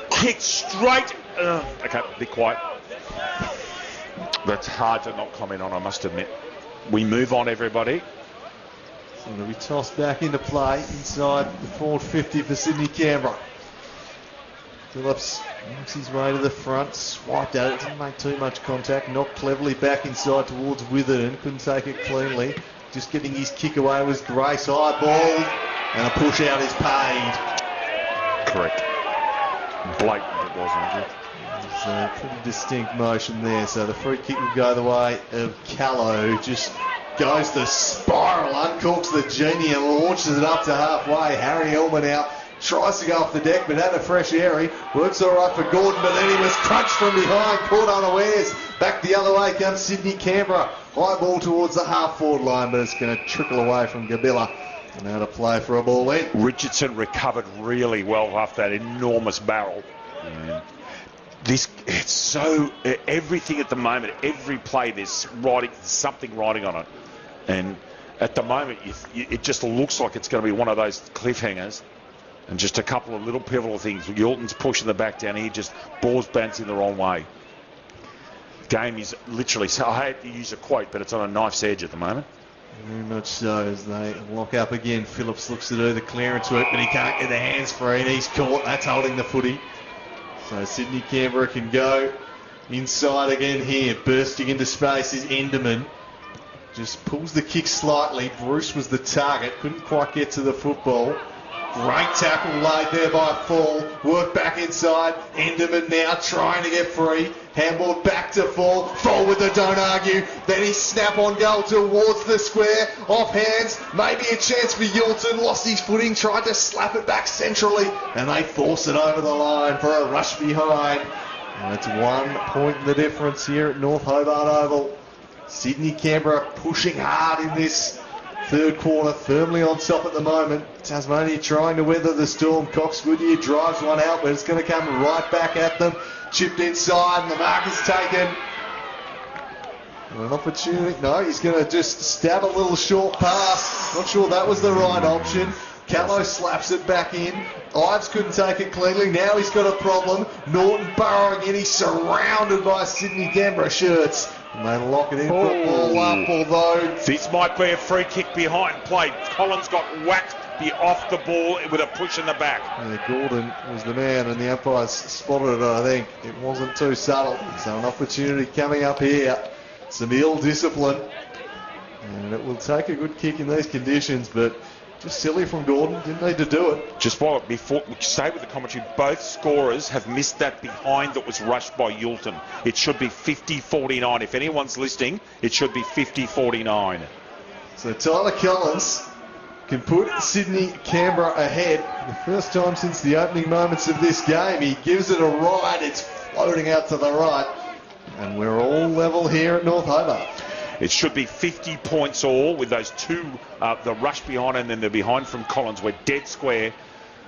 Speaker 2: Kicked straight. Okay, be quiet. That's hard to not comment on, I must admit. We move on, everybody.
Speaker 1: So it'll be tossed back into play inside the forward 50 for Sydney Canberra. Phillips makes his way to the front, swiped at it, didn't make too much contact, knocked cleverly back inside towards Witherden, couldn't take it cleanly. Just getting his kick away was Grace, high ball, and a push out is paid.
Speaker 2: Correct. Blatant it was, Andrew.
Speaker 1: It's a pretty distinct motion there, so the free kick will go the way of Callow, who just goes the spiral, uncorks the genie and launches it up to halfway. Harry Elman out, tries to go off the deck but had a fresh airy. Works all right for Gordon, but then he was crunched from behind, caught unawares. Back the other way comes Sydney Canberra. High ball towards the half-forward line, but it's going to trickle away from Gabilla. And now to play for a ball in.
Speaker 2: Richardson recovered really well after that enormous barrel. It's so, everything at the moment, every play, there's something riding on it. And at the moment, it just looks like it's going to be one of those cliffhangers. And just a couple of little pivotal things. Yulton's pushing the back down here, just balls bouncing the wrong way. Game is literally, so I hate to use a quote, but it's on a knife's edge at the moment.
Speaker 1: Very much so, as they lock up again. Phillips looks to do the clearance work, but he can't get the hands free, and he's caught. That's holding the footy. So Sydney Canberra can go inside again here. Bursting into space is Enderman. Just pulls the kick slightly. Bruce was the target. Couldn't quite get to the football. Great tackle laid there by Fall. Work back inside. Enderman now trying to get free. Handball back to Fall. Fall with the don't argue. Then he snap on goal towards the square. Off hands. Maybe a chance for Yulton. Lost his footing. Tried to slap it back centrally. And they force it over the line for a rush behind. And it's 1 point in the difference here at North Hobart Oval. Sydney Canberra pushing hard in this third quarter, firmly on top at the moment. Tasmania trying to weather the storm. Cox Goodyear drives one out, but it's going to come right back at them. Chipped inside, and the mark is taken. An opportunity. No, he's going to just stab a little short pass. Not sure that was the right option. Callow slaps it back in. Ives couldn't take it cleanly. Now he's got a problem. Norton burrowing in. He's surrounded by Sydney Canberra shirts. And they lock it in, put the ball up, although...
Speaker 2: This might be a free kick behind play. Collins got whacked off the ball with a push in the back.
Speaker 1: Yeah, Gordon was the man, and the umpires spotted it, I think. It wasn't too subtle. So an opportunity coming up here. Some ill discipline. And it will take a good kick in these conditions, but... Just silly from Gordon, didn't need to do it.
Speaker 2: Just while before we stay with the commentary, both scorers have missed that behind that was rushed by Yulton. It should be 50-49. If anyone's listening, it should be 50-49.
Speaker 1: So Tyler Collins can put Sydney Canberra ahead. The first time since the opening moments of this game. He gives it a ride. It's floating out to the right. And we're all level here at North Hobart.
Speaker 2: It should be 50 points all with those two, the rush behind and then the behind from Collins. We're dead square,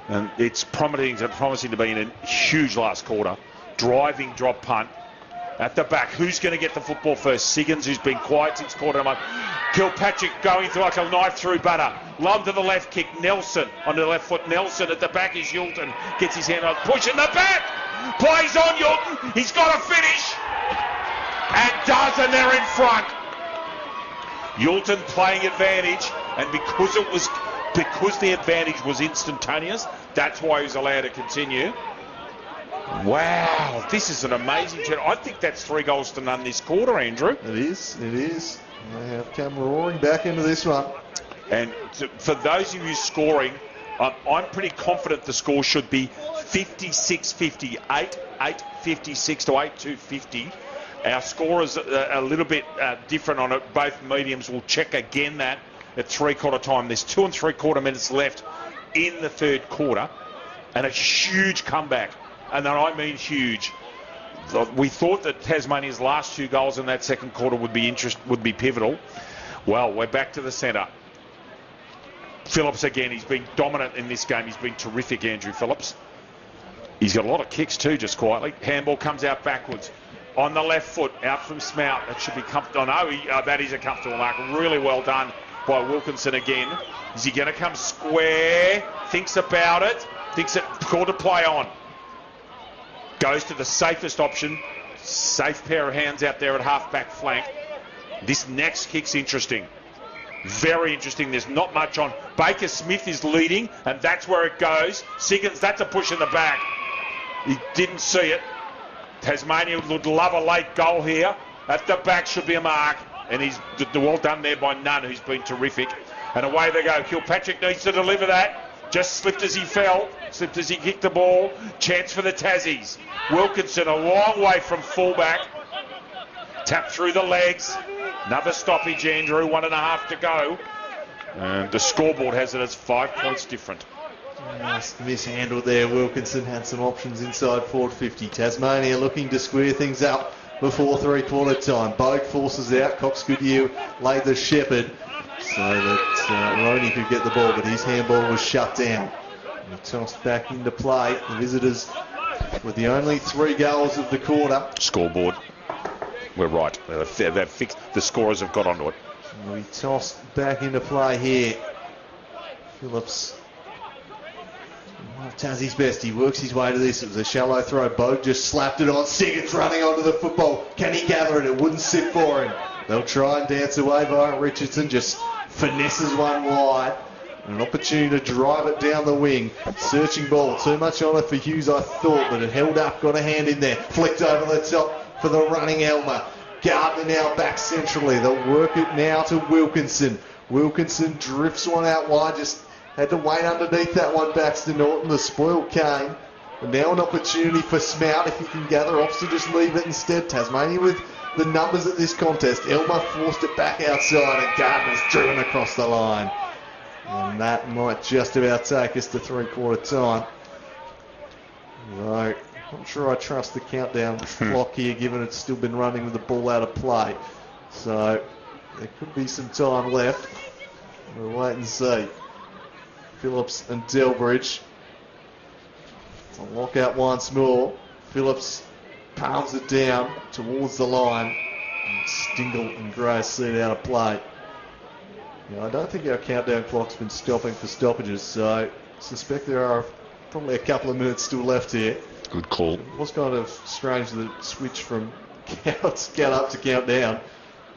Speaker 2: and it's promising to be in a huge last quarter. Driving drop punt at the back. Who's going to get the football first? Siggins, who's been quiet since quarter time. Kilpatrick going through like a knife through butter. Long to the left kick. Nelson on the left foot. Nelson at the back is Yulton. Gets his hand on. Push in the back. Plays on Yulton. He's got to finish. And does, and they're in front. Yulton playing advantage, and because the advantage was instantaneous, that's why he was allowed to continue. Wow, this is an amazing chat. I think that's 3 goals to none this quarter, Andrew.
Speaker 1: It is. They have come roaring back into this one.
Speaker 2: And for those of you scoring, I'm pretty confident the score should be 56-50, 8-56 to 8-2-50. Our score is a little bit different on it. Both mediums will check again that at 3/4 time. There's 2 3/4 minutes left in the third quarter, and a huge comeback. And then I mean huge. We thought that Tasmania's last 2 goals in that second quarter would be pivotal. Well, we're back to the centre. Phillips again. He's been dominant in this game. He's been terrific, Andrew Phillips. He's got a lot of kicks too, just quietly. Handball comes out backwards. On the left foot, out from Smout. That should be comfortable. Oh, no, that is a comfortable mark. Really well done by Wilkinson again. Is he going to come square? Thinks about it. Thinks it called to play on. Goes to the safest option. Safe pair of hands out there at half-back flank. This next kick's interesting. Very interesting. There's not much on. Baker Smith is leading, and that's where it goes. Siggins, that's a push in the back. He didn't see it. Tasmania would love a late goal here. At the back should be a mark. And he's well done there by Nunn, who's been terrific. And away they go. Kilpatrick needs to deliver that. Just slipped as he fell. Slipped as he kicked the ball. Chance for the Tassies. Wilkinson a long way from fullback. Tap through the legs. Another stoppage, Andrew. 1.5 to go. And the scoreboard has it as 5 points different.
Speaker 1: Nice mishandled there. Wilkinson had some options inside forward 50. Tasmania looking to square things up before 3/4 time. Bogue forces out. Cox Goodyear laid the shepherd so that Roney could get the ball, but his handball was shut down. And tossed back into play. The visitors with the only 3 goals of the quarter.
Speaker 2: Scoreboard. We're right. They've fixed. The scorers have got onto it.
Speaker 1: And we tossed back into play here. Phillips. Tassie's best. He works his way to this. It was a shallow throw. Bogue just slapped it on. Siggins running onto the football. Can he gather it? It wouldn't sit for him. They'll try and dance away. Richardson just finesses one wide. An opportunity to drive it down the wing. Searching ball. Too much on it for Hughes, I thought, but it held up. Got a hand in there. Flicked over the top for the running Elmer. Gardner now back centrally. They'll work it now to Wilkinson. Wilkinson drifts one out wide. Just Had to wait underneath that one, Baxter Norton. The spoil came. And now an opportunity for Smout if he can gather off, so just leave it instead. Tasmania with the numbers at this contest. Elmer forced it back outside and Gardner's driven across the line. And that might just about take us to three-quarter time. Though, not sure I trust the countdown clock here, given it's still been running with the ball out of play. So there could be some time left. We'll wait and see. Phillips and Delbridge. To lock out once more. Phillips palms it down towards the line. And Stingle and Gray see it out of play. I don't think our countdown clock's been stopping for stoppages, so I suspect there are probably a couple of minutes still left here.
Speaker 2: Good call.
Speaker 1: It was kind of strange the switch from count up to count down.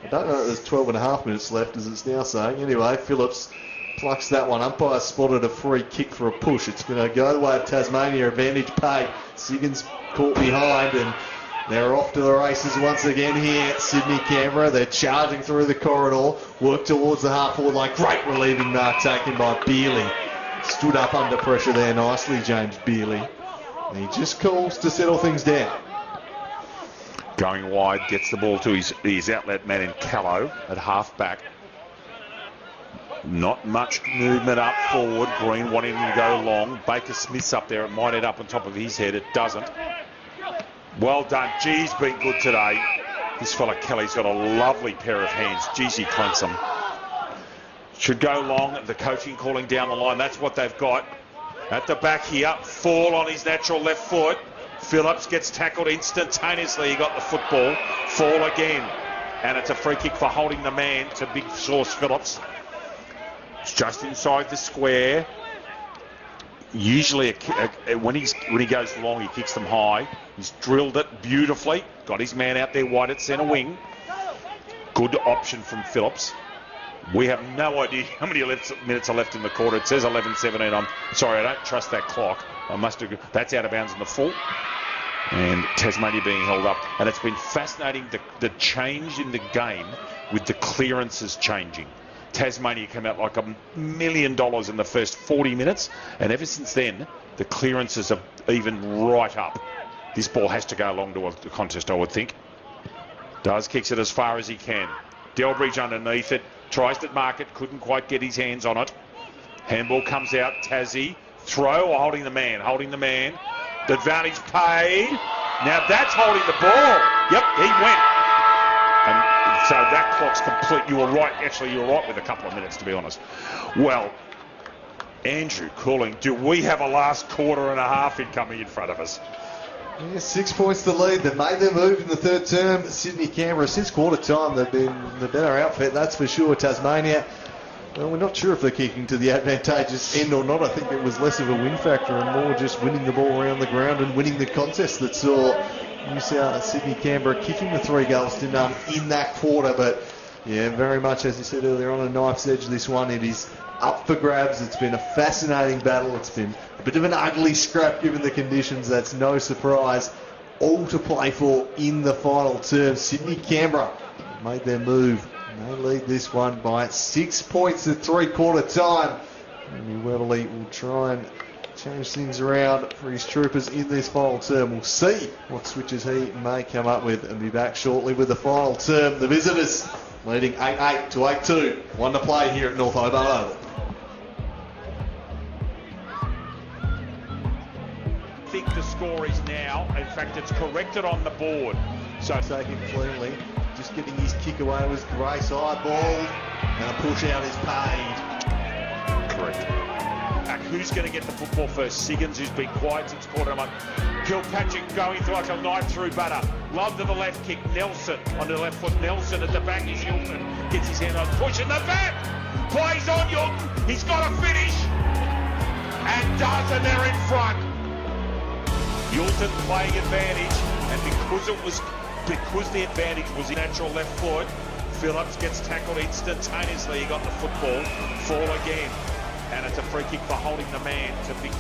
Speaker 1: I don't know if there's 12 and a half minutes left, as it's now saying. Anyway, Phillips plucks that one. Umpire spotted a free kick for a push. It's going to go the way of Tasmania. Advantage paid. Siggins caught behind, and they're off to the races once again here. Sydney, Canberra. They're charging through the corridor. Work towards the half-forward line. Great relieving mark taken by Bealey. Stood up under pressure there nicely, James Bealey. And he just calls to settle things down.
Speaker 2: Going wide, gets the ball to his outlet man in Callow at half-back. Not much movement up forward. Green wanting him to go long. Baker Smith's up there. It might end up on top of his head. It doesn't. Well done. Gee, he's been good today. This fella Kelly's got a lovely pair of hands. Geez, he clinks them. Should go long. The coaching calling down the line. That's what they've got. At the back here. Fall on his natural left foot. Phillips gets tackled instantaneously. He got the football. Fall again. And it's a free kick for holding the man to Big Sauce Phillips. It's just inside the square. Usually when he goes long, he kicks them high. He's drilled it beautifully. Got his man out there wide at centre wing. Good option from Phillips. We have no idea how many minutes are left in the quarter. It says 11:17. I'm sorry, I don't trust that clock. I must have. That's out of bounds in the full. And Tasmania being held up. And it's been fascinating, the change in the game with the clearances changing. Tasmania came out like $1 million in the first 40 minutes, and ever since then, the clearances are even right up. This ball has to go along to a contest, I would think. Kicks it as far as he can. Delbridge underneath it, tries to mark it, couldn't quite get his hands on it. Handball comes out, Tassie, throw or holding the man? Holding the man. The advantage paid. Now that's holding the ball. Yep, he went. And so that clock's complete. You were right. Actually, you were right with a couple of minutes, to be honest. Well, Andrew calling, do we have a last quarter and a half incoming in front of us?
Speaker 1: Yeah, 6 points to lead. They've made their move in the third term. Sydney, Canberra, since quarter time, they've been the better outfit, that's for sure. Tasmania, well, we're not sure if they're kicking to the advantageous end or not. I think it was less of a win factor and more just winning the ball around the ground and winning the contest that saw New South Sydney, Canberra kicking the 3 goals to none in that quarter. But yeah, very much, as you said earlier, on a knife's edge, this one. It is up for grabs. It's been a fascinating battle. It's been a bit of an ugly scrap given the conditions. That's no surprise. All to play for in the final term. Sydney, Canberra made their move. And they lead this one by 6 points at three-quarter time. And Weatherly will try and change things around for his troopers in this final term. We'll see what switches he may come up with and be back shortly with the final term. The visitors leading 8-8 to 8-2. One to play here at North Hobart Oval.
Speaker 2: I think the score is now, in fact, it's corrected on the board. So
Speaker 1: Taken cleanly. Just getting his kick away was Grace eyeballed. And a push out is paid.
Speaker 2: correct. Who's going to get the football first? Siggins, who's been quiet since quarter one. Kilpatrick going like a knife through butter. Love to the left kick. Nelson on the left foot. Nelson at the back is Hilton. Gets his hand on push in the back. Plays on Hilton. He's got to finish. And does, and they're in front. Hilton playing advantage, and because the advantage was in natural left foot, Phillips gets tackled instantaneously. He got the football. Fall again. And it's a free kick for holding the man to Big.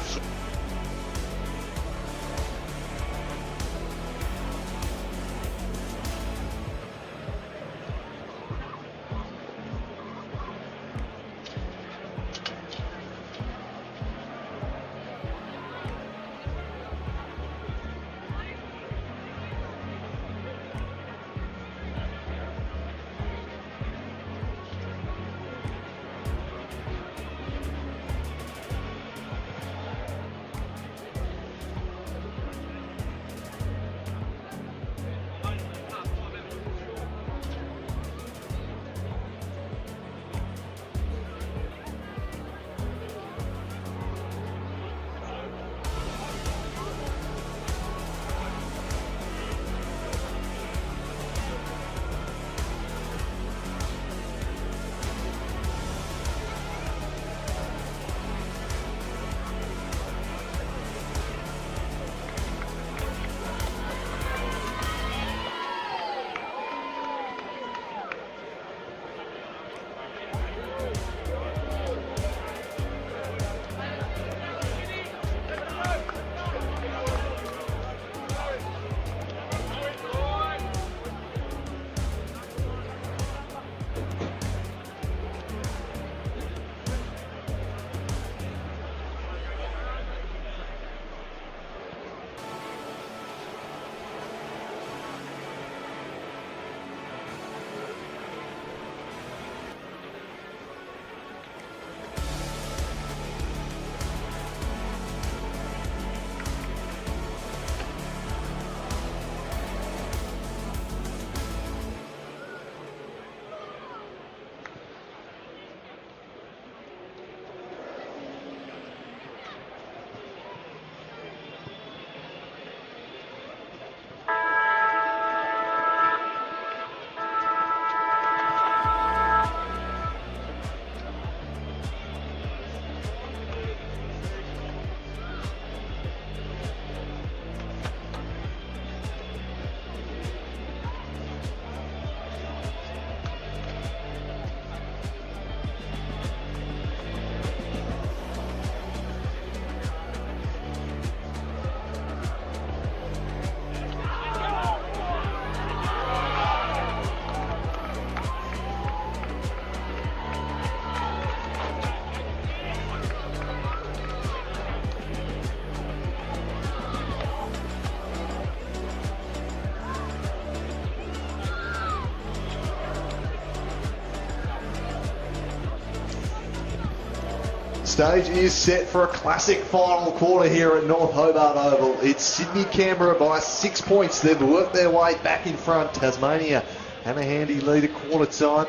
Speaker 1: stage is set for a classic final quarter here at North Hobart Oval. It's Sydney-Canberra by 6 points. They've worked their way back in front. Tasmania had a handy lead at quarter time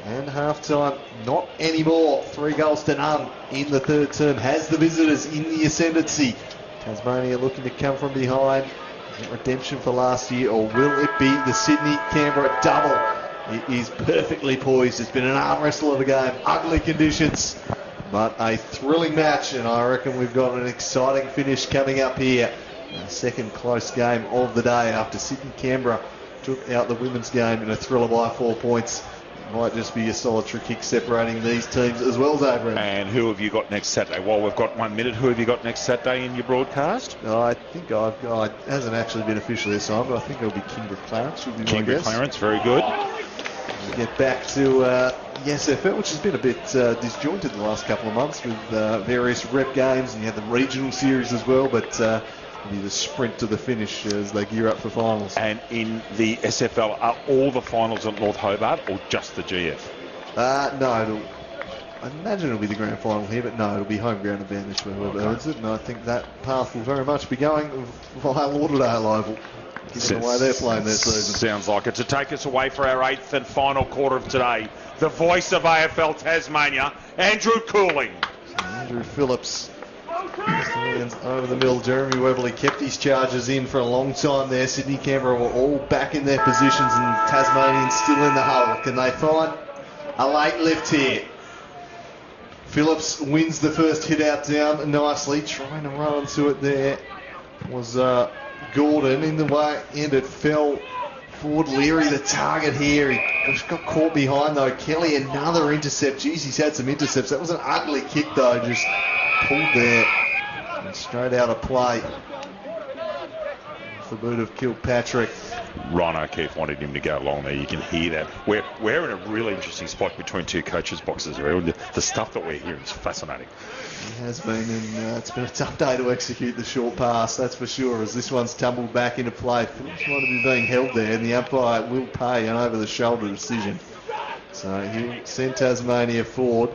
Speaker 1: and half time. Not anymore. 3 goals to none in the third term. Has the visitors in the ascendancy. Tasmania looking to come from behind. Is it redemption for last year, or will it be the Sydney-Canberra double? It is perfectly poised. It's been an arm wrestle of a game. Ugly conditions, but a thrilling match, and I reckon we've got an exciting finish coming up here. A second close game of the day after Sydney-Canberra took out the women's game in a thriller by 4 points. It might just be a solitary kick separating these teams as well, Zabrin.
Speaker 2: And who have you got next Saturday? Well, we've got 1 minute. Who have you got next Saturday in your broadcast?
Speaker 1: I think I've got, it hasn't actually been officially assigned, but I think it'll be Canberra Clarence.
Speaker 2: Canberra Clarence, very good.
Speaker 1: We get back to the SFL, which has been a bit disjointed the last couple of months with various rep games, and you had the regional series as well, but it'll be the sprint to the finish as they gear up for finals.
Speaker 2: And in the SFL, are all the finals at North Hobart or just the GF?
Speaker 1: No, I imagine it'll be the grand final here, but no, it'll be home ground advantage for whoever owns it, and I think that path will very much be going via Lauderdale Oval, given the way they're playing their season.
Speaker 2: Sounds like it. To take us away for our 8th and final quarter of today, the voice of AFL Tasmania, Andrew Cooling.
Speaker 1: Andrew Phillips stands over the middle. Jeremy Webley kept his charges in for a long time there. Sydney-Canberra were all back in their positions, and Tasmanians still in the huddle. Can they find a late lift here? Phillips wins the first hit out down nicely, trying to run onto it there. Was Gordon in the way, and it fell forward. Leary the target here. He just got caught behind though. Kelly another intercept. Jeez, he's had some intercepts. That was an ugly kick though, just pulled there and straight out of play. The boot of Kilpatrick.
Speaker 2: Ron O'Keefe wanted him to go along there. You can hear that. We're in a really interesting spot between two coaches' boxes. The stuff that we're hearing is fascinating.
Speaker 1: It has been, and it's been a tough day to execute the short pass, that's for sure, as this one's tumbled back into play. Phillips might be being held there, and the umpire will pay an over-the-shoulder decision. So he'll send Tasmania forward.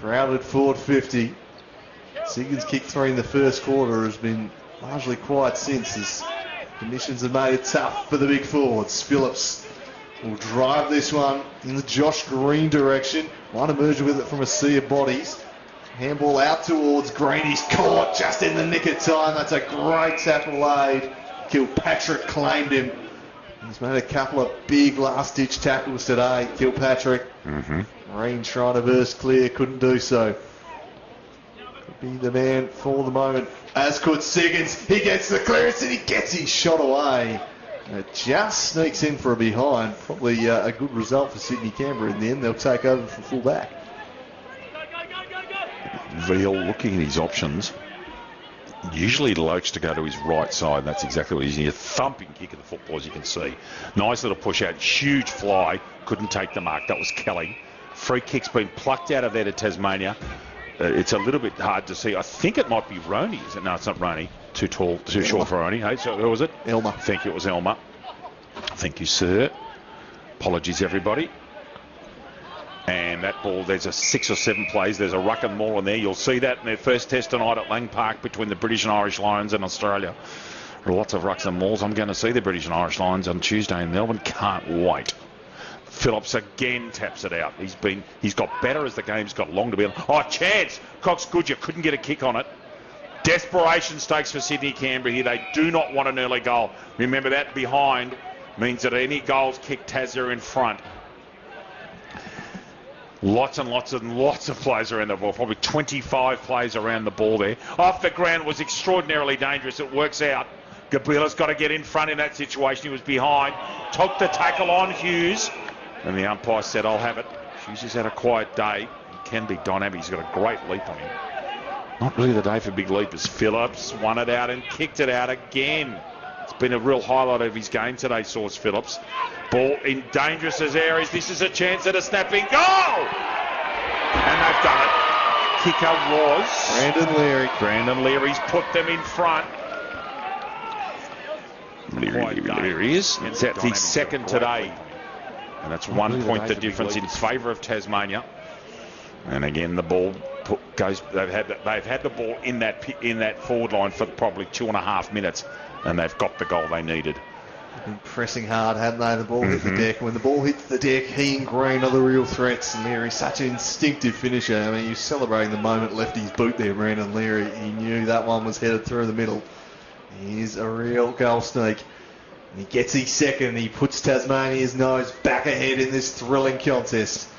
Speaker 1: Crowded forward 50. Siggins kicked 3 in the first quarter, has been largely quiet since, as conditions have made it tough for the big forwards. Phillips will drive this one in the Josh Green direction. Might emerge with it from a sea of bodies. Handball out towards Green. He's caught just in the nick of time. That's a great tackle laid. Kilpatrick claimed him. He's made a couple of big last-ditch tackles today, Kilpatrick. Green trying to burst clear, couldn't do so. Could be the man for the moment, as could Siggins. He gets the clearance and he gets his shot away. It just sneaks in for a behind. Probably a good result for Sydney-Canberra in the end. They'll take over for full-back.
Speaker 2: Veal looking at his options. Usually he likes to go to his right side. That's exactly what he's using. A thumping kick of the football, as you can see. Nice little push out. Huge fly. Couldn't take the mark. That was Kelly. Free kick's been plucked out of there to Tasmania. It's a little bit hard to see. I think it might be Roney, is it? No, it's not Roney. Too tall, too short for Roney. Hey, so who was it?
Speaker 1: Elmer.
Speaker 2: Thank you, it was Elmer. Thank you, sir. Apologies, everybody. And that ball, there's a 6 or 7 plays. There's a ruck and maul in there. You'll see that in their first test tonight at Lang Park between the British and Irish Lions and Australia. Lots of rucks and mauls. I'm going to see the British and Irish Lions on Tuesday in Melbourne. Can't wait. Phillips again taps it out. He's got better as the game's got long to be on. Oh, chance! Cox Goodyear couldn't get a kick on it. Desperation stakes for Sydney-Canberra here. They do not want an early goal. Remember that behind means that any goals kick Tassie in front. Lots and lots and lots of plays around the ball. Probably 25 plays around the ball there. Off the ground was extraordinarily dangerous. It works out. Gabila's got to get in front in that situation. He was behind. Took the tackle on Hughes. And the umpire said, I'll have it. Hughes has had a quiet day. He can be dynamic. He's got a great leap on him. Not really the day for big leapers. Phillips won it out and kicked it out again. It's been a real highlight of his game today, Sauce Phillips. Ball in dangerous areas. This is a chance at a snapping goal! And they've done it. Kicker was Brandon Leary's put them in front. Leary is. It's at the second today. And that's 1 point the difference in favour of Tasmania. And again, the ball goes. They've had the ball in that forward line for probably 2.5 minutes, and they've got the goal they needed.
Speaker 1: Been pressing hard, haven't they? The ball hit the deck. When the ball hits the deck, he and Green are the real threats. And Leary's such an instinctive finisher. I mean, you're celebrating the moment left his boot there, Brandon Leary. He knew that one was headed through the middle. He's a real goal sneak. And he gets his second. He puts Tasmania's nose back ahead in this thrilling contest.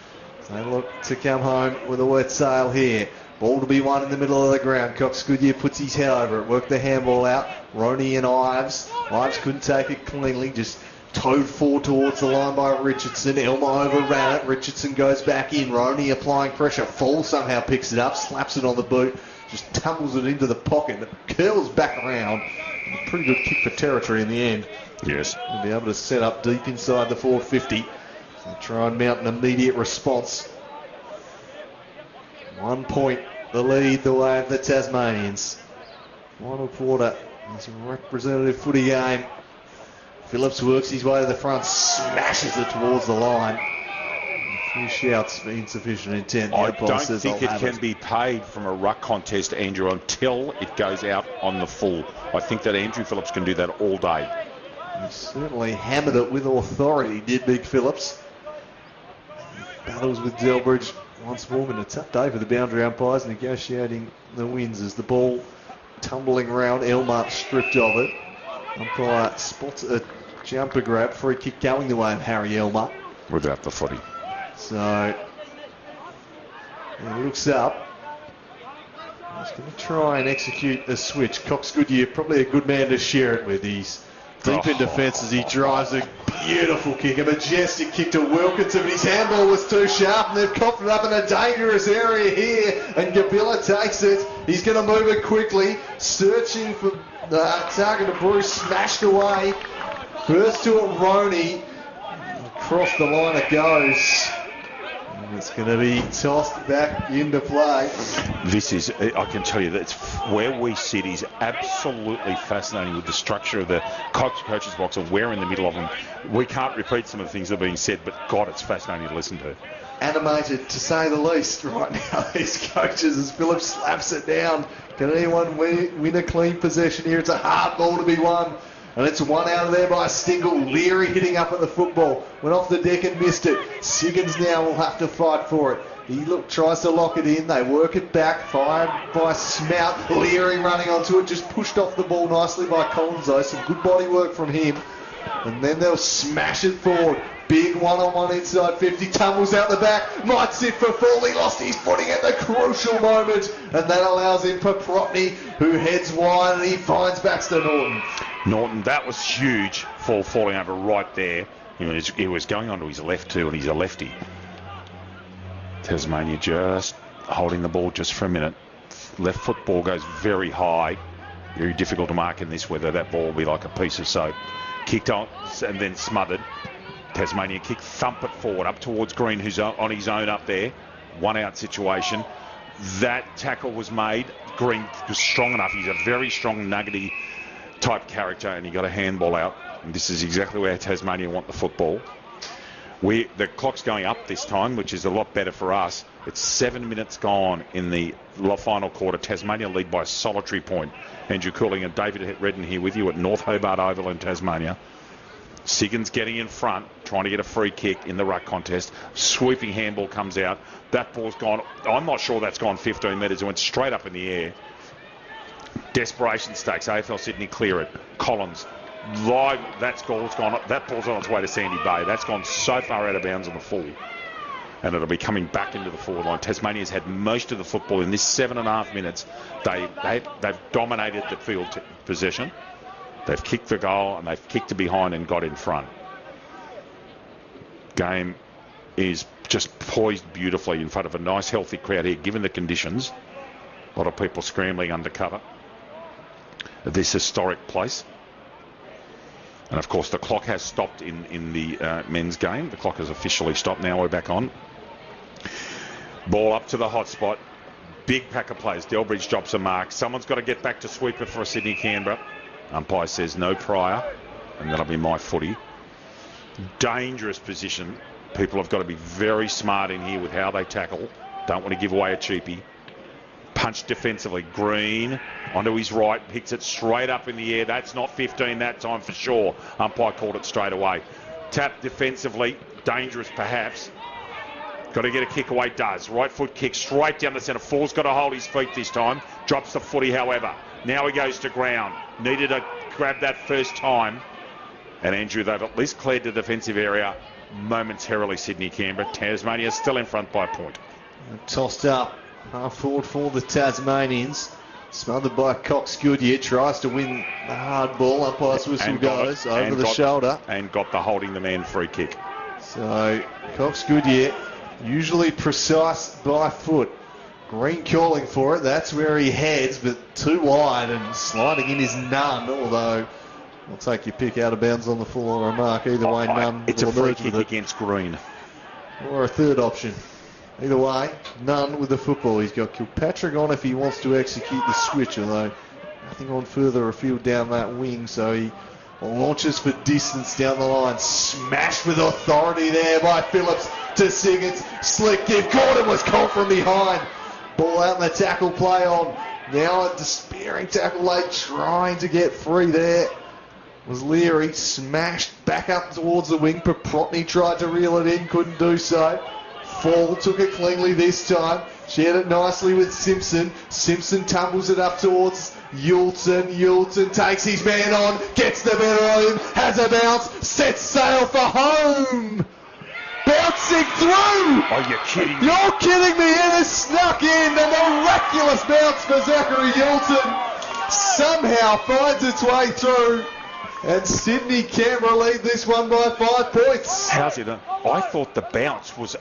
Speaker 1: So they look to come home with a wet sail here. Ball to be won in the middle of the ground. Cox Goodyear puts his head over it. Worked the handball out. Roney and Ives. Ives couldn't take it cleanly. Just towed forward towards the line by Richardson. Elmer overran it. Richardson goes back in. Roney applying pressure. Fall somehow picks it up. Slaps it on the boot. Just tumbles it into the pocket. It curls back around. A pretty good kick for territory in the end.
Speaker 2: Yes.
Speaker 1: He'll be able to set up deep inside the 450. So try and mount an immediate response. 1 point the lead the way of the Tasmanians. Final quarter. It's a representative footy game. Phillips works his way to the front, smashes it towards the line. A few shouts for insufficient intent.
Speaker 2: I don't think it can be paid from a ruck contest, Andrew, until it goes out on the full. I think that Andrew Phillips can do that all day.
Speaker 1: He certainly hammered it with authority, did Big Phillips. Battles with Delbridge once more, and a tough day for the boundary umpires negotiating the wins as the ball tumbling around. Elmer stripped of it. Umpire spots a jumper grab, free kick going the way of Harry Elmer.
Speaker 2: Without the footy.
Speaker 1: So he looks up. He's going to try and execute the switch. Cox Goodyear, probably a good man to share it with. He's deep in defence as he drives a beautiful kick, a majestic kick to Wilkinson, but his handball was too sharp and they've coughed it up in a dangerous area here, and Gabilla takes it. He's going to move it quickly, searching for the target to Bruce, smashed away. First to a Roney, across the line it goes. And it's going to be tossed back into play.
Speaker 2: This is, I can tell you that it's where we sit is absolutely fascinating with the structure of the coach's box, and we're in the middle of them. We can't repeat some of the things that are being said, but God, it's fascinating to listen to.
Speaker 1: Animated, to say the least, right now, these coaches, as Phillips slaps it down. Can anyone win a clean possession here? It's a hard ball to be won. And it's one out of there by Stingle. Leary hitting up at the football. Went off the deck and missed it. Siggins now will have to fight for it. He tries to lock it in. They work it back. Fired by Smout. Leary running onto it. Just pushed off the ball nicely by Collins, though. Some good body work from him. And then they'll smash it forward. Big one-on-one inside 50. Tumbles out the back. Might sit for fall. He lost his footing at the crucial moment. And that allows in Paprotny, who heads wide, and he finds Baxter Norton.
Speaker 2: Norton, that was huge. Falling over right there. He was going onto his left too, and he's a lefty. Tasmania just holding the ball just for a minute. Left foot ball goes very high. Very difficult to mark in this weather. That ball will be like a piece of soap. Kicked on and then smothered. Tasmania kick, thump it forward up towards Green, who's on his own up there. 1 out situation. That tackle was made. Green was strong enough. He's a very strong, nuggety type character, and he got a handball out. And this is exactly where Tasmania want the football. The clock's going up this time, which is a lot better for us. It's 7 minutes gone in the final quarter. Tasmania lead by a solitary point. Andrew Cooling and David Redden here with you at North Hobart Oval in Tasmania. Siggins getting in front, trying to get a free kick in the ruck contest. Sweeping handball comes out. That ball's gone. I'm not sure that's gone 15 metres. It went straight up in the air. Desperation stakes. AFL Sydney clear it. Collins. Live. That ball's gone. That ball's on its way to Sandy Bay. That's gone so far out of bounds on the full. And it'll be coming back into the forward line. Tasmania's had most of the football in this 7.5 minutes. They've dominated the field possession. They've kicked the goal and they've kicked it behind and got in front. Game is just poised beautifully in front of a nice healthy crowd here, given the conditions. A lot of people scrambling under cover at this historic place. And of course the clock has stopped in the men's game. The clock has officially stopped. Now we're back on. Ball up to the hot spot. Big pack of players. Delbridge drops a mark. Someone's got to get back to sweep it for a Sydney Canberra. Umpire says no prior, and that'll be my footy. Dangerous position. People have got to be very smart in here with how they tackle. Don't want to give away a cheapie. Punch defensively. Green onto his right. Picks it straight up in the air. That's not 15 that time for sure. Umpire called it straight away. Tap defensively. Dangerous perhaps. Got to get a kick away. Does. Right foot kick straight down the centre. Fall's got to hold his feet this time. Drops the footy however. Now he goes to ground. Needed to grab that first time. And Andrew, they've at least cleared the defensive area momentarily. Sydney Canberra. Tasmania still in front by a point.
Speaker 1: Tossed up. Half forward for the Tasmanians. Smothered by Cox Goodyear. Tries to win the hard ball. Umpire's whistle goes over the shoulder.
Speaker 2: And got the holding the man free kick.
Speaker 1: So Cox Goodyear, usually precise by foot. Green calling for it. That's where he heads, but too wide and sliding in is none. Although I'll take your pick out of bounds on the full or a mark. Either way, none.
Speaker 2: It's a free kick against Green.
Speaker 1: Or a third option. Either way, none with the football. He's got Kilpatrick on if he wants to execute the switch, although nothing on further afield down that wing, so he launches for distance down the line. Smashed with authority there by Phillips to Siggins. Slick give. Gordon was caught from behind. Ball out in the tackle play on. Now a despairing tackle late, trying to get free there. Was Leary. Smashed back up towards the wing. Paprotny tried to reel it in, couldn't do so. Fall took it cleanly this time. Shared it nicely with Simpson. Simpson tumbles it up towards Yulton. Yulton takes his man on, gets the better of him, has a bounce, sets sail for home. Bouncing through.
Speaker 2: Are you kidding me?
Speaker 1: You're kidding me. It has snuck in. A miraculous bounce for Zachary Yulton. Somehow finds its way through. And Sydney Canberra lead this one by 5 points.
Speaker 2: How's he done? I thought the bounce was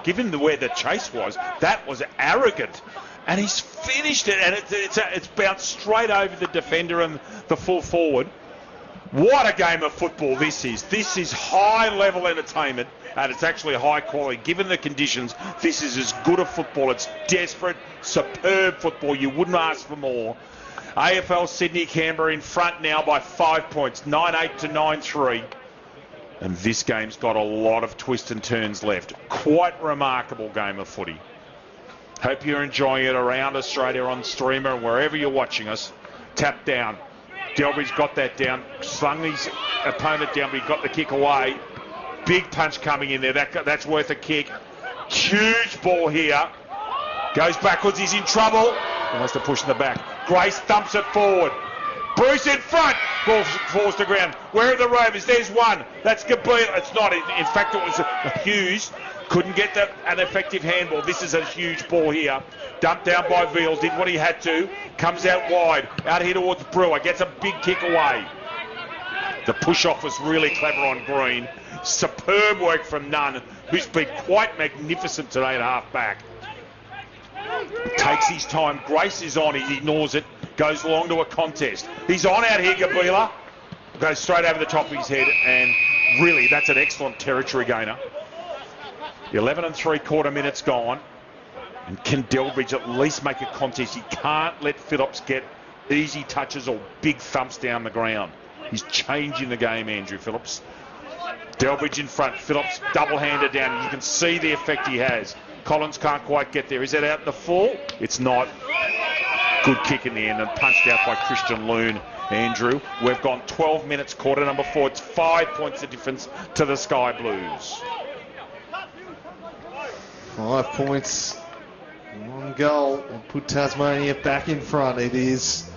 Speaker 2: given where the chase was, that was arrogant. And he's finished it, and it's bounced straight over the defender and the full forward. What a game of football this is. This is high-level entertainment, and it's actually high quality. Given the conditions, this is as good a football. It's desperate, superb football. You wouldn't ask for more. AFL Sydney Canberra in front now by 5 points, 9-8 to 9-3. And this game's got a lot of twists and turns left. Quite remarkable game of footy. Hope you're enjoying it around Australia on streamer and wherever you're watching us. Tap down. Delbridge got that down, slung his opponent down, but he got the kick away. Big punch coming in there. That's worth a kick. Huge ball here. Goes backwards. He's in trouble. He has to push in the back. Grace thumps it forward. Bruce in front. Ball falls to ground. Where are the Rovers? There's one. That's Gabila. It's not. In fact, it was Hughes. Couldn't get an effective handball. This is a huge ball here. Dumped down by Veals. Did what he had to. Comes out wide. Out here towards Brewer. Gets a big kick away. The push-off was really clever on Green. Superb work from Nunn, who's been quite magnificent today at half-back. Takes his time. Grace is on. He ignores it. Goes along to a contest. He's on out here, Gabila. Goes straight over the top of his head, and really, that's an excellent territory gainer. 11 3/4 minutes gone. And can Delbridge at least make a contest? He can't let Phillips get easy touches or big thumps down the ground. He's changing the game, Andrew Phillips. Delbridge in front. Phillips double-handed down. You can see the effect he has. Collins can't quite get there. Is that out in the full? It's not. Good kick in the end and punched out by Christian Loon, Andrew. We've gone 12 minutes, quarter number 4. It's 5 points of difference to the Sky Blues.
Speaker 1: 5 points, 1 goal, will put Tasmania back in front. It is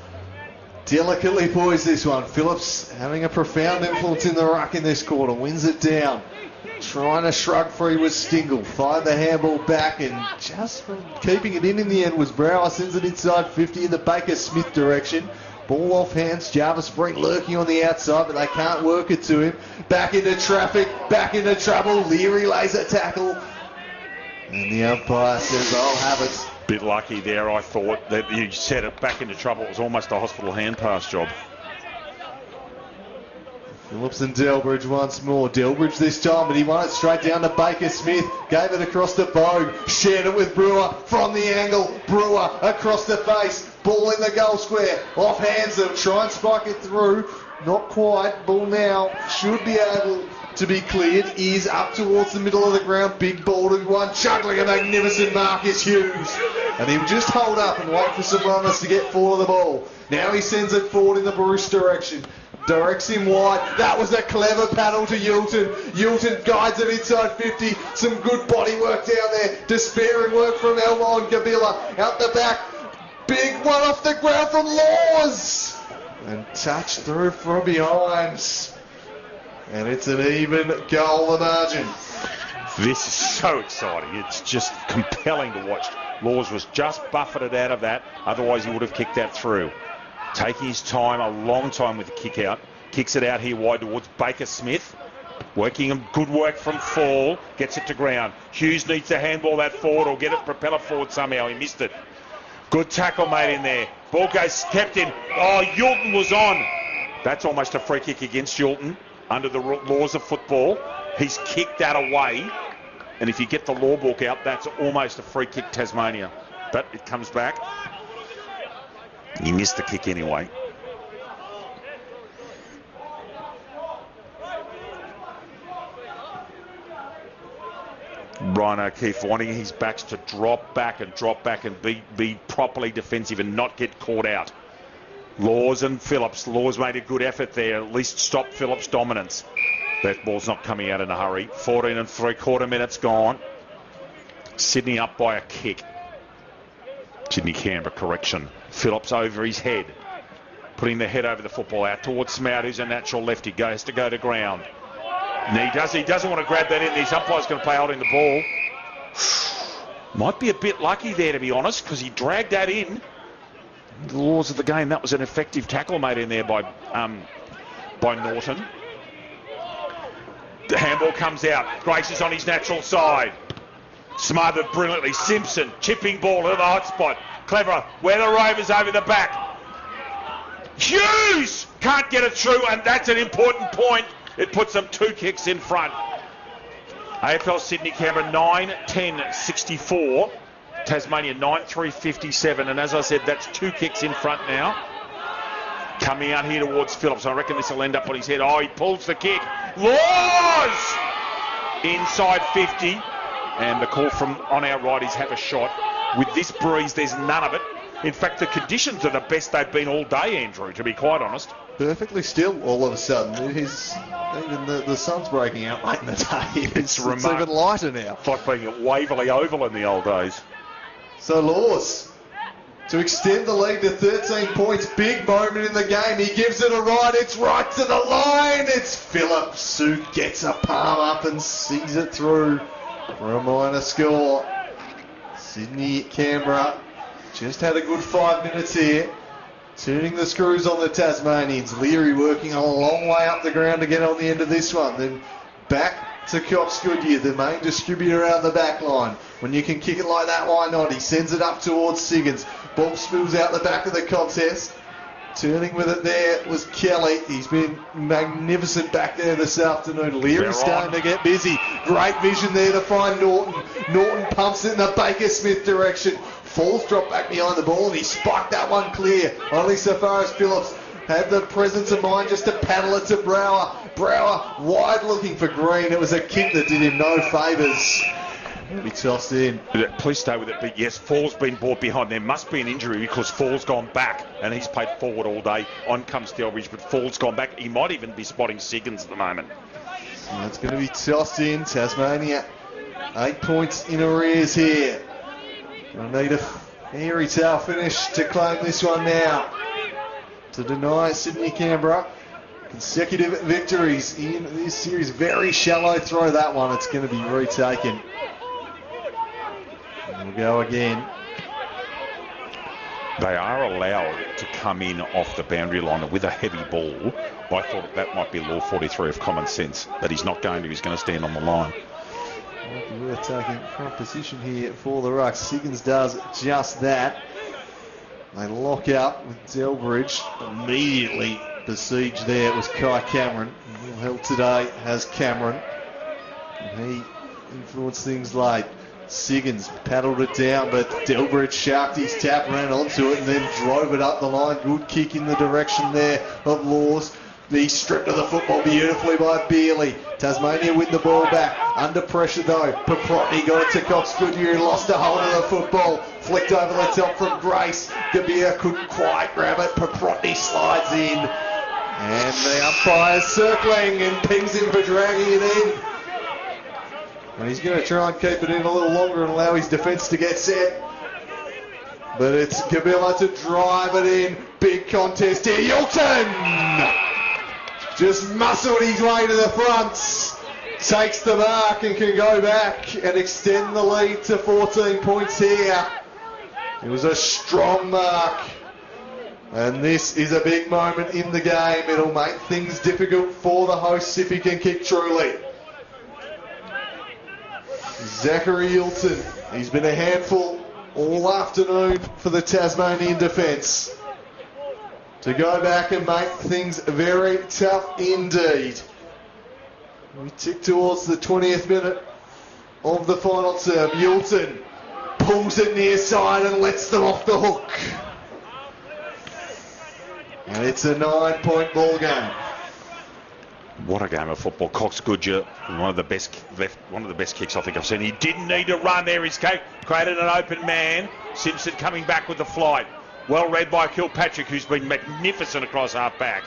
Speaker 1: delicately poised, this one. Phillips having a profound influence in the ruck in this quarter, wins it down. Trying to shrug free was Stingle. Fired the handball back, and just from keeping it in the end was Brower. Sends it inside 50 in the Baker Smith direction. Ball off hands. Jarvis Brink lurking on the outside, but they can't work it to him. Back into traffic, back into trouble. Leary lays a tackle. And the umpire says, I'll have it.
Speaker 2: Bit lucky there, I thought. That you set it back into trouble. It was almost a hospital hand pass job.
Speaker 1: Phillips and Delbridge once more. Delbridge this time, but he won it straight down to Baker Smith. Gave it across to Bogue. Shared it with Brewer from the angle. Brewer across the face. Ball in the goal square. Off hands. They'll try and spike it through. Not quite. Ball now. Should be able to be cleared, is up towards the middle of the ground. Big ball to one, juggling a magnificent Marcus Hughes. And he'll just hold up and wait for some runners to get forward of the ball. Now he sends it forward in the Bruce direction. Directs him wide. That was a clever paddle to Yulton. Yulton guides him inside 50. Some good body work down there. Despairing work from Elmo and Gabila. Out the back. Big one off the ground from Laws. And touched through from behind. And it's an even goal, the margin.
Speaker 2: This is so exciting. It's just compelling to watch. Laws was just buffeted out of that. Otherwise, he would have kicked that through. Taking his time, a long time with the kick out. Kicks it out here wide towards Baker Smith. Working him, good work from Fall. Gets it to ground. Hughes needs to handball that forward or get it propeller forward somehow. He missed it. Good tackle made in there. Ball goes, kept in. Oh, Yulton was on. That's almost a free kick against Yulton under the laws of football. He's kicked that away. And if you get the law book out, that's almost a free kick, Tasmania. But it comes back. He missed the kick anyway. Ryan O'Keefe wanting his backs to drop back and be properly defensive and not get caught out. Laws and Phillips. Laws made a good effort there, at least stop Phillips' dominance. That ball's not coming out in a hurry. 14 3/4 minutes gone. Sydney up by a kick. Sydney Canberra correction. Phillips over his head. Putting the head over the football out towards Smout, who's a natural lefty. Has to go to ground. And he doesn't want to grab that in. His umpire's going to play holding the ball. Might be a bit lucky there, to be honest, because he dragged that in. The laws of the game, that was an effective tackle made in there by Norton. The handball comes out. Grace is on his natural side. Smothered brilliantly. Simpson, chipping ball to the hot spot. Clever. Where the Rovers over the back. Hughes can't get it through, and that's an important point. It puts them 2 kicks in front. AFL Sydney Canberra 9-10-64. Tasmania 9-3-57. And as I said, that's 2 kicks in front now. Coming out here towards Phillips. I reckon this will end up on his head. Oh, he pulls the kick. Laws! Inside 50. And the call from on our right is have a shot. With this breeze, there's none of it. In fact, the conditions are the best they've been all day, Andrew, to be quite honest.
Speaker 1: Perfectly still all of a sudden. Even the sun's breaking out late in the day. It's even lighter now.
Speaker 2: It's like being at Waverley Oval in the old days.
Speaker 1: So Laws, to extend the lead to 13 points. Big moment in the game. He gives it a ride. It's right to the line. It's Phillips who gets a palm up and sees it through for a minor score. Sydney Canberra just had a good 5 minutes here. Turning the screws on the Tasmanians. Leary working a long way up the ground to get on the end of this one. Then back to Cox Goodyear, the main distributor out the back line. When you can kick it like that, why not? He sends it up towards Siggins. Ball spills out the back of the contest. Turning with it there was Kelly. He's been magnificent back there this afternoon. Leary's starting to get busy. Great vision there to find Norton. Norton pumps it in the Baker Smith direction. Falls drop back behind the ball and he spiked that one clear. Only so far as Phillips had the presence of mind just to paddle it to Brower. Brower wide looking for Green. It was a kick that did him no favours. It'll be tossed in.
Speaker 2: Please stay with it. But yes, Fall's been brought behind. There must be an injury because Fall's gone back and he's played forward all day. On comes Delbridge, but Fall's gone back. He might even be spotting Siggins at the moment.
Speaker 1: So that's going to be tossed in. Tasmania 8 points in arrears here. Going to need a fairy tale finish to claim this one now. To deny Sydney Canberra consecutive victories in this series. Very shallow throw, that one. It's going to be retaken. And we'll go again.
Speaker 2: They are allowed to come in off the boundary line with a heavy ball. I thought that might be law 43 of common sense, but he's not going to. He's going to stand on the line.
Speaker 1: Might be worth taking front position here for the Rucks. Siggins does just that. They lock up with Delbridge. Immediately besieged there. It was Kai Cameron. Well held today has Cameron. And he influenced things late. Siggins paddled it down, but Delbridge sharked his tap, ran onto it, and then drove it up the line. Good kick in the direction there of Laws. He's stripped of the football beautifully by Beerley. Tasmania win the ball back. Under pressure though. Paprotny got it to Cox Goodyear, who lost a hold of the football. Flicked over the top from Grace. Gabir couldn't quite grab it. Paprotny slides in. And the umpire's circling and pings him for dragging it in. And he's going to try and keep it in a little longer and allow his defence to get set. But it's Gabilla to drive it in. Big contest here. Yulton just muscled his way to the front. Takes the mark and can go back and extend the lead to 14 points here. It was a strong mark. And this is a big moment in the game. It'll make things difficult for the hosts if he can kick truly. Zachary Yulton. He's been a handful all afternoon for the Tasmanian defence. To go back and make things very tough indeed. We tick towards the 20th minute of the final term. Yulton pulls it near side and lets them off the hook. And it's a 9-point ball game.
Speaker 2: What a game of football. Cox Goodyear, one of the best kicks I think I've seen. He didn't need to run there. He's created an open man. Simpson coming back with the flight. Well read by Kilpatrick, who's been magnificent across half back.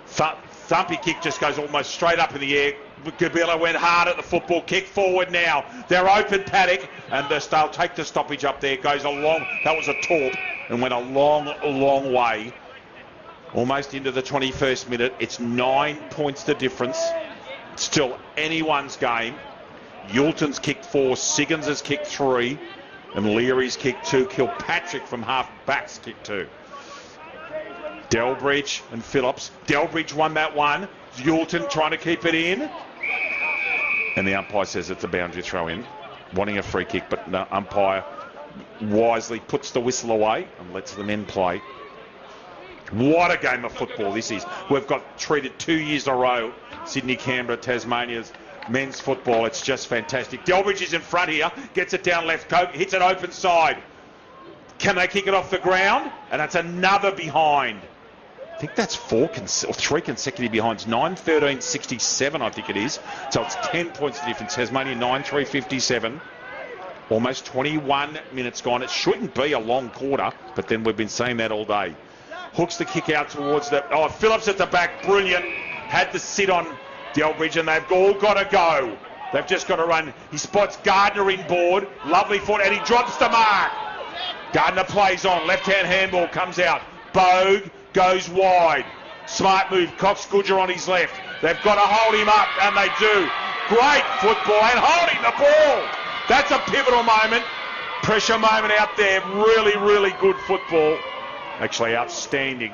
Speaker 2: Thumpy kick just goes almost straight up in the air. Gabilla went hard at the football. Kick forward now. They're open paddock, and they'll take the stoppage up there. Goes a long. That was a torp and went a long way. Almost into the 21st minute. It's 9 points the difference. Still anyone's game. Yulton's kicked 4. Siggins has kicked 3. And Leary's kicked 2. Kilpatrick from half back's kicked 2. Delbridge and Phillips. Delbridge won that one. Yulton trying to keep it in. And the umpire says it's a boundary throw in. Wanting a free kick, but the umpire wisely puts the whistle away and lets the men play. What a game of football this is. We've got treated 2 years in a row. Sydney, Canberra, Tasmania's men's football. It's just fantastic. Delbridge is in front here. Gets it down left. Hits it open side. Can they kick it off the ground? And that's another behind. I think that's 3 consecutive behinds. 9-13, 67 I think it is. So it's 10 points difference. Tasmania 9-3, 57. Almost 21 minutes gone. It shouldn't be a long quarter, but then we've been saying that all day. Hooks the kick out towards the... Oh, Phillips at the back, brilliant. Had to sit on Delbridge, and they've all got to go. They've just got to run. He spots Gardner inboard. Lovely foot, and he drops the mark. Gardner plays on. Left-hand handball comes out. Bogue goes wide. Smart move. Cox Goodyear on his left. They've got to hold him up, and they do. Great football and holding the ball. That's a pivotal moment. Pressure moment out there. Really, really good football. Actually outstanding.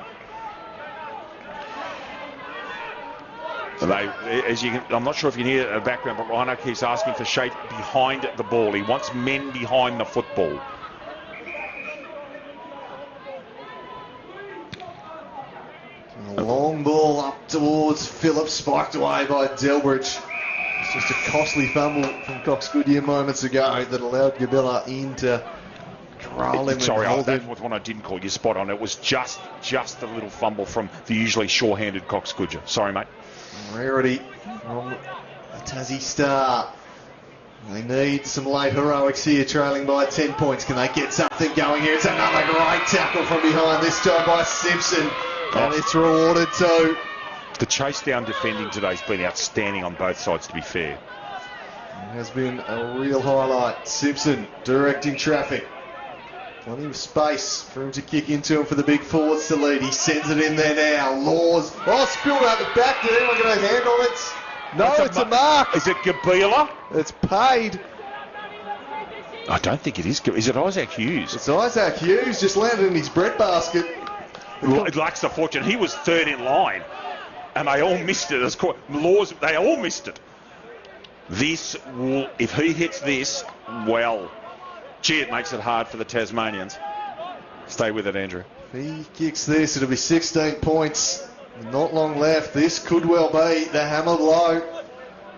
Speaker 2: I'm not sure if you can hear it in the background, but Rhino keeps asking for shape behind the ball. He wants men behind the football.
Speaker 1: A long ball up towards Phillips, spiked away by Delbridge. It's just a costly fumble from Cox Goodyear moments ago that allowed Gabilla in to corral him.
Speaker 2: Sorry, that was one I didn't call you spot on. It was just a little fumble from the usually sure-handed Cox Goodyear. Sorry, mate.
Speaker 1: Rarity from the Tassie Star. They need some late heroics here, trailing by 10 points. Can they get something going here? It's another great tackle from behind, this time by Simpson. And it's rewarded too.
Speaker 2: The chase down defending today's been outstanding on both sides, to be fair.
Speaker 1: It has been a real highlight. Simpson directing traffic. Plenty of space for him to kick into him for the big forwards to lead. He sends it in there now. Laws. Oh, spilled out the back. Did anyone get a hand on it? No, it's a mark.
Speaker 2: Is it Gabila?
Speaker 1: It's paid.
Speaker 2: I don't think it is. Is it Isaac Hughes?
Speaker 1: It's Isaac Hughes. Just landed in his breadbasket.
Speaker 2: Well, it lacks the fortune. He was third in line. And they all missed it. They all missed it. If he hits this, well... Gee, it makes it hard for the Tasmanians. Stay with it, Andrew.
Speaker 1: If he kicks this, it'll be 16 points. Not long left. This could well be the hammer blow.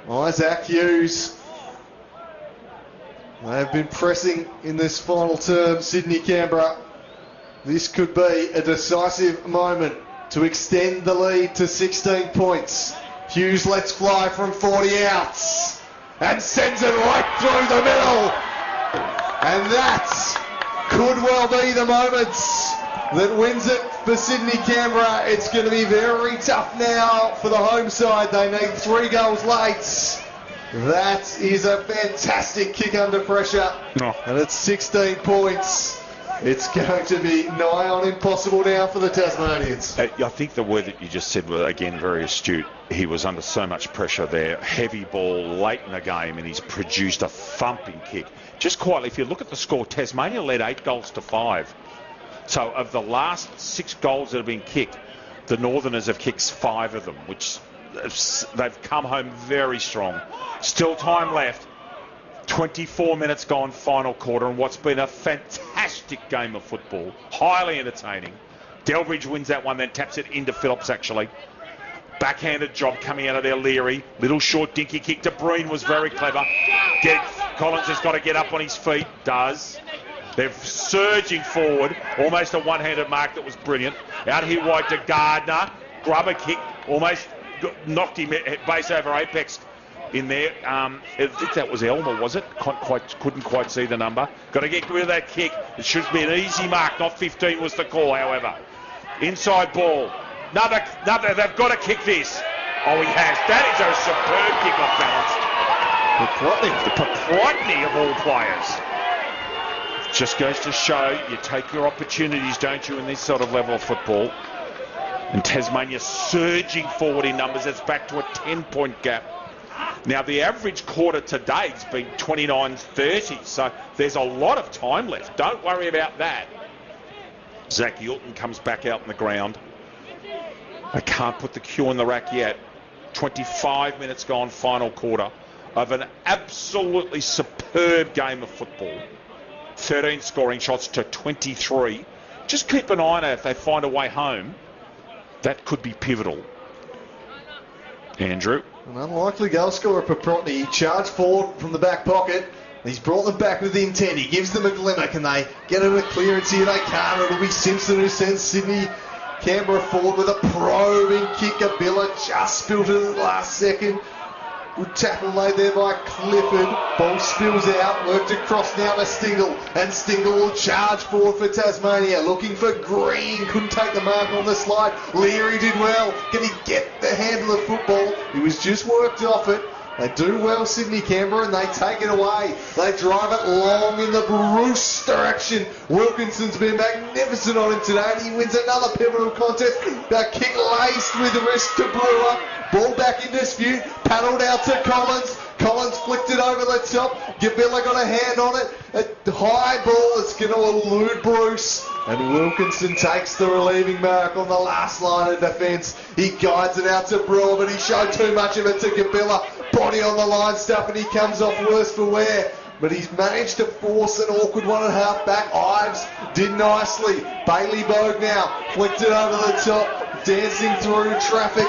Speaker 1: Isaac Hughes. They've been pressing in this final term, Sydney, Canberra. This could be a decisive moment to extend the lead to 16 points. Hughes lets fly from 40 outs and sends it right through the middle. And that could well be the moments that wins it for Sydney Canberra. It's going to be very tough now for the home side. They need 3 goals late. That is a fantastic kick under pressure.
Speaker 2: Oh.
Speaker 1: And it's 16 points. It's going to be nigh on impossible now for the Tasmanians.
Speaker 2: I think the word that you just said was, again, very astute. He was under so much pressure there. Heavy ball late in the game, and he's produced a thumping kick. Just quietly, if you look at the score, Tasmania led 8 goals to 5. So of the last 6 goals that have been kicked, the Northerners have kicked 5 of them, which they've come home very strong. Still time left. 24 minutes gone, final quarter, and what's been a fantastic game of football. Highly entertaining. Delbridge wins that one, then taps it into Phillips, actually. Backhanded job coming out of there, Leary. Little short dinky kick to Breen was very clever. Collins has got to get up on his feet. Does. They're surging forward. Almost a one-handed mark that was brilliant. Out here wide to Gardner. Grubber kick. Almost knocked him base over apex in there. I think that was Elmer, was it? Couldn't quite see the number. Got to get rid of that kick. It should be an easy mark. Not 15 was the call, however. Inside ball. Another, they've got to kick this. Oh, he has. That is a superb kick off balance. The Paprotny of all players. Just goes to show you take your opportunities, don't you, in this sort of level of football. And Tasmania surging forward in numbers. It's back to a 10-point gap. Now, the average quarter today has been 29-30, so there's a lot of time left. Don't worry about that. Zach Yulton comes back out on the ground. I can't put the cue in the rack yet. 25 minutes gone, final quarter of an absolutely superb game of football. 13 scoring shots to 23. Just keep an eye on it. If they find a way home, that could be pivotal. Andrew.
Speaker 1: An unlikely goal scorer, Paprotny. He charged forward from the back pocket. He's brought them back with intent. He gives them a glimmer. Can they get a clearance here? They can't. It'll be Simpson who sends Sydney Canberra forward with a probing kick. Abilla just spilled it at the last second. Good tackle made there by Clifford. Ball spills out, worked across now to Stingle. And Stingle will charge forward for Tasmania. Looking for Green. Couldn't take the mark on the slide. Leary did well. Can he get the handle of football? He was just worked off it. They do well, Sydney Canberra, and they take it away. They drive it long in the Bruce direction. Wilkinson's been magnificent on him today, and he wins another pivotal contest. A kick laced with risk to Brewer. Ball back in dispute. Paddled out to Collins. Collins flicked it over the top. Gabilla got a hand on it. A high ball. It's going to elude Bruce. And Wilkinson takes the relieving mark on the last line of defence. He guides it out to Brewer, but he showed too much of it to Gabilla. Body on the line stuff, and he comes off worse for wear. But he's managed to force an awkward one and a half back. Ives did nicely. Bailey Bogue now flicked it over the top, dancing through traffic.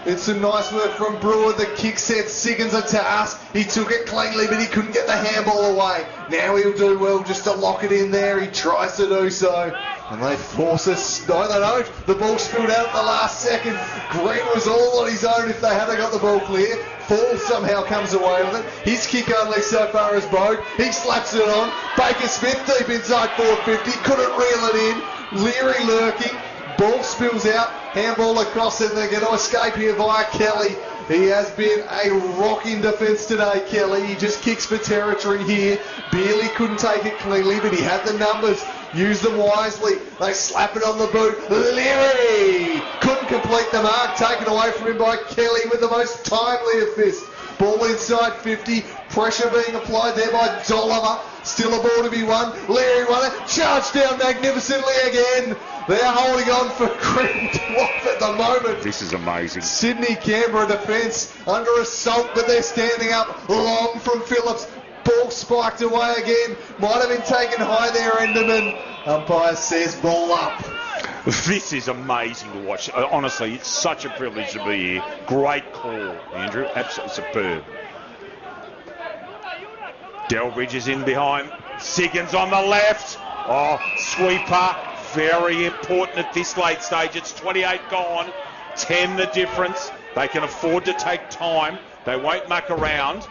Speaker 1: It's some nice work from Brewer. The kick set Siggins a task. He took it cleanly, but he couldn't get the handball away. Now he'll do well just to lock it in there. He tries to do so. And they force us. No, they don't. The ball spilled out at the last second. Green was all on his own if they hadn't got the ball clear. Fall somehow comes away with it. His kick only so far as Bogue. He slaps it on. Baker Smith deep inside 450. Couldn't reel it in. Leary lurking. Ball spills out. Handball across it. They're going to escape here via Kelly. He has been a rock in defence today, Kelly. He just kicks for territory here. Bealey couldn't take it cleanly, but he had the numbers. Used them wisely. They slap it on the boot. Leary couldn't complete the mark. Taken away from him by Kelly with the most timely of fists. Ball inside 50. Pressure being applied there by Dolliver. Still a ball to be won. Leary won it. Charged down magnificently again. They're holding on for Green Dwarf at the moment.
Speaker 2: This is amazing.
Speaker 1: Sydney Canberra defence under assault, but they're standing up long from Phillips. Ball spiked away again. Might have been taken high there, Enderman. Umpire says ball up.
Speaker 2: This is amazing to watch. Honestly, it's such a privilege to be here. Great call, Andrew. Absolutely superb. Delbridge is in behind. Siggins on the left. Oh, sweeper. very important at this late stage. It's 28 gone, 10 the difference. They can afford to take time. They won't muck around.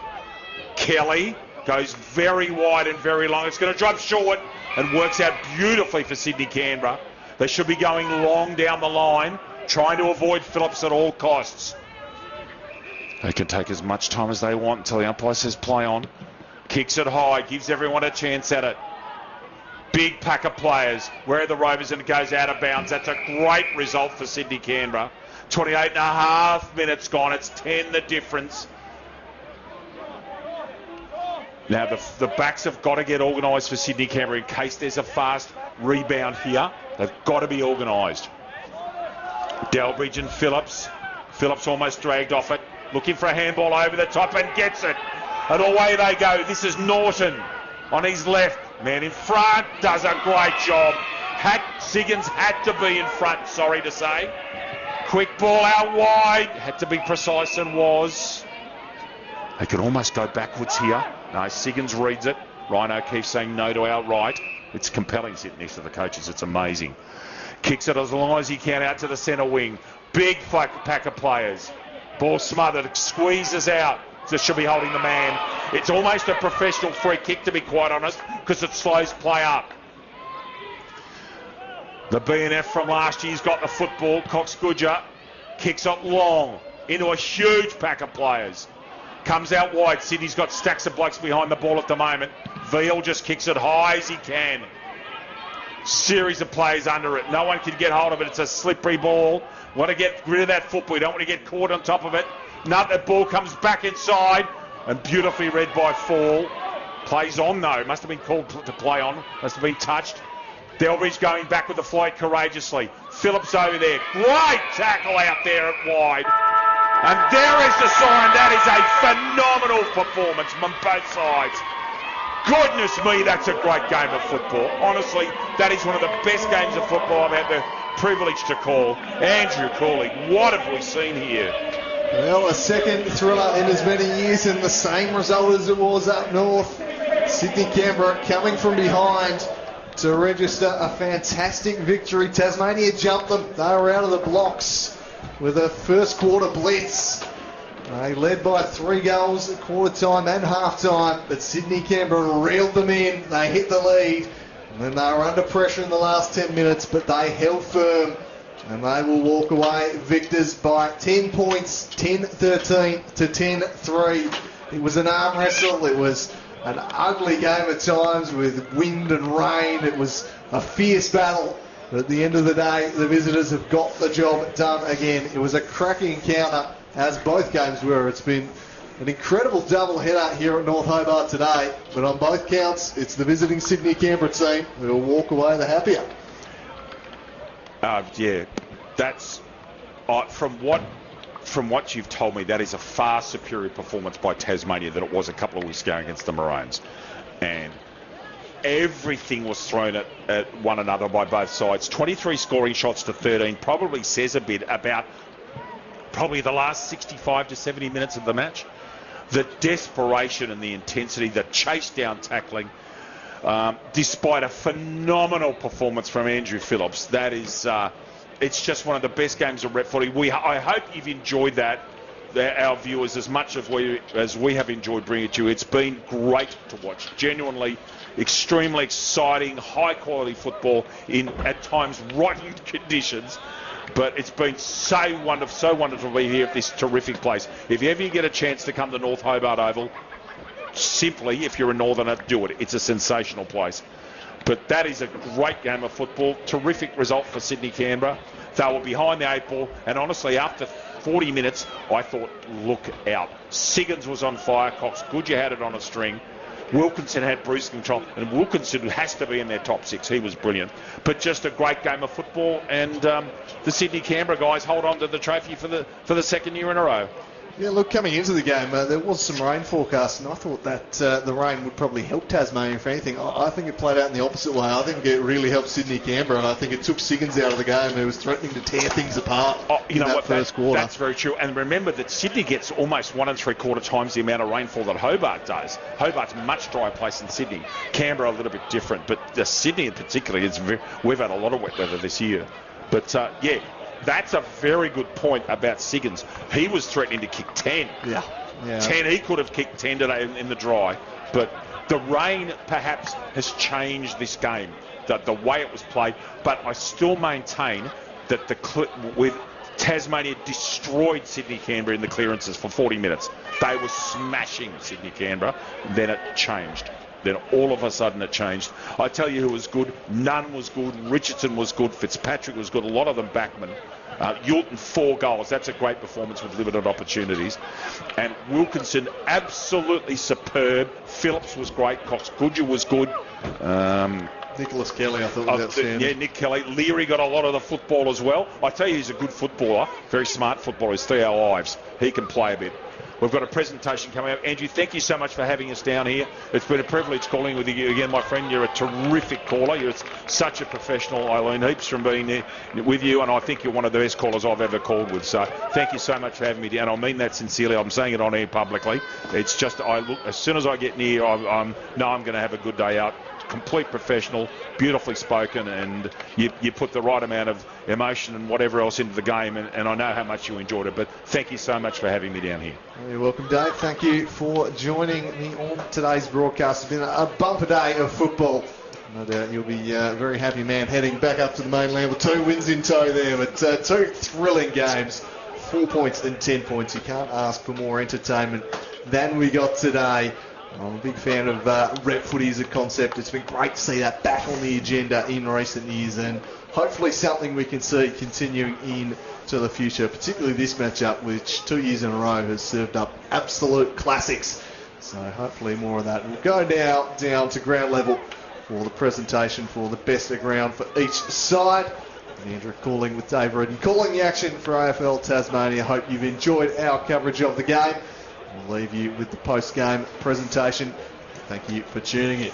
Speaker 2: Kelly goes very wide and very long. It's going to drop short and works out beautifully for Sydney Canberra. They should be going long down the line, trying to avoid Phillips at all costs. They can take as much time as they want until the umpire says play on. Kicks it high, gives everyone a chance at it. Big pack of players. Where are the Rovers? And it goes out of bounds. That's a great result for Sydney Canberra. 28 and a half minutes gone. It's 10 the difference. Now the backs have got to get organised for Sydney Canberra in case there's a fast rebound here. They've got to be organised. Delbridge and Phillips. Phillips almost dragged off it. Looking for a handball over the top and gets it. And away they go. This is Norton on his left. Man in front does a great job. Siggins had to be in front, sorry to say. Quick ball out wide. Had to be precise and was. They could almost go backwards here. No, Siggins reads it. Ryan O'Keefe saying no to outright. It's compelling sitting next to the coaches. It's amazing. Kicks it as long as he can out to the centre wing. Big pack of players. Ball smothered. Squeezes out. This should be holding the man. It's almost a professional free kick, to be quite honest, because it slows play up. The BNF from last year's got the football. Cox Goodger kicks it long into a huge pack of players. Comes out wide. Sydney's got stacks of blokes behind the ball at the moment. Veal just kicks it high as he can. Series of players under it. No one can get hold of it. It's a slippery ball. Want to get rid of that football. You don't want to get caught on top of it. No, that ball comes back inside and beautifully read by Fall. Plays on though. Must have been called to play on. Must have been touched. Delbridge going back with the flight courageously. Phillips over there. Great tackle out there at wide. And there is the sign. That is a phenomenal performance from both sides. Goodness me, that's a great game of football. Honestly, that is one of the best games of football I've had the privilege to call. Andrew Cooley, what have we seen here?
Speaker 1: Well, a second thriller in as many years, and the same result as it was up north. Sydney Canberra coming from behind to register a fantastic victory. Tasmania jumped them. They were out of the blocks with a first quarter blitz. They led by 3 goals at quarter time and half time, but Sydney Canberra reeled them in. They hit the lead, and then they were under pressure in the last 10 minutes, but they held firm. And they will walk away victors by 10 points, 10-13 to 10-3. It was an arm wrestle. It was an ugly game at times with wind and rain. It was a fierce battle. But at the end of the day, the visitors have got the job done again. It was a cracking encounter, as both games were. It's been an incredible double-header here at North Hobart today. But on both counts, it's the visiting Sydney Canberra team who will walk away the happier.
Speaker 2: Yeah, that's from what you've told me, that is a far superior performance by Tasmania than it was a couple of weeks ago against the Maroons, and everything was thrown at one another by both sides. 23 scoring shots to 13 probably says a bit about probably the last 65 to 70 minutes of the match. The desperation and the intensity, the chase down tackling. Despite a phenomenal performance from Andrew Phillips, that is, it's just one of the best games of rep footy. I hope you've enjoyed that, our viewers, as much as we have enjoyed bringing it to you. It's been great to watch. Genuinely, extremely exciting, high quality football in at times rotten conditions. But it's been so wonderful to be here at this terrific place. If you ever get a chance to come to North Hobart Oval, simply, if you're a northerner, do it. It's a sensational place. But that is a great game of football. Terrific result for Sydney Canberra. They were behind the 8 ball, and honestly, after 40 minutes, I thought, look out. Siggins was on fire. Cox Goodger had it on a string. Wilkinson had Bruce control, and Wilkinson has to be in their top 6. He was brilliant. But just a great game of football, and the Sydney Canberra guys hold on to the trophy for the second year in a row.
Speaker 1: Yeah, look, coming into the game, there was some rain forecast, and I thought that the rain would probably help Tasmania, if anything. I think it played out in the opposite way. I think it really helped Sydney-Canberra, and I think it took Siggins out of the game, who was threatening to tear things apart in that first quarter.
Speaker 2: That's very true. And remember that Sydney gets almost 1 3/4 times the amount of rainfall that Hobart does. Hobart's a much drier place than Sydney. Canberra a little bit different, but Sydney in particular, we've had a lot of wet weather this year. But, yeah. That's a very good point about Siggins. He was threatening to kick 10.
Speaker 1: Yeah.
Speaker 2: 10, he could have kicked 10 today in the dry. But the rain perhaps has changed this game, the way it was played. But I still maintain that with Tasmania destroyed Sydney-Canberra in the clearances for 40 minutes. They were smashing Sydney-Canberra. Then it changed. Then all of a sudden it changed. I tell you who was good. Nunn was good. Richardson was good. Fitzpatrick was good. A lot of them backmen. Yulton, 4 goals. That's a great performance with limited opportunities. And Wilkinson, absolutely superb. Phillips was great. Cox Goodger was good.
Speaker 1: Nicholas Kelly, I thought, was outstanding.
Speaker 2: Yeah, Nick Kelly. Leary got a lot of the football as well. I tell you, he's a good footballer. Very smart footballer. He's 3 hour lives. He can play a bit. We've got a presentation coming up. Andrew, thank you so much for having us down here. It's been a privilege calling with you again, my friend. You're a terrific caller. You're such a professional. I learned heaps from being there with you, and I think you're one of the best callers I've ever called with. So thank you so much for having me down. I mean that sincerely. I'm saying it on air publicly. It's just, as soon as I get near, I know I'm going to have a good day out. Complete professional, beautifully spoken, and you put the right amount of emotion and whatever else into the game, and I know how much you enjoyed it. But thank you so much for having me down here.
Speaker 1: You're welcome, Dave. Thank you for joining me on today's broadcast. It's been a bumper day of football. No doubt you'll be a very happy man heading back up to the mainland with 2 wins in tow there, but 2 thrilling games, 4 points and 10 points. You can't ask for more entertainment than we got today. I'm a big fan of rep footy as a concept. It's been great to see that back on the agenda in recent years, and hopefully something we can see continuing into the future, particularly this matchup, which 2 years in a row has served up absolute classics. So hopefully more of that. We'll go now down to ground level for the presentation for the best of ground for each side. Andrew calling with Dave Redden, calling the action for AFL Tasmania. Hope you've enjoyed our coverage of the game. We'll leave you with the post-game presentation. Thank you for tuning in.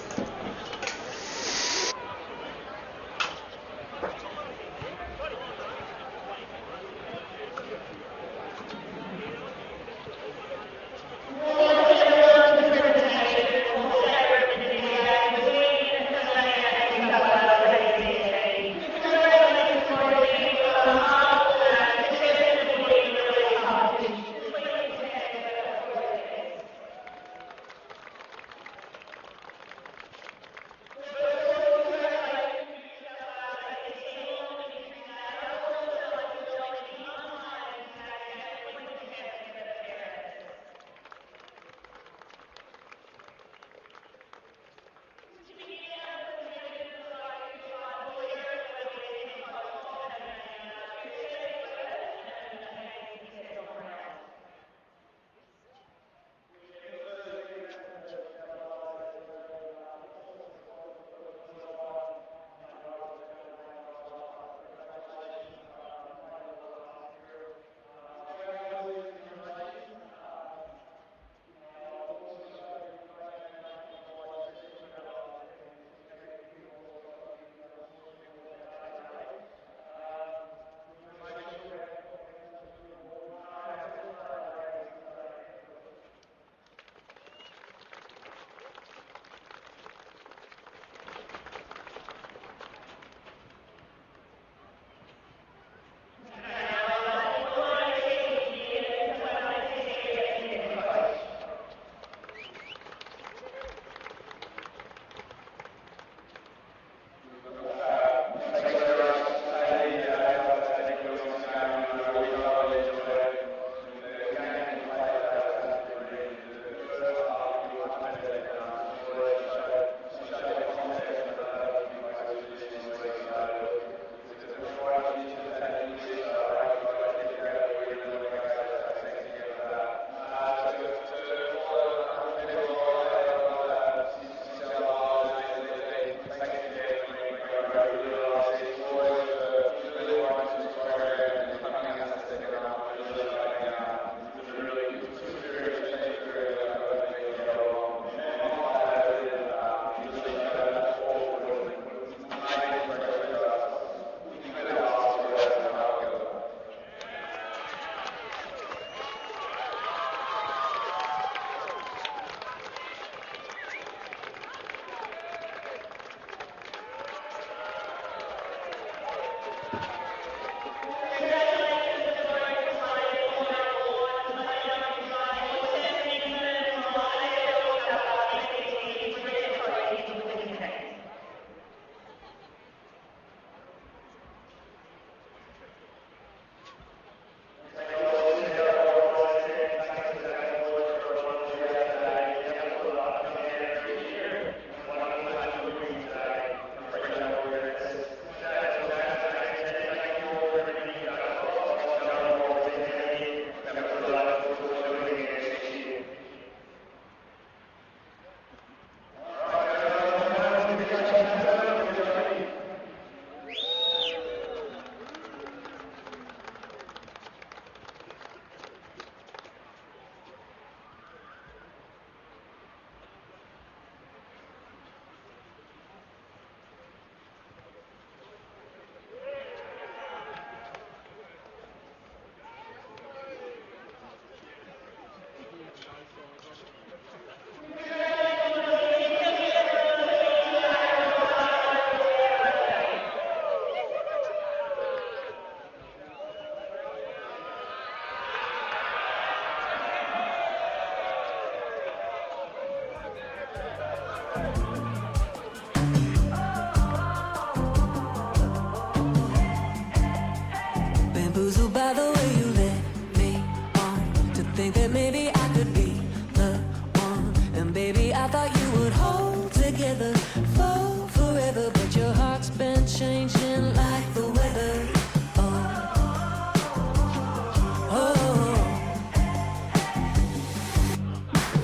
Speaker 3: Bamboozled by the way you led me on to think that maybe I could be the one. And baby, I thought you would hold together for forever, but your heart's been changing like the weather.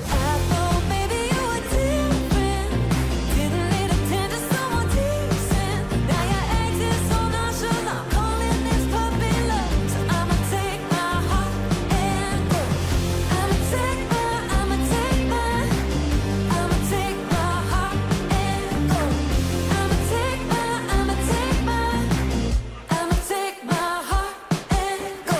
Speaker 3: I thought maybe you were different, didn't need a tend to someone decent. Now you're acting so nonchalant, calling this puppy love. So I'ma take my heart and go. I'ma take my heart and go. I'ma take my heart and go.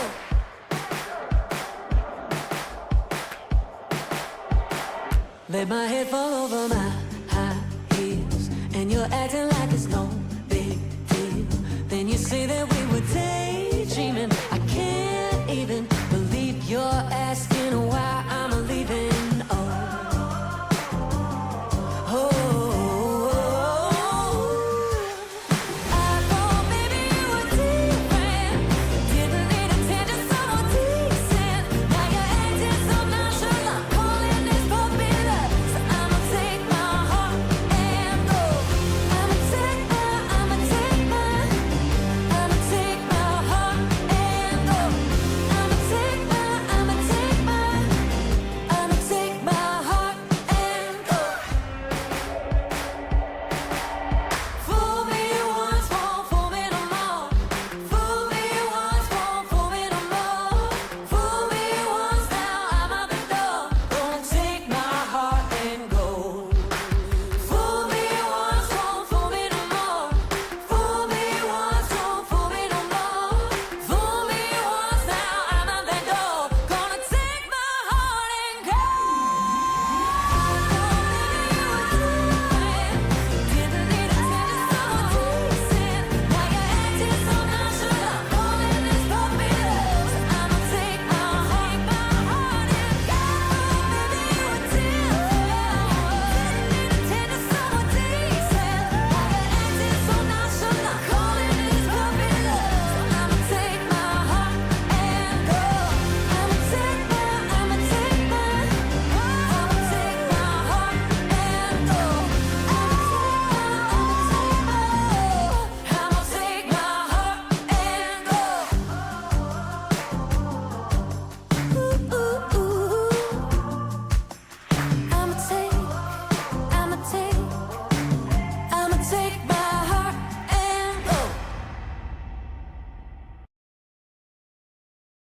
Speaker 3: Let my head fall over my high heels, and you're acting like it's no big deal. Then you say that we were daydreaming. I can't even believe you're asking why